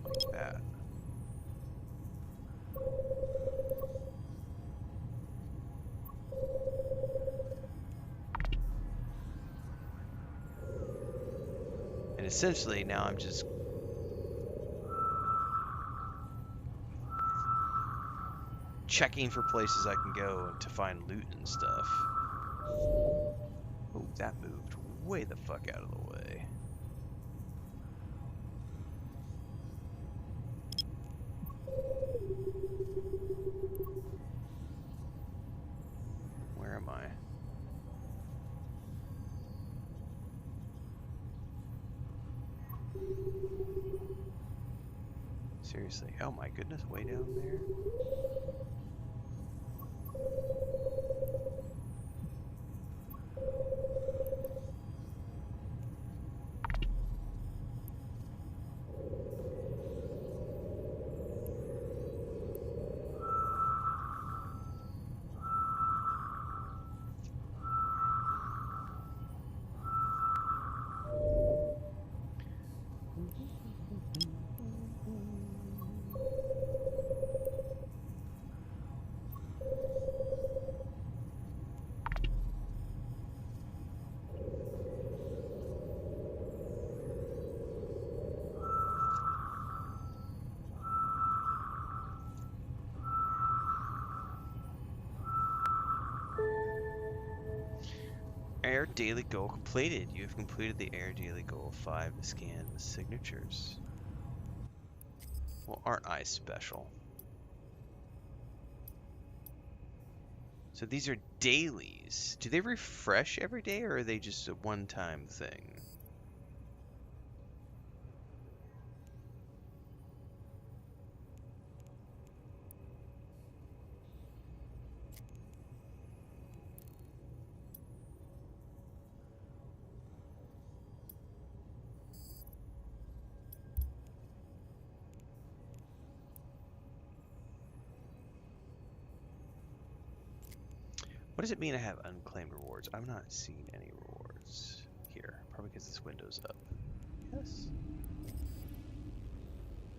Like that. And essentially now I'm just checking for places I can go to find loot and stuff. Oh, that moved way the fuck out of the way. Where am I? Seriously, oh my goodness, way down there? Air daily goal completed. You have completed the air daily goal 5 to scan the signatures. Well, aren't I special? So these are dailies. Do they refresh every day or are they just a one-time thing? What does it mean I have unclaimed rewards? I'm not seeing any rewards here. Probably because this window's up. Yes.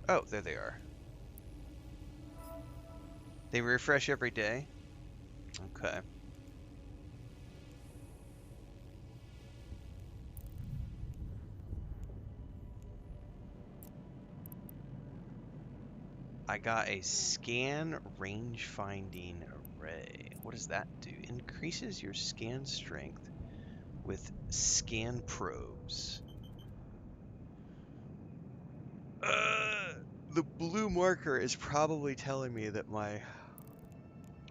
Oh, there they are. They refresh every day? Okay. I got a scan range finding array. What does that do? Increases your scan strength with scan probes. The blue marker is probably telling me that my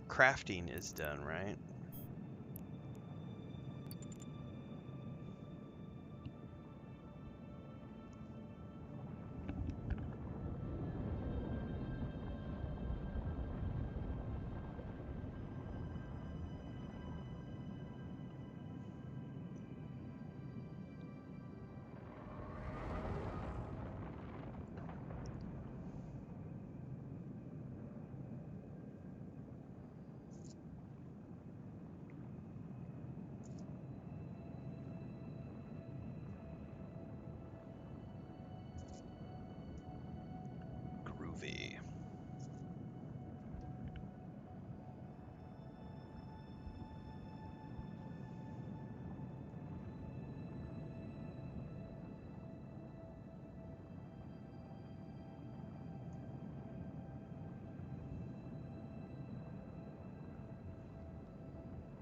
crafting is done, right? Groovy.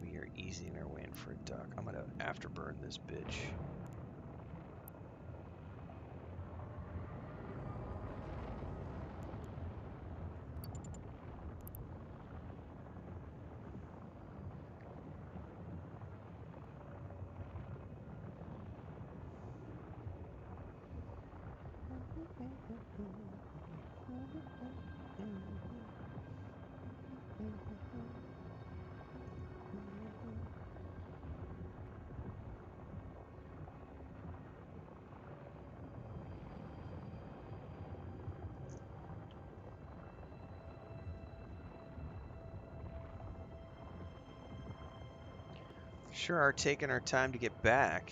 We are easing our way in for a duck. I'm gonna afterburn this bitch. Sure are taking our time to get back.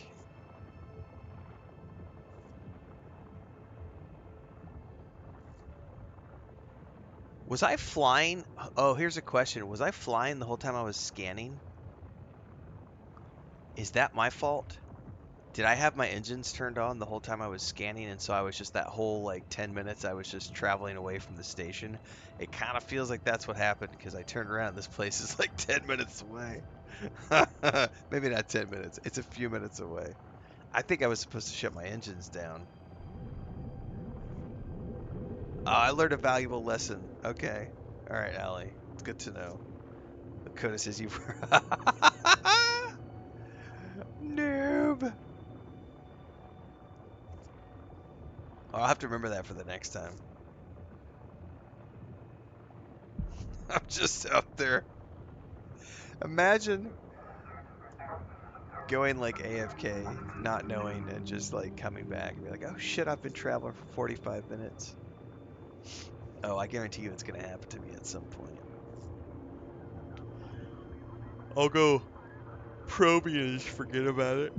Was I flying? Oh, here's a question. Was I flying the whole time I was scanning? Is that my fault? Did I have my engines turned on the whole time I was scanning, and so I was just that whole like 10 minutes I was just traveling away from the station? It kind of feels like that's what happened because I turned around and this place is like 10 minutes away. Maybe not 10 minutes. It's a few minutes away. I think I was supposed to shut my engines down. I learned a valuable lesson. Okay. All right, Allie. It's good to know. Lakota says you were... Noob! I'll have to remember that for the next time. I'm just out there. Imagine going like AFK, not knowing, and just like coming back and be like, oh shit, I've been traveling for 45 minutes. Oh, I guarantee you it's going to happen to me at some point. I'll go probing and just forget about it.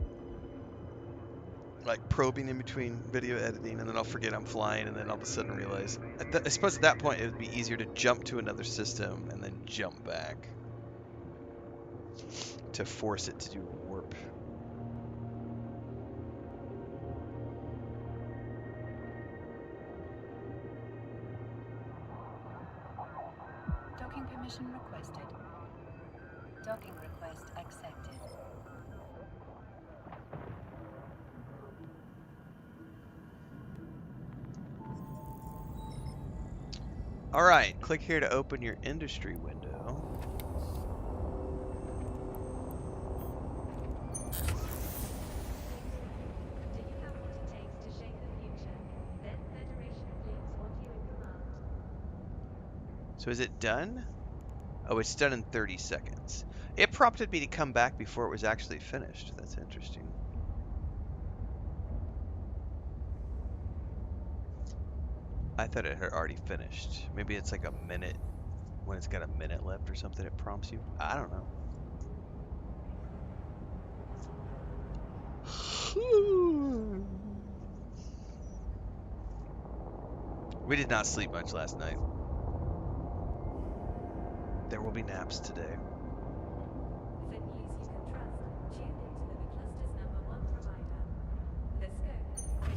Like probing in between video editing, and then I'll forget I'm flying, and then all of a sudden realize. I suppose at that point it would be easier to jump to another system and then jump back to force it to do warp. Docking permission requested. Docking request accepted. All right, click here to open your industry window. Do you have what it takes to shape the future? Then Federation fleets want you in command. So is it done? Oh, it's done in 30 seconds. It prompted me to come back before it was actually finished. That's interesting. I thought it had already finished. Maybe it's like a minute. When it's got a minute left or something, it prompts you. I don't know. We did not sleep much last night. There will be naps today. For news you can trust, tune in to the cluster's #1 provider. The scope.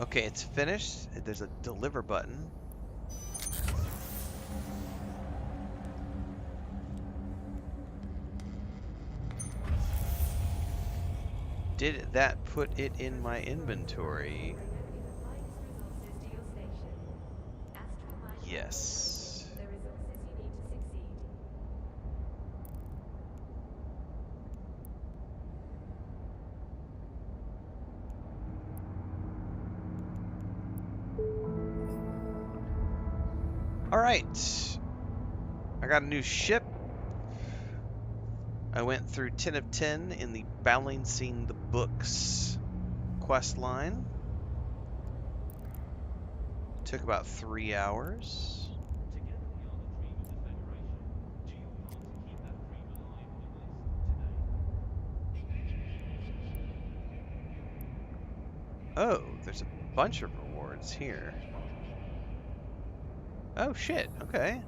Okay, it's finished. There's a deliver button. Did that put it in my inventory? Bring only the finest resources to your station. Astral Mine Yes. the resources you need to succeed. All right. I got a new ship. I went through 10 of 10 in the Balancing the Books quest line. Took about 3 hours. Together we are the dream of the Federation. Do you want to keep that dream alive on your list today? Oh, there's a bunch of rewards here. Oh shit, okay.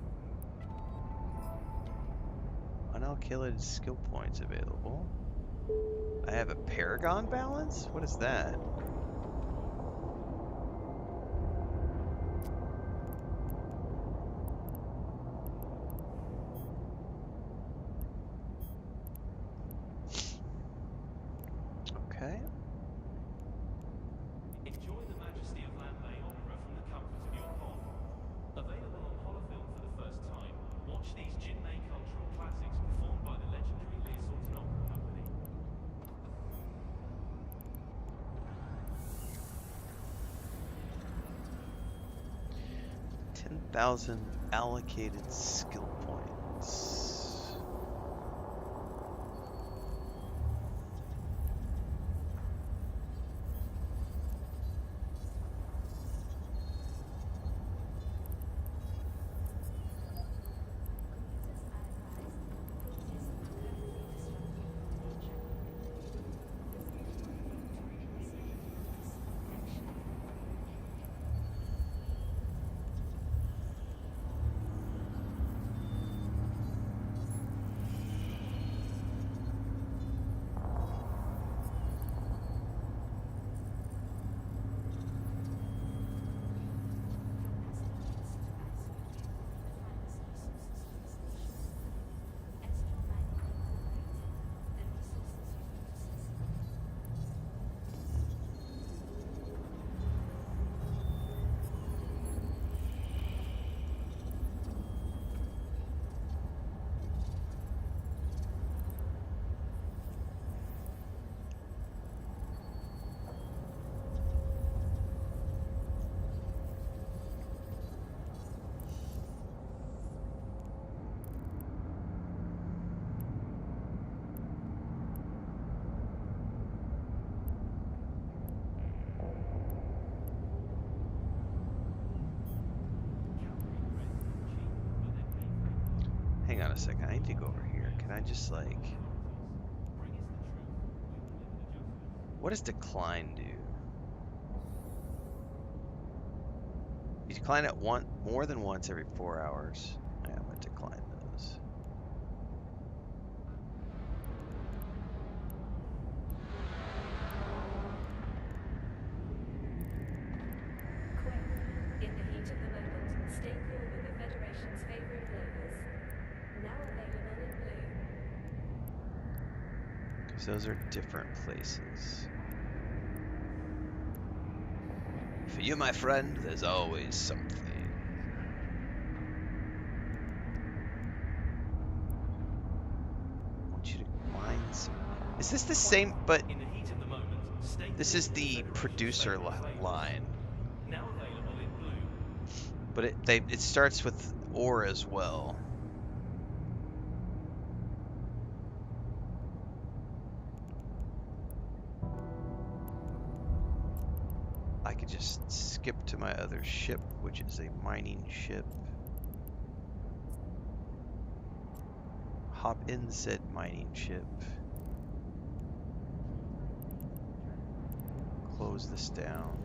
Unallocated skill points available. I have a Paragon balance? What is that? Okay. Enjoy the majesty of land-bay opera from the comfort of your pod. Available on holofilm for the first time, watch these Jinmei cultural classics performed by the legendary Leesorton Opera Company. 10,000 allocated skill points. Hang on a second, I need to go over here. Can I just like... What does decline do? You decline it more than once every 4 hours. Yeah, I'm gonna decline those. Quick, in the heat of the moment, stay cool with the Federation's favorite flavors. Now available in blue. Because those are different places. For you, my friend, there's always something. I want you to mine some... Is this the same, but In the heat of the moment, stay this cool is with the Federation's producer favorite flavors. line. Now available in blue. But it starts with ore as well. I could just skip to my other ship, which is a mining ship. Hop in said mining ship. Close this down.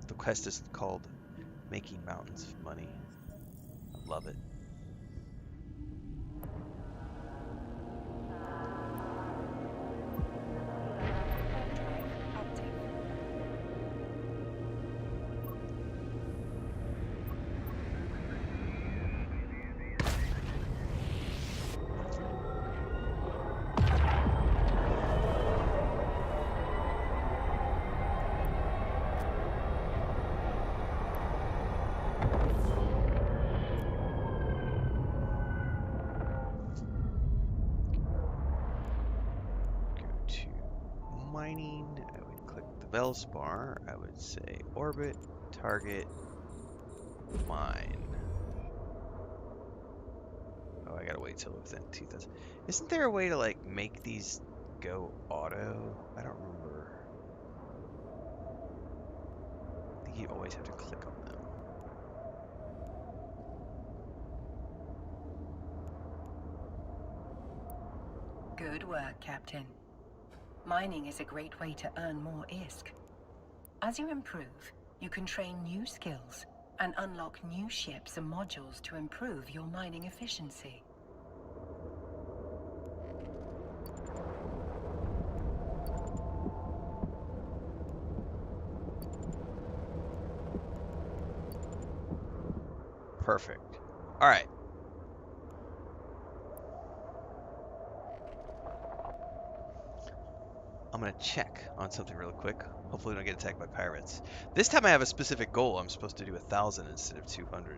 The quest is called Making Mountains of Money. I love it. Active. mining, I would click the Bellspar. I would say orbit, target, mine. Oh, I gotta wait till within 2000. Isn't there a way to like make these go auto? I don't remember. I think you always have to click on them. Good work, Captain. Mining is a great way to earn more ISK. As you improve, you can train new skills and unlock new ships and modules to improve your mining efficiency. Perfect. All right. I'm gonna check on something real quick. Hopefully, we don't get attacked by pirates. This time, I have a specific goal. I'm supposed to do 1,000 instead of 200.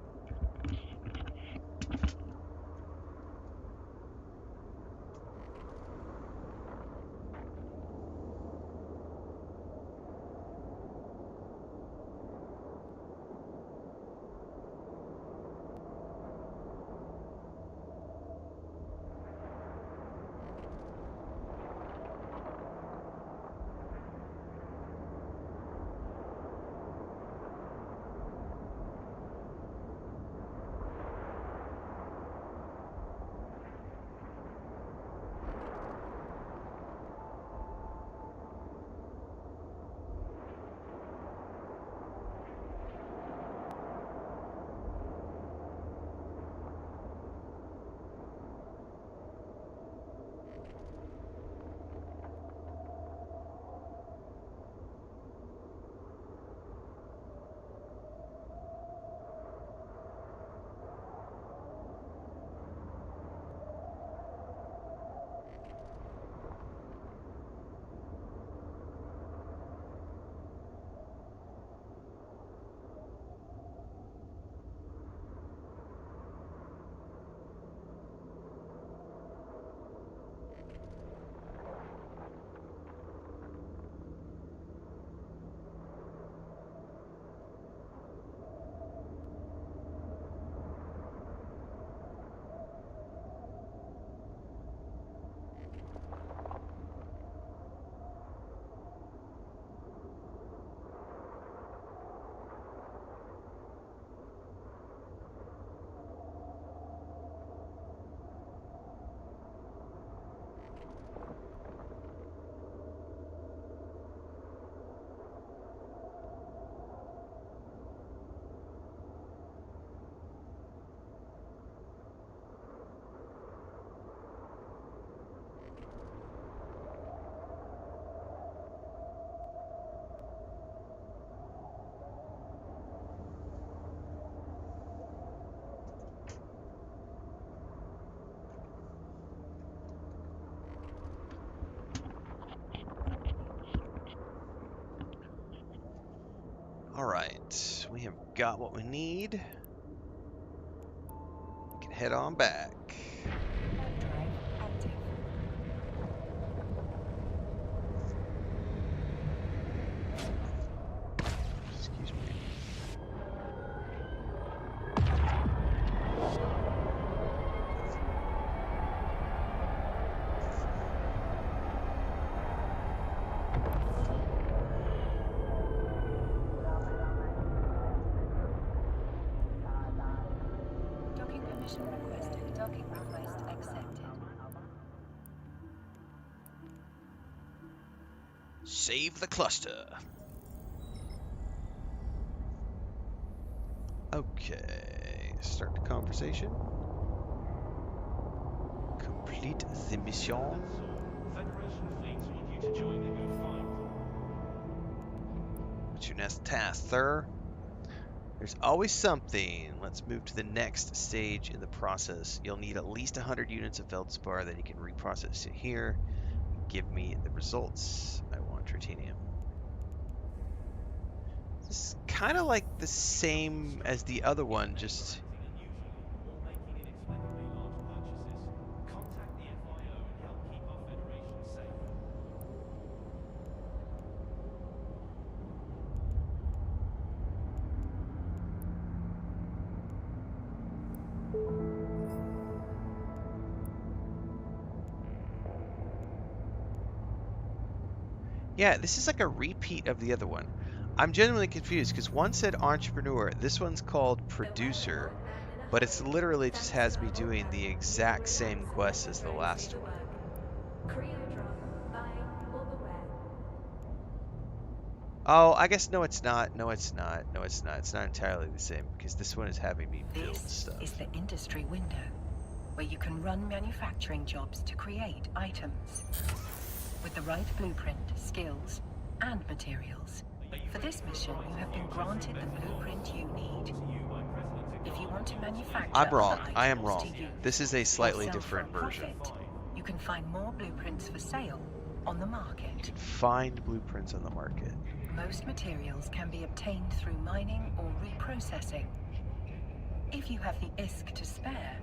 All right, we have got what we need. We can head on back. Warp drive active. Excuse me. Docking permission requested. Docking request accepted. Save the cluster. Okay, start the conversation. Complete the mission. Federation fleets want you to join a good fight. What's your next task, sir? There's always something. Let's move to the next stage in the process. You'll need at least 100 units of feldspar, then you can reprocess it here. Give me the results. I want titanium. This is kind of like the same as the other one, just Unusually, or making inexplicably large purchases. Contact the FIO and help keep our Federation safe. Yeah, this is like a repeat of the other one. I'm genuinely confused because one said entrepreneur, this one's called producer, but it's literally just has me doing the exact same quest as the last one. Oh, I guess no, it's not. No, it's not. No, it's not. It's not entirely the same because this one is having me build This stuff. is the industry window, where you can run manufacturing jobs to create items. With the right blueprint, skills, and materials. For this mission, you have been granted the blueprint you need. If you want to manufacture I'm wrong. other I am items wrong. to use, This is a or slightly sell for a different version. profit, you can find more blueprints for sale on the You market. can find blueprints on the market. Most materials can be obtained through mining or reprocessing. If you have the ISK to spare,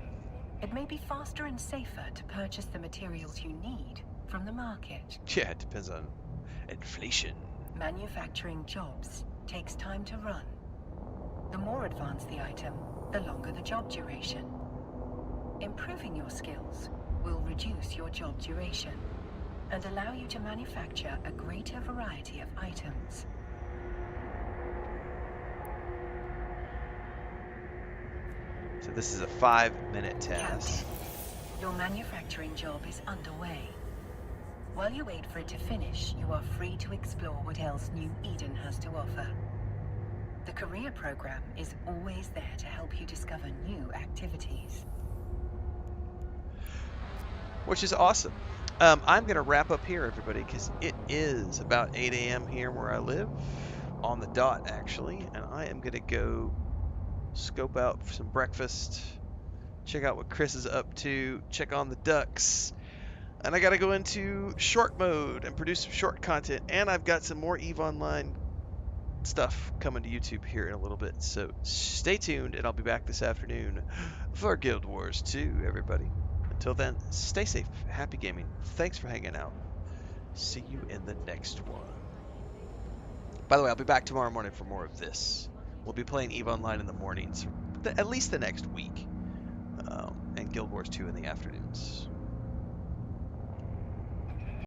it may be faster and safer to purchase the materials you need from the market. Yeah, it depends on inflation. Manufacturing jobs takes time to run. The more advanced the item, the longer the job duration. Improving your skills will reduce your job duration and allow you to manufacture a greater variety of items. So this is a 5-minute task. Captain, your manufacturing job is underway. While you wait for it to finish, you are free to explore what else New Eden has to offer. The career program is always there to help you discover new activities. Which is awesome. I'm going to wrap up here, everybody, because it is about 8 a.m. here where I live, on the dot, actually, and I am going to go scope out for some breakfast, check out what Chris is up to, check on the ducks, and I got to go into short mode and produce some short content, and I've got some more EVE Online stuff coming to YouTube here in a little bit, so stay tuned, and I'll be back this afternoon for Guild Wars 2, everybody. Until then, stay safe, happy gaming, thanks for hanging out, see you in the next one. By the way, I'll be back tomorrow morning for more of this. We'll be playing EVE Online in the mornings, at least the next week, and Guild Wars 2 in the afternoons.